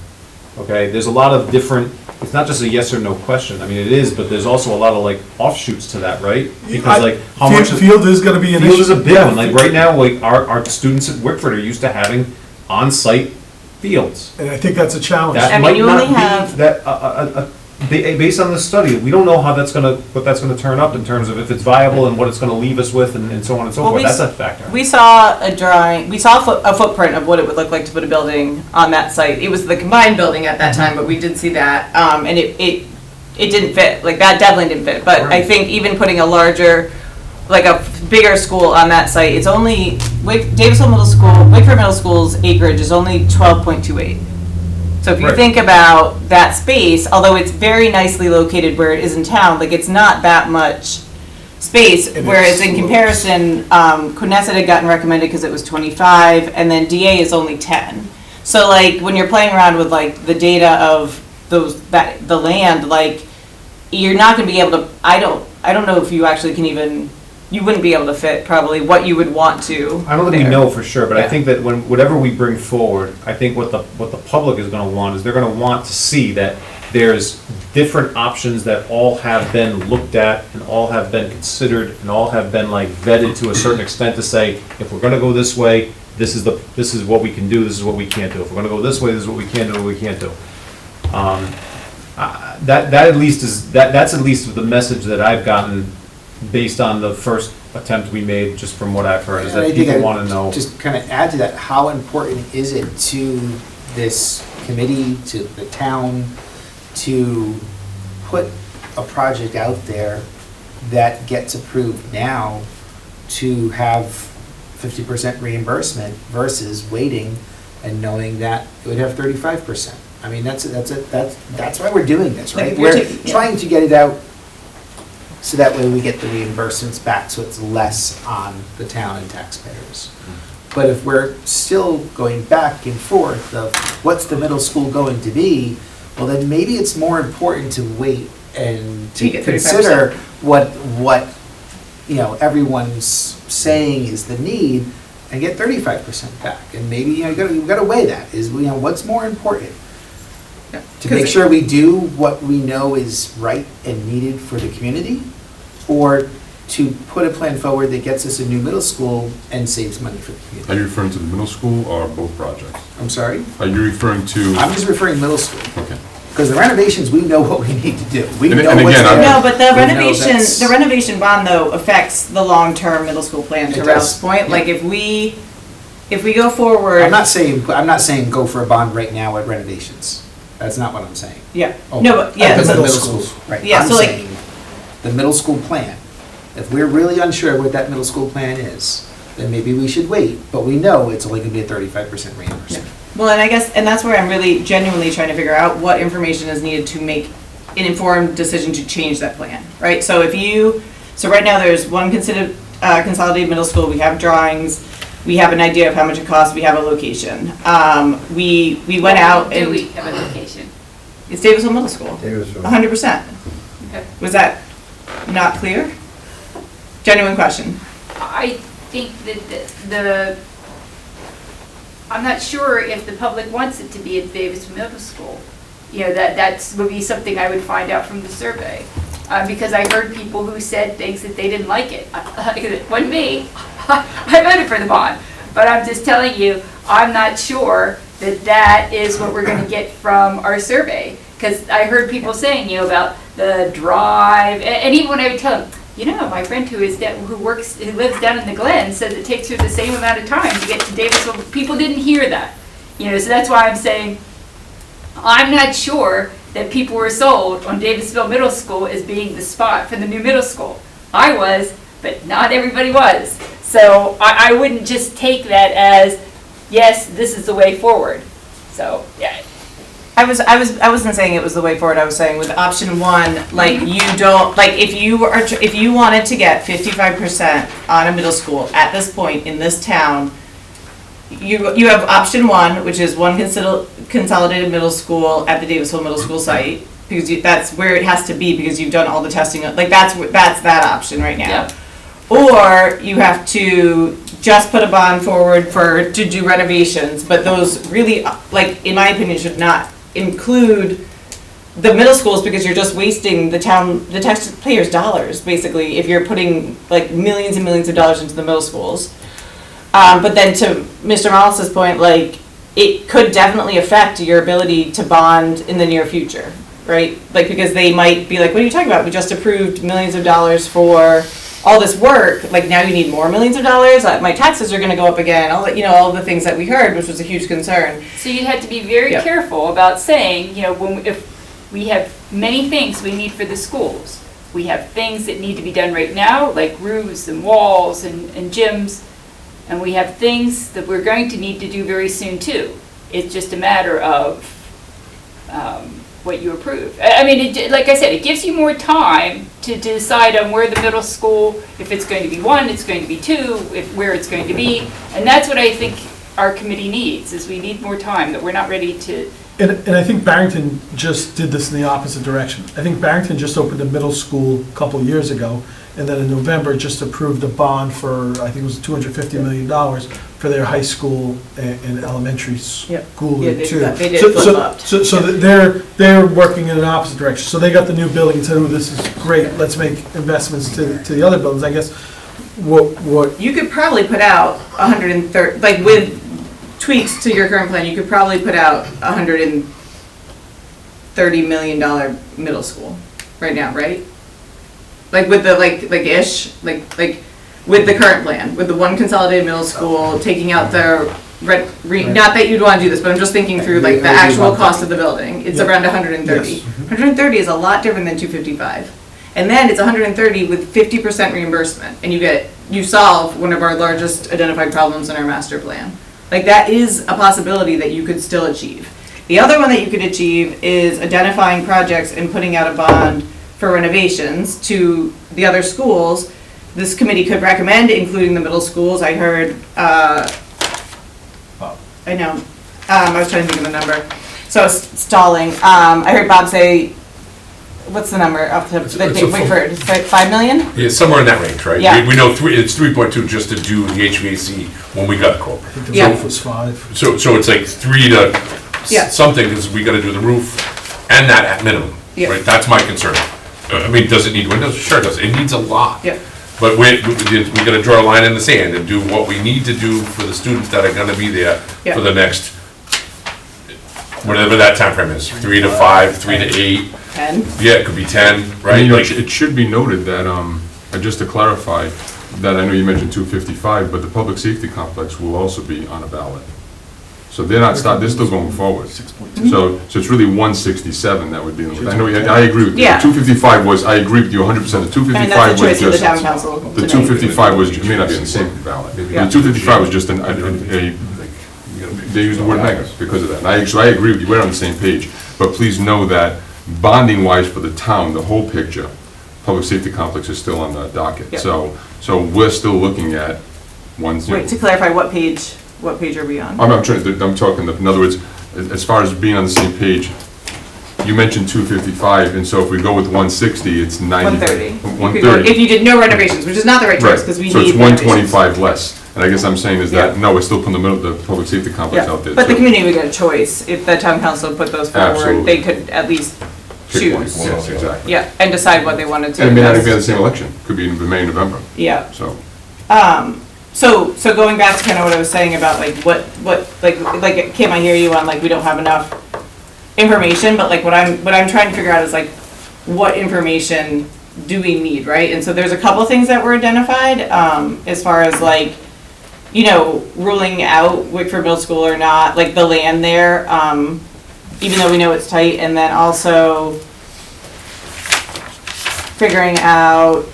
okay, there's a lot of different, it's not just a yes or no question, I mean, it is, but there's also a lot of like offshoots to that, right? Because like, how much. Field is gonna be an issue. Field is a big Yeah. one, like right now, like our students at Wickford are used to having on-site fields. And I think that's a challenge. That I mean, might you not only have- be, based on the study, we don't know how what that's gonna turn up in terms of if it's viable and what it's gonna leave us with and so on and so Well, forth, we that's s- a factor. We saw a drawing, we saw a footprint of what it would look like to put a building on that site. It was the combined building at that time, but we did see that, and it didn't fit, like that definitely didn't fit. But I think even putting a larger, like a bigger school on that site, it's only, Davisville Middle School, Wickford Middle School's acreage is only 12.28. So if you Right. think about that space, although it's very nicely located where it is in town, like it's not that much space, And whereas it's in close. comparison, Knesset had gotten recommended because it was 25, and then DA is only 10. So like, when you're playing around with like the data of the land, like, you're not gonna be able to, I don't know if you actually can even, you wouldn't be able to fit probably what you would want to. I don't think we there. know for sure, but I Yeah. think that whatever we bring forward, I think what the public is gonna want is they're gonna want to see that there's different options that all have been looked at and all have been considered and all have been like vetted to a certain extent to say, if we're gonna go this way, this is what we can do, this is what we can't do. If we're gonna go this way, this is what we can do, what we can't do. That at least is, that's at least the message that I've gotten based on the first attempt we made, just from what I've heard, is And I that think people I want to know. Just kind of add to that, how important is it to this committee, to the town, to put a project out there that gets approved now to have 50% reimbursement versus waiting and knowing that it would have 35%? I mean, that's why we're doing this, right? Like, we're We're taking- yeah. trying to get it out so that way we get the reimbursements back, so it's less on the town and taxpayers. But if we're still going back and forth of what's the middle school going to be, well, then maybe it's more important to wait and To to get 35%. consider what everyone's saying is the need, and get 35% back. And maybe, you gotta weigh that, is, what's more important? To make sure we do what we know is right and needed for the community, or to put a plan forward that gets us a new middle school and saves money for the Are community. you referring to the middle school or both projects? I'm sorry? Are you referring to? I'm just referring middle school, Okay. because the renovations, we know what we need to do. We And- know and what's again, I'm- there. No, but the We know renovation, that's- the renovation bond though affects the long-term middle school plan to It Ralph's does, point. yeah. Like if we go forward. I'm not saying go for a bond right now at renovations. That's not what I'm saying. Yeah, Oh, no, but, yeah. The so- middle schools, right. Yeah, I'm so like- saying the middle school plan. If we're really unsure what that middle school plan is, then maybe we should wait, but we know it's only gonna be a 35% reimbursement. Well, and I guess, and that's where I'm really genuinely trying to figure out what information is needed to make an informed decision to change that plan, right? So so right now there's one consolidated middle school, we have drawings, we have an idea of how much it costs, we have a location. We went out Do and. we have a location? It's Davisville Middle School, 100%. Okay. Was that not clear? Genuine question. I think that I'm not sure if the public wants it to be at Davis Middle School. You know, would be something I would find out from the survey. Because I heard people who said things that they didn't like it. It wasn't me. I voted for the bond. But I'm just telling you, I'm not sure that is what we're going to get from our survey. Because I heard people saying, about the drive, and even when I would tell them, my friend who lives down in the Glen says it takes her the same amount of time to get to Davisville. People didn't hear that. So that's why I'm saying I'm not sure that people were sold on Davisville Middle School as being the spot for the new middle school. I was, but not everybody was. So I wouldn't just take that as, yes, this is the way forward. So, yeah. I wasn't saying it was the way forward. I was saying with option one, like you don't, like if you wanted to get 55% on a middle school at this point in this town, you have option one, which is one consolidated middle school at the Davisville Middle School site, because that's where it has to be because you've done all the testing. Like that's that option right now. Yeah. Or you have to just put a bond forward to do renovations, but those really, like in my opinion, should not include the middle schools because you're just wasting the taxpayers' dollars, basically, if you're putting like millions and millions of dollars into the middle schools. But then to Mr. Mollis's point, like, it could definitely affect your ability to bond in the near future, right? Like, because they might be like, what are you talking about? We just approved millions of dollars for all this work, like now you need more millions of dollars, my taxes are gonna go up again, all the things that we heard, which was a huge concern. So you'd have to be very careful about saying, if we have many things we need for the schools. We have things that need to be done right now, like roofs and walls and gyms. And we have things that we're going to need to do very soon too. It's just a matter of what you approve. I mean, like I said, it gives you more time to decide on where the middle school, if it's going to be one, it's going to be two, where it's going to be. And that's what I think our committee needs, is we need more time, that we're not ready to. And I think Barrington just did this in the opposite direction. I think Barrington just opened a middle school a couple of years ago, and then in November just approved a bond for, I think it was $250 million for their high school and elementary school too. They did flip-flopped. So they're working in an opposite direction. So they got the new building and said, oh, this is great, let's make investments to the other buildings. I guess what You could probably put out 130, like with tweaks to your current plan, you could probably put out $130 million middle school right now, right? Like with the with the current plan, with the one consolidated middle school, taking out the not that you'd want to do this, but I'm just thinking through like the actual cost of the building. It's around 130. Yes. 130 is a lot different than 255. And then it's 130 with 50% reimbursement, and you solve one of our largest identified problems in our master plan. Like that is a possibility that you could still achieve. The other one that you could achieve is identifying projects and putting out a bond for renovations to the other schools. This committee could recommend including the middle schools. I heard, I know, I was trying to think of the number, so I was stalling. I heard Bob say, what's the number up to, it's like 5 million? Yeah, somewhere in that range, right? Yeah. We know it's 3.2 just to do the HVAC when we got the quote. I think the Yeah. roof was 5. So it's like 3 to Yeah. something, because we gotta do the roof and that at minimum, Yeah. right? That's my concern. I mean, does it need windows? Sure it does. It needs a lot. Yeah. But we gotta draw a line in the sand and do what we need to do for the students that are gonna be there Yeah. for the next, whatever that time frame is, 3 to 5, 3 to 8. 10? Yeah, it could be 10, And, right? you know, Like, it should be noted that, just to clarify, that I know you mentioned 255, but the public safety complex will also be on a ballot. So they're not they're still going forward. So it's really 167 that we're dealing with. I know, I agree with you. Yeah. 255 was, I agree with you 100%. The I mean, 255 that's a was choice for the just, town council to the make. 255 was, it may not be on the same ballot. The Yeah. 255 was just they used the word mega because of that. And so I agree with you, we're on the same page. But please know that bonding wise for the town, the whole picture, public safety complex is still on the docket. Yep. So we're still looking at one. Wait, to clarify, what page are we on? I'm talking, in other words, as far as being on the same page, you mentioned 255, and so if we go with 160, it's 90. 130. 130. If you did no renovations, which is not the right choice, because we need So it's renovations. 125 less. And I guess I'm saying is that, no, we're still putting the public safety complex Yeah, out there. but the too. community would get a choice. If the town council put those forward, Absolutely. they could at least Pick one. choose. Yes, exactly. Yeah, and decide what they wanted to And it may not even invest. be on the same election, could be in May, November, Yeah. so. So going back to kind of what I was saying about like like Kim, I hear you on like we don't have enough information, but like what I'm trying to figure out is like what information do we need, right? And so there's a couple things that were identified as far as like, you know, ruling out Wickford Middle School or not, like the land there, even though we know it's tight, and then also figuring out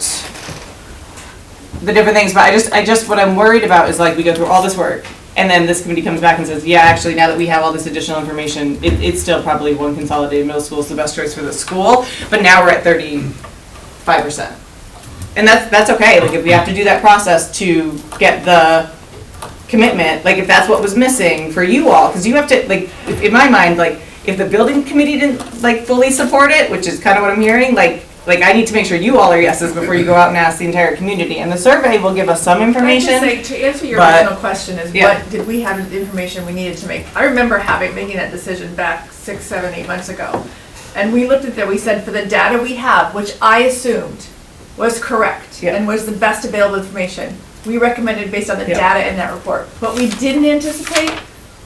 the different things, but I just, what I'm worried about is like, we go through all this work, and then this committee comes back and says, yeah, actually, now that we have all this additional information, it's still probably one consolidated middle school is the best choice for the school, but now we're at 35%. And that's okay, like, if we have to do that process to get the commitment, like, if that's what was missing for you all, because you have to, like, in my mind, like, if the building committee didn't, like, fully support it, which is kind of what I'm hearing, like, I need to make sure you all are yeses before you go out and ask the entire community. And the survey will give us some information. Can I just say, to answer your but- original question is, Yeah. what did we have the information we needed to make? I remember making that decision back 6, 7, 8 months ago. And we looked at that, we said, for the data we have, which I assumed was correct Yeah. and was the best available information, we recommended based on the Yeah. data in that report. What we didn't anticipate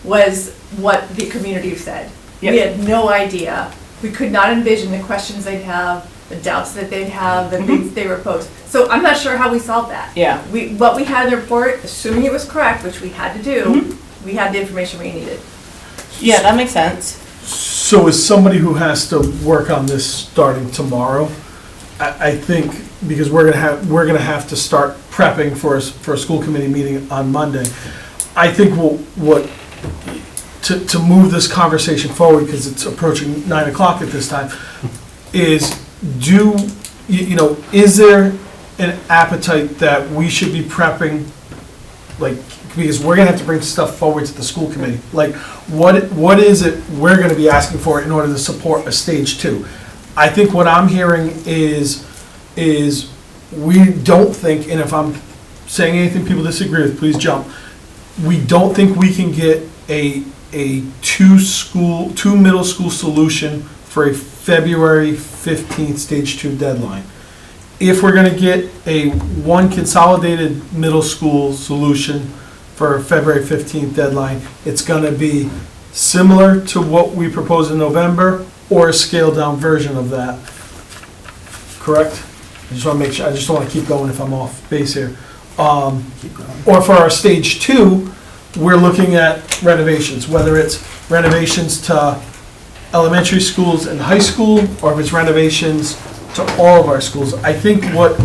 was what the community said. We Yeah. had no idea. We could not envision the questions they'd have, the doubts that they'd have, the things they were posed. So I'm not sure how we solved that. Yeah. What we had in the report, assuming it was correct, which we had to do, Mm-hmm. we had the information we needed. Yeah, that makes sense. So as somebody who has to work on this starting tomorrow, I think, because we're gonna have to start prepping for a school committee meeting on Monday, I think to move this conversation forward, because it's approaching 9 o'clock at this time, is is there an appetite that we should be prepping, like, because we're gonna have to bring stuff forward to the school committee, like, what is it we're gonna be asking for in order to support a stage 2? I think what I'm hearing is we don't think, and if I'm saying anything people disagree with, please jump, we don't think we can get a two middle school solution for a February 15th stage 2 deadline. If we're gonna get a one consolidated middle school solution for a February 15th deadline, it's gonna be similar to what we proposed in November or a scaled down version of that. Correct? I just wanna make sure, I just don't wanna keep going if I'm off base here. Or for our stage 2, we're looking at renovations, whether it's renovations to elementary schools and high school, or if it's renovations to all of our schools. I think what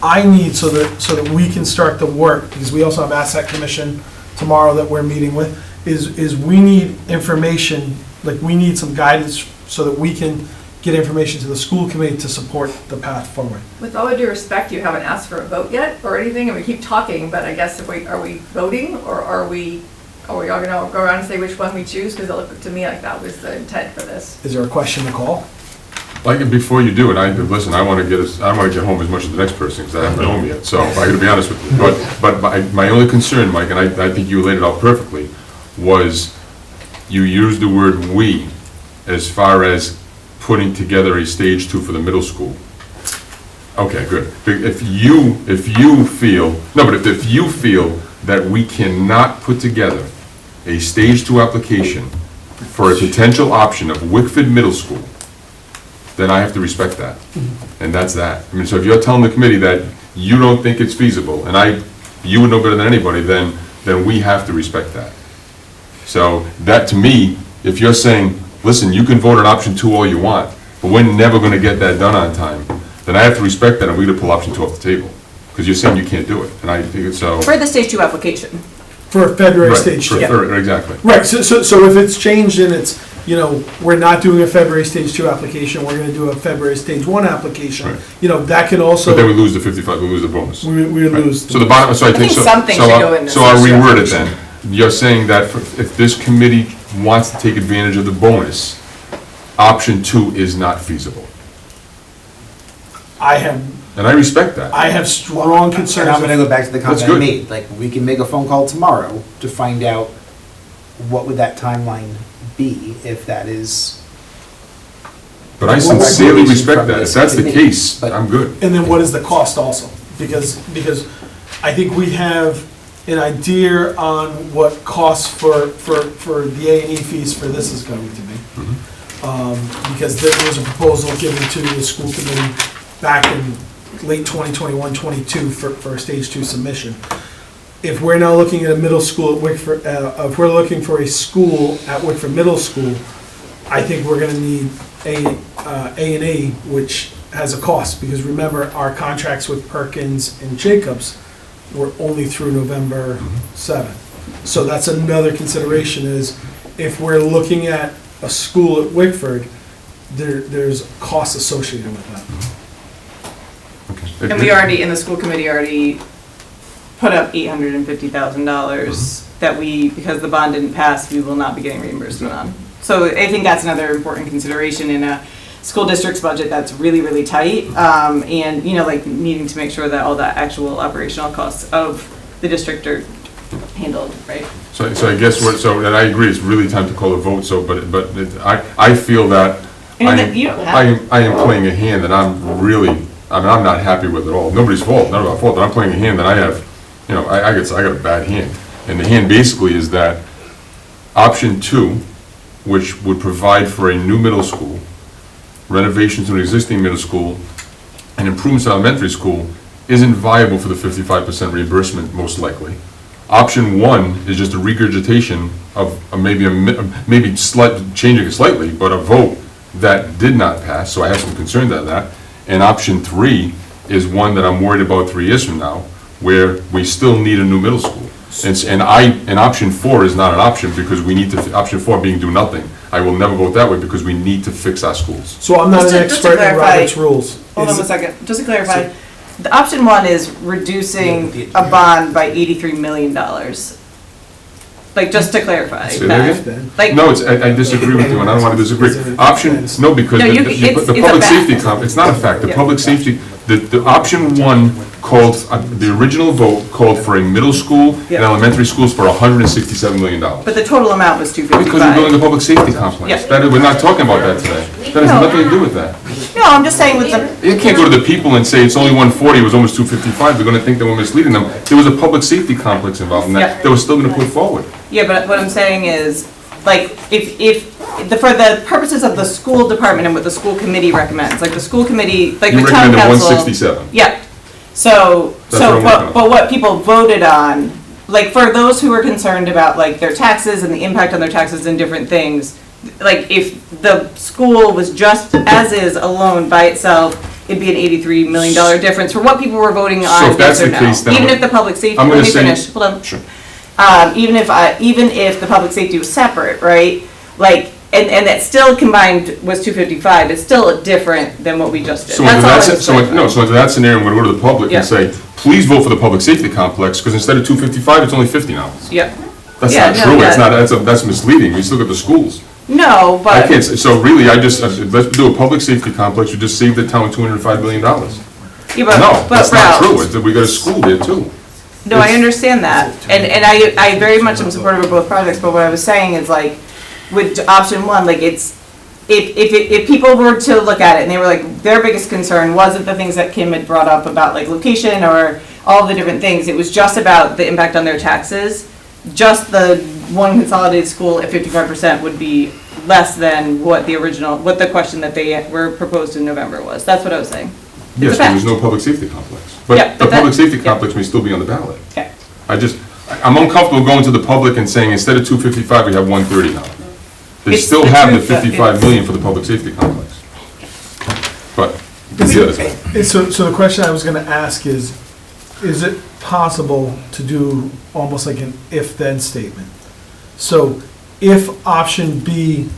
I need so that we can start the work, because we also have Asset Commission tomorrow that we're meeting with, is we need information, like we need some guidance so that we can get information to the school committee to support the path forward. With all due respect, you haven't asked for a vote yet or anything, and we keep talking, but I guess are we voting, or are we all gonna go around and say which one we choose? Because it looked to me like that was the intent for this. Is there a question to call? Like, before you do it, listen, I wanna get home as much as the next person, because I haven't been home yet, so I gotta be honest with you. But my only concern, Mike, and I think you laid it out perfectly, was you used the word "we" as far as putting together a stage 2 for the middle school. Okay, good. If you feel, no, but if you feel that we cannot put together a stage 2 application for a potential option of Wickford Middle School, then I have to respect that. And that's that. I mean, so if you're telling the committee that you don't think it's feasible, and you would know better than anybody, then we have to respect that. So that, to me, if you're saying, listen, you can vote on option 2 all you want, but we're never gonna get that done on time, then I have to respect that, and we're gonna pull option 2 off the table. Because you're saying you can't do it, and I think it's so. For the stage 2 application. For February Right, stage for 2. third, exactly. Right, so if it's changed and it's, we're not doing a February stage 2 application, we're gonna do a February stage 1 application, Right. that can also. But then we lose the 55, we lose the bonus. We Right. lose. So the bottom, so I think, so. something should go in this So I'll stage 2 reword it application. then. You're saying that if this committee wants to take advantage of the bonus, option 2 is not feasible. And I respect that. I have strong concerns. And I'm gonna go back to the That's comment I good. made, like, we can make a phone call tomorrow to find out what would that timeline be if that is. But I One sincerely recommendation respect from that. If this that's the committee, case, but- I'm good. And then what is the cost also? Because I think we have an idea on what costs for the A&E fees for this is going to be. Because there was a proposal given to the school committee back in late 2021, 22 for a stage 2 submission. If we're now looking at a middle school at Wickford, if we're looking for a school at Wickford Middle School, I think we're gonna need A&E, which has a cost, because remember, our contracts with Perkins and Jacobs were only through November 7th. So that's another consideration, is if we're looking at a school at Wickford, there's costs associated with that. Okay. And we already, in the school committee, already put up $850,000 that we, because the bond didn't pass, we will not be getting reimbursement on. So I think that's another important consideration in a school district's budget that's really, really tight. And, like needing to make sure that all the actual operational costs of the district are handled, right? So I guess and I agree, it's really time to call a vote, I feel that I am playing a hand that I'm not happy with at all. Nobody's fault, none of our fault, but I'm playing a hand that I have, I got a bad hand. And the hand basically is that option 2, which would provide for a new middle school, renovations to an existing middle school, and improvements to elementary school, isn't viable for the 55% reimbursement, most likely. Option 1 is just a regurgitation of maybe changing it slightly, but a vote that did not pass, so I have some concerns on that. And option 3 is one that I'm worried about 3 years from now, where we still need a new middle school. And option 4 is not an option, because we need to, option 4 being do nothing. I will never vote that way, because we need to fix our schools. So I'm not Just an to expert in clarify- Robert's rules. Hold on one second, just to clarify, the option 1 is reducing a bond by $83 million. Like, just to clarify. Say that that. again? Like, No, I disagree with you, and I don't want to disagree. No, because No, the it's a public fact. safety, it's not a fact. The Yeah. public safety, the option 1 called, the original vote called for a middle school and Yeah. elementary schools for $167 million. but the total amount was Because we're building $255. a public safety complex. Yeah. We're not talking about that today. That has nothing to do with that. No, I'm just saying with the, You can't go to the people and say it's only 140, it was almost 255. They're gonna think that we're misleading them. There was a public safety complex involved in Yeah. that, they were still gonna put forward. yeah, but what I'm saying is, like, for the purposes of the school department and what the school committee recommends, like the school committee, like You the town recommended council. 167. Yeah, so, That's what I'm working on. but what people voted on, like, for those who are concerned about, like, their taxes and the impact on their taxes and different things, like, if the school was just as is alone by itself, it'd be an $83 million difference for what people were voting So on, if that's yes or the no. case, then Even I'm- if the public safety, I'm let gonna me say- finish, hold on. Sure. Even if the public safety was separate, right, like, and that still combined was 255, it's still different than what we just did. So That's under all I that, was saying. so under that scenario, I'm gonna go to the public Yeah. and say, please vote for the public safety complex, because instead of 255, it's only 50 now. Yeah. That's Yeah, not no, true, yeah. that's misleading, we still got the schools. No, I but. can't, so really, let's do a public safety complex, we just saved the town $205 million. Yeah, but- No, but that's not Ralph, true, we got a school there too. No, I understand that, and I very much am supportive of both projects, but what I was saying is like, with option one, like it's, if people were to look at it and they were like, their biggest concern wasn't the things that Kim had brought up about like location or all the different things, it was just about the impact on their taxes, just the one consolidated school at 55% would be less than what the question that they were proposed in November was. That's what I was saying. Yes, but there's no public safety complex. Yeah, But the public safety complex may still be on the ballot. Okay. I'm uncomfortable going to the public and saying, instead of 255, we have 130 now. They It's still the have the truth that 55 is- million for the public safety complex. But, it's the other side. So the question I was gonna ask is it possible to do almost like an if-then statement? So if option B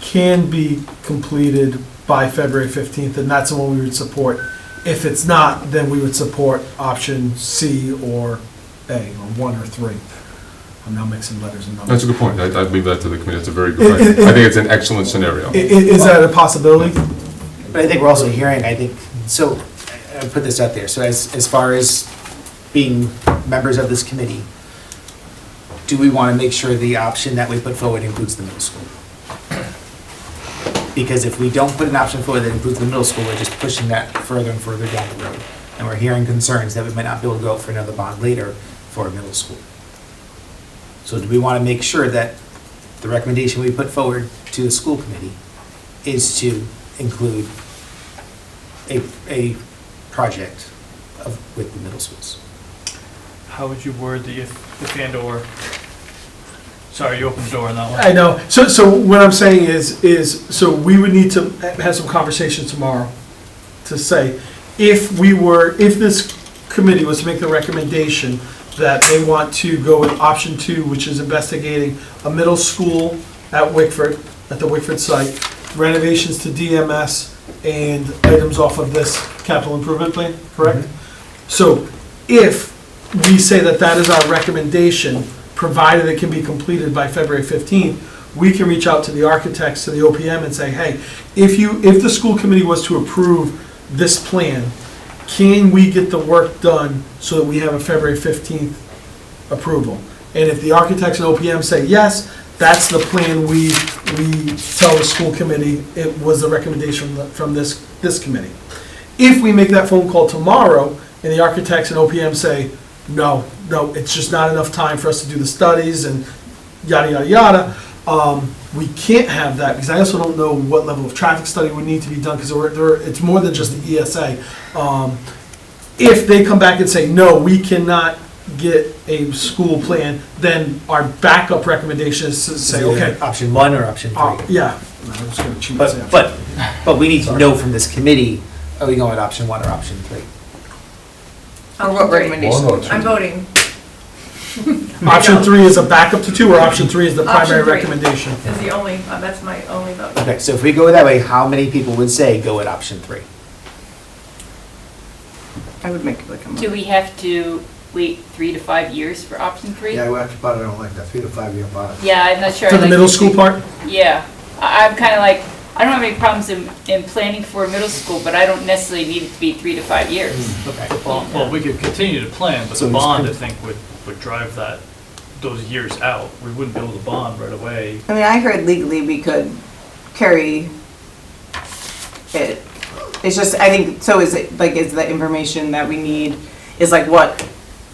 can be completed by February 15th, then that's the one we would support. If it's not, then we would support option C or A, or 1 or 3. I'm now mixing letters and numbers. That's a good point. I'd leave that to the committee. That's a very good point. I think it's an excellent scenario. Is that a possibility? But I think we're also hearing, so, I put this out there, so as far as being members of this committee, do we want to make sure the option that we put forward includes the middle school? Because if we don't put an option forward that includes the middle school, we're just pushing that further and further down the road. And we're hearing concerns that we might not be able to go out for another bond later for a middle school. So do we want to make sure that the recommendation we put forward to the school committee is to include a project with the middle schools? How would you word the if and or? Sorry, you opened the door on that one. I know. So what I'm saying is, so we would need to have some conversation tomorrow to say, if this committee was to make the recommendation that they want to go with option 2, which is investigating a middle school at Wickford, at the Wickford site, renovations to DMS, and items off of this capital improvement plan, correct? So if we say that that is our recommendation, provided it can be completed by February 15th, we can reach out to the architects, to the OPM, and say, hey, if the school committee was to approve this plan, can we get the work done so that we have a February 15th approval? And if the architects and OPM say yes, that's the plan we tell the school committee, it was the recommendation from this committee. If we make that phone call tomorrow and the architects and OPM say, no, it's just not enough time for us to do the studies and yada, yada, yada, we can't have that, because I also don't know what level of traffic study would need to be done, because it's more than just the ESA. If they come back and say, no, we cannot get a school plan, then our backup recommendation is to say, okay. Option 1 or option 3? Yeah. I'm just gonna cheat and say option But we need to know from this committee, are we going with option 1 or option 3? Or what recommendation? I'm voting. Option 3 is a backup to 2, or option 3 is the primary Option 3 recommendation? Is the only, that's my only vote. Okay, so if we go that way, how many people would say go with option 3? I would make it like a Do we have to wait 3 to 5 years for option 3? Yeah, well, that's part I don't like, that 3 to 5 year bond. Yeah, I'm not sure. For I'd the like middle to school see- part? Yeah, I'm kind of like, I don't have any problems in planning for a middle school, but I don't necessarily need it to be 3 to 5 years. Okay. Well, we could continue to plan, but So the it's bond, I con- think, would drive those years out. We wouldn't be able to bond right away. I mean, I heard legally we could carry it. It's just, I think, so is it, like, is the information that we need, is like what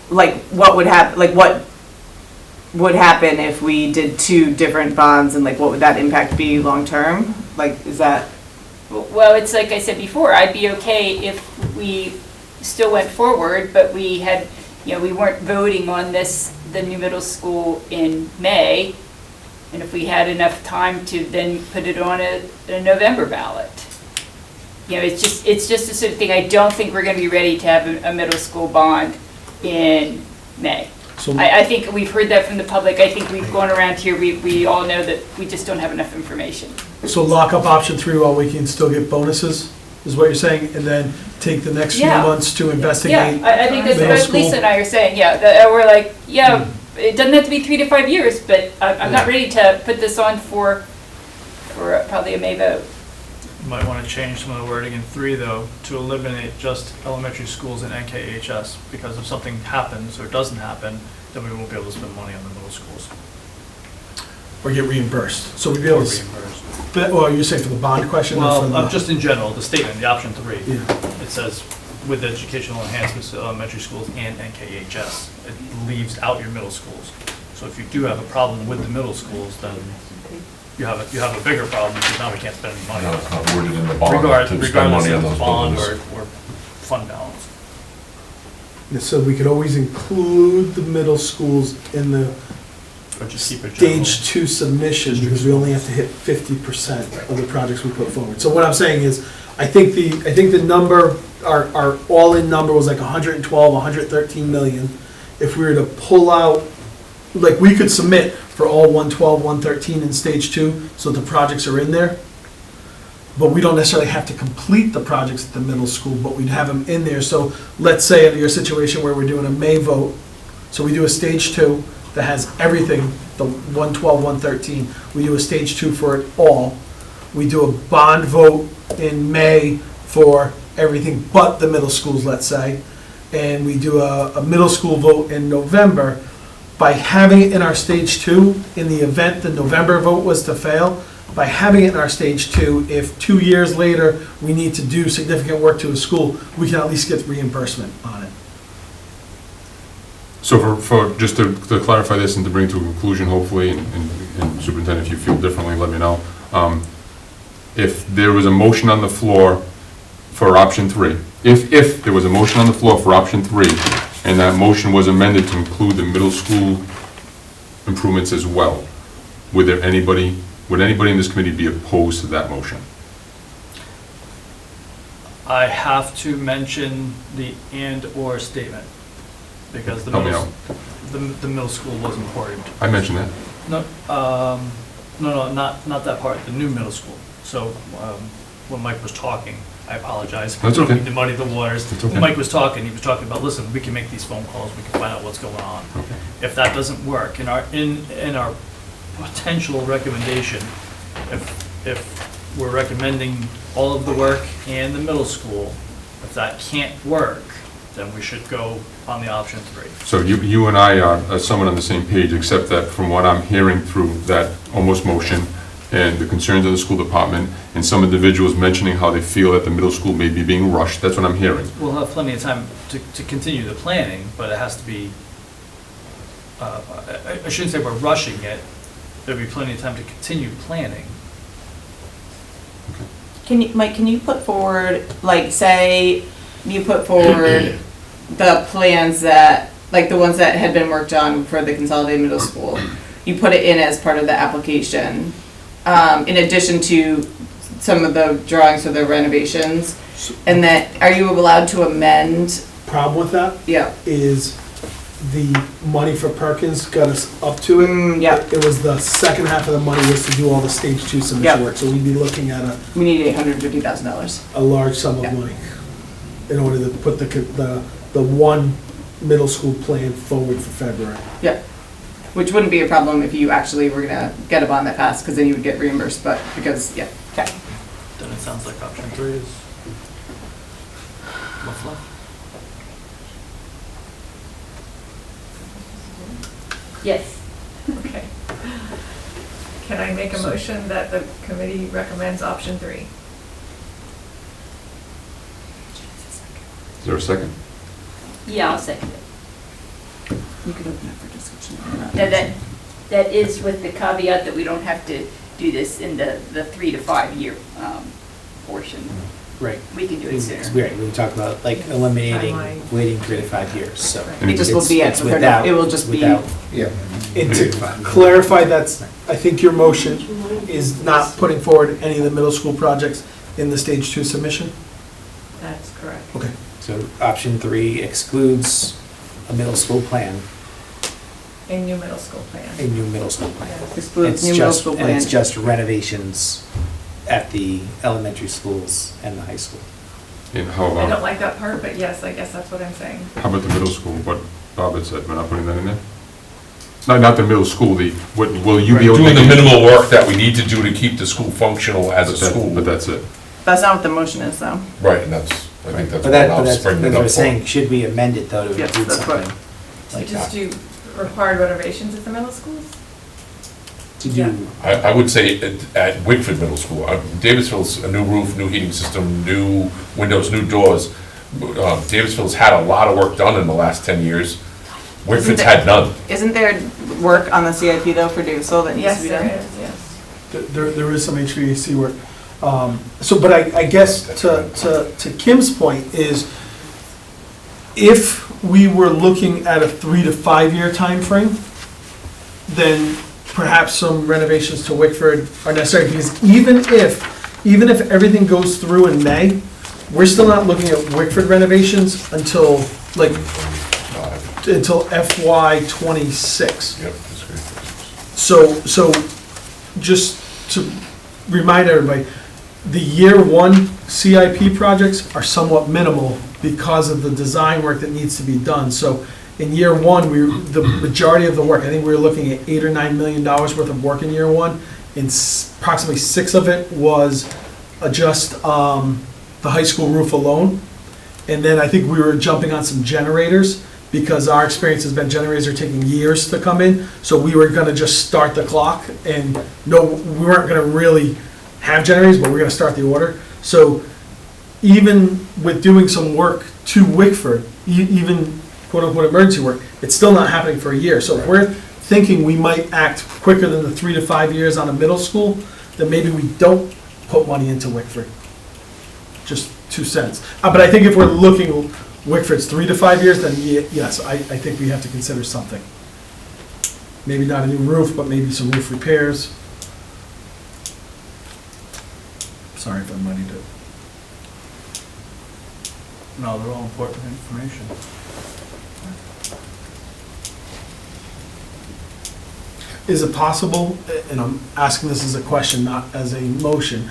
would happen, like what would happen if we did 2 different bonds, and like what would that impact be long-term? Like, is that? Well, it's like I said before, I'd be okay if we still went forward, but we had, we weren't voting on the new middle school in May, and if we had enough time to then put it on a November ballot. It's just a sort of thing, I don't think we're gonna be ready to have a middle school bond in May. So- I think we've heard that from the public, I think we've gone around here, we all know that we just don't have enough information. So lock up option 3 while we can still get bonuses, is what you're saying, and then take the next few Yeah. months to investigate Yeah, I think that's middle what school? Lisa and I are saying, yeah, that we're like, yeah, it doesn't have to be 3 to 5 years, but I'm not ready to put this on for probably a May vote. You might want to change some of the wording in 3, though, to eliminate just elementary schools and NKHS, because if something happens or doesn't happen, then we won't be able to spend money on the middle schools. or get reimbursed. So we'd be able to, well, you're saying for the bond question? or for Well, the- just in general, the statement, the option 3, Yeah. it says, with educational enhancements to elementary schools and NKHS, it leaves out your middle schools. So if you do have a problem with the middle schools, then you have a bigger problem, because now we can't spend any money. No, it's not worded in the bond to Regardless spend money on of those bond buildings. or fund balance. Yeah, so we could always include the middle schools in the Or just keep it general. stage 2 submission, because we only have to hit 50% of the projects we put forward. So what I'm saying is, I think the number, our all-in number was like 112, 113 million. If we were to pull out, like, we could submit for all 112, 113 in stage 2, so the projects are in there. But we don't necessarily have to complete the projects at the middle school, but we'd have them in there. So let's say in your situation where we're doing a May vote, so we do a stage 2 that has everything, the 112, 113. We do a stage 2 for it all. We do a bond vote in May for everything but the middle schools, let's say. And we do a middle school vote in November. By having it in our stage 2, in the event the November vote was to fail, by having it in our stage 2, if 2 years later we need to do significant work to a school, we can at least get reimbursement on it. So just to clarify this and to bring it to a conclusion, hopefully, and Superintendent, if you feel differently, let me know. If there was a motion on the floor for option 3, if there was a motion on the floor for option 3, and that motion was amended to include the middle school improvements as well, would anybody in this committee be opposed to that motion? I have to mention the and/or statement, because the Help me middle, out. the middle school was important. I mentioned that. No, not that part, the new middle school. So, when Mike was talking, I apologize. That's okay. I don't mean to muddy the waters. It's okay. When Mike was talking, he was talking about, listen, we can make these phone calls, we can find out what's going on. Okay. If that doesn't work, in our potential recommendation, if we're recommending all of the work and the middle school, if that can't work, then we should go on the option 3. So you and I are somewhat on the same page, except that from what I'm hearing through that almost motion and the concerns of the school department and some individuals mentioning how they feel that the middle school may be being rushed, that's what I'm hearing. We'll have plenty of time to continue the planning, but it has to be, I shouldn't say we're rushing it, there'll be plenty of time to continue planning. Mike, can you put forward, like, say, you put forward the plans that, like, the ones that had been worked on for the consolidated middle school, you put it in as part of the application, in addition to some of the drawings for the renovations, and that, are you allowed to amend? Problem with that Yeah. is the money for Perkins got us up to it. Yeah. It was the second half of the money was to do all the stage 2 submission Yeah. work, so we'd be looking at We need $850,000. a large sum of Yeah. money in order to put the one middle school plan forward for February. Yeah. Which wouldn't be a problem if you actually were gonna get a bond that passed, because then you would get reimbursed, but because, yeah, okay. Then it sounds like option 3 is what's left. Yes. Okay. Can I make a motion that the committee recommends option 3? Is there a second? Yeah, I'll second it. You could open it for discussion. That is with the caveat that we don't have to do this in the 3 to 5 year portion. Right. We can do it sooner. Right, we talk about like eliminating Timeline. waiting 3 to 5 years, so. It just will be, It's without. it will just be, without- And to clarify, that's, I think your motion is not putting forward any of the middle school projects in the stage 2 submission? That's correct. Okay. So option 3 excludes a middle school plan, A new middle school plan. a new middle school plan. Yes. excludes It's new middle just- school And it's plan. just renovations at the elementary schools and the high school. And how I don't about, like that part, but yes, I guess that's what I'm saying. how about the middle school, what Bob had said, we're not putting that in there? Not the middle school, will you be able to? Doing the make it- minimal work that we need to do to keep the school functional as a school. But that's it. That's not what the motion is, though. Right, and that's, I think that's But what I was that's bringing it what up we're for. saying, should we amend it though to Yes, include that's what- something So like just that? do required renovations at the middle schools? Did you? I would say at Wickford Middle School, Davisville's a new roof, new heating system, new windows, new doors. Davisville's had a lot of work done in the last 10 years. Wickford's had none. Isn't there work on the CIP though for Davisville that needs to Yes, be done? there is, yes. There is some HVAC work. But I guess to Kim's point is, if we were looking at a 3 to 5 year time frame, then perhaps some renovations to Wickford are necessary, because even if everything goes through in May, we're still not looking at Wickford renovations until FY '26. Yep, that's great. So just to remind everybody, the year one CIP projects are somewhat minimal because of the design work that needs to be done. So in year one, the majority of the work, I think we were looking at $8 or $9 million worth of work in year one, and approximately 6 of it was just the high school roof alone. And then I think we were jumping on some generators, because our experience has been generators are taking years to come in. So we were gonna just start the clock, and no, we weren't gonna really have generators, but we're gonna start the order. So even with doing some work to Wickford, even quote-unquote emergency work, it's still not happening for a year. So if we're thinking we might act quicker than the 3 to 5 years on a middle school, then maybe we don't put money into Wickford. Just 2 cents. But I think if we're looking Wickford's 3 to 5 years, then yes, I think we have to consider something. Maybe not a new roof, but maybe some roof repairs. Sorry if I muddied it. No, they're all important information. Is it possible, and I'm asking this as a question, not as a motion,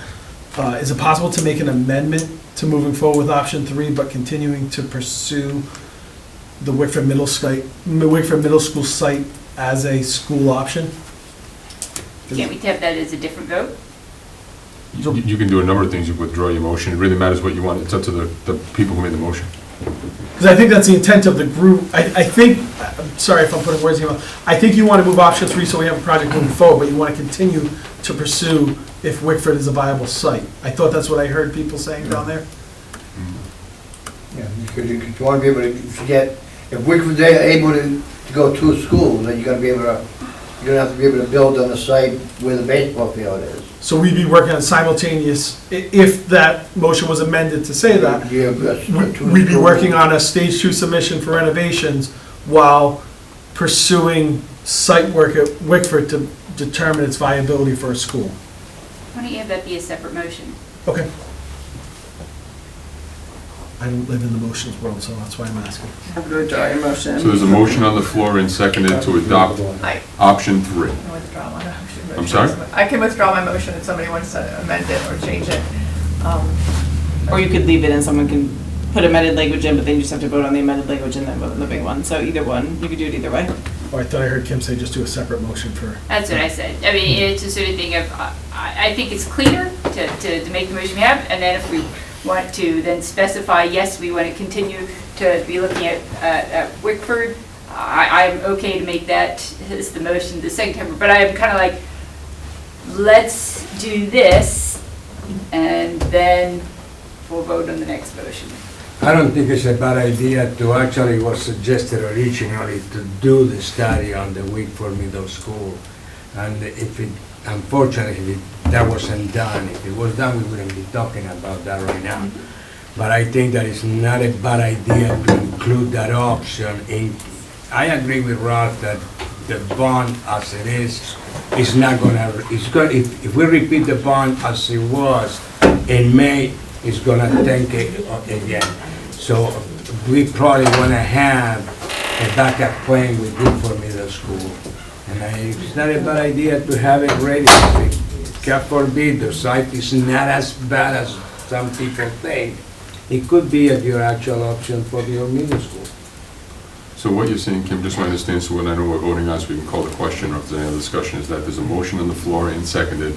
is it possible to make an amendment to moving forward with option 3, but continuing to pursue the Wickford Middle School site as a school option? Can't we have that as a different vote? You can do a number of things. You withdraw your motion. It really matters what you want. It's up to the people who made the motion. Because I think that's the intent of the group. I think, I'm sorry if I'm putting words in your mouth, I think you want to move option 3 so we have a project moving forward, but you want to continue to pursue if Wickford is a viable site. I thought that's what I heard people saying down there. Yeah, because you want to be able to, if you get, if Wickford's able to go to a school, then you're gonna be able to, you're gonna have to be able to build on the site where the baseball field is. So we'd be working on simultaneous, if that motion was amended to say that, Yeah, that's true. we'd be working on a stage 2 submission for renovations while pursuing site work at Wickford to determine its viability for a school. Why don't you have that be a separate motion? Okay. I don't live in the motions world, so that's why I'm asking. Have to withdraw your motion. So there's a motion on the floor and seconded to adopt option 3. I can withdraw my motion. I'm sorry? I can withdraw my motion if somebody wants to amend it or change it. Or you could leave it and someone can put amended language in, but then you just have to vote on the amended language and then vote on the big one. So either one, you could do it either way. Oh, I thought I heard Kim say just do a separate motion for. That's what I said. I mean, it's a sort of thing of, I think it's cleaner to make the motion we have, and then if we want to then specify, yes, we want to continue to be looking at Wickford, I'm okay to make that as the motion the second time, but I'm kind of like, let's do this, and then we'll vote on the next motion. I don't think it's a bad idea to actually, was suggested originally, to do the study on the Wickford Middle School. And if it, unfortunately, that wasn't done. If it was done, we wouldn't be talking about that right now. But I think that it's not a bad idea to include that option in. I agree with Ralph that the bond as it is not gonna, if we repeat the bond as it was in May, it's gonna tank it again. So we probably wanna have a backup plan with Wickford Middle School. And it's not a bad idea to have it ready. God forbid, the site is not as bad as some people think. It could be your actual option for your middle school. So what you're saying, Kim, just so I understand, so when I know we're voting on, so we can call the question, or if there's any other discussion, is that there's a motion on the floor and seconded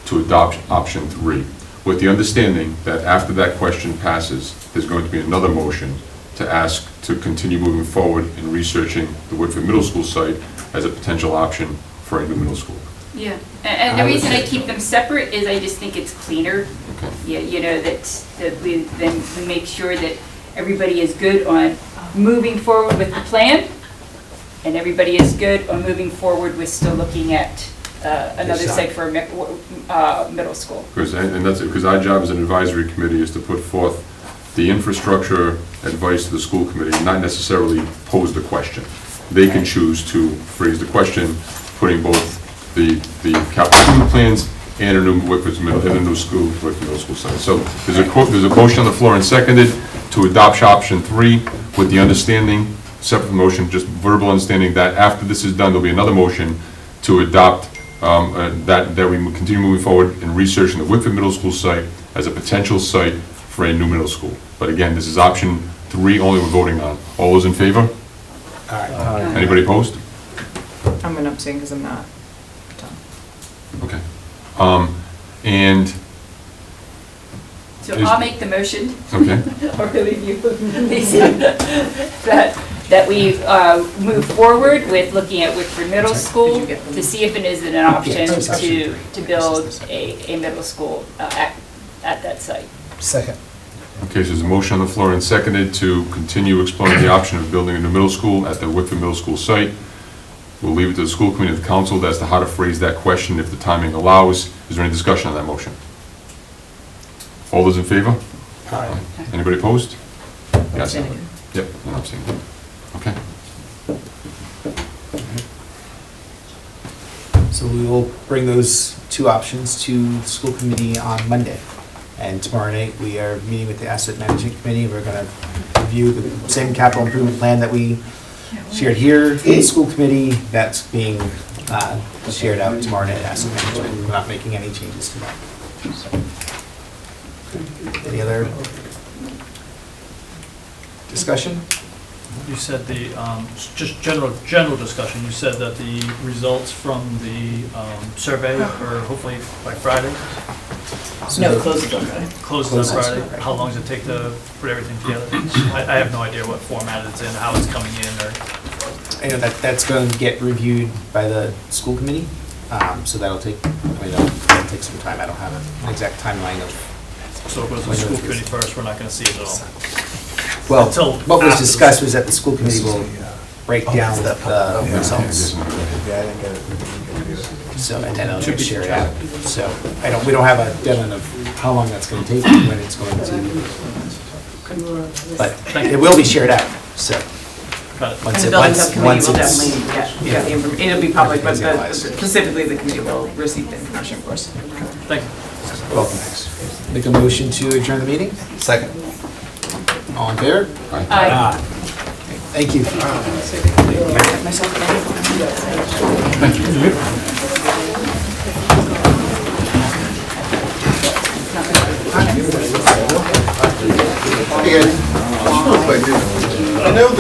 to adopt option 3, with the understanding that after that question passes, there's going to be another motion to ask to continue moving forward in researching the Woodford Middle School site as a potential option for a new middle school. Yeah, and the reason I keep them separate is I just think it's cleaner. Okay. Yeah, you know, that we then we make sure that everybody is good on moving forward with the plan, and everybody is good on moving forward with still looking at another site for a middle school. And that's, because our job as an advisory committee is to put forth the infrastructure advice to the school committee, not necessarily pose the question. They can choose to phrase the question, putting both the capital improvement plans and a new Whitford's middle, and a new school, Whitford Middle School site. So there's a motion on the floor and seconded to adopt option 3 with the understanding, separate motion, just verbal understanding that after this is done, there'll be another motion to adopt that we continue moving forward in researching the Whitford Middle School site as a potential site for a new middle school. But again, this is option 3 only we're voting on. All those in favor? Anybody opposed? I'm gonna abstain because I'm not done. Okay. And, So I'll make the motion. okay, Or really you, Lisa, that we move forward with looking at Whitford Middle School to see if it is an option to build a middle school at that site. Second. okay, so there's a motion on the floor and seconded to continue exploring the option of building a new middle school at the Whitford Middle School site. We'll leave it to the school committee and the council as to how to phrase that question if the timing allows. Is there any discussion on that motion? All those in favor? Aye. Anybody opposed? Yes. Abstaining. Yep, and I'm saying, okay. So we will bring those two options to the school committee on Monday. And tomorrow night, we are meeting with the asset management committee. We're gonna review the same capital improvement plan that we shared here in the school committee. That's being shared out tomorrow night at asset management. We're not making any changes to that. Any other discussion? You said the, just general discussion, you said that the results from the survey are hopefully by Friday? No, it closes on Friday. Closes on Friday? How long does it take to put everything together? I have no idea what format it's in, how it's coming in, or... I know that's going to get reviewed by the school committee, so that'll take, that'll take some time. I don't have an exact timeline of... So it goes to the school committee first, we're not gonna see it at all? Well, Until what was after. discussed was that the school committee will break down the results. So, and then it'll get shared out. So, we don't have a deadline of how long that's gonna take, when it's going to, but it will be shared out, so. Got it. And Once the it- building once- subcommittee once will it's- definitely get the information. It'll be public, but specifically the committee will receive the information, of course. Thank you. Welcome. Make a motion to adjourn the meeting? Second. All in favor? Aye. Thank you. Hey, guys.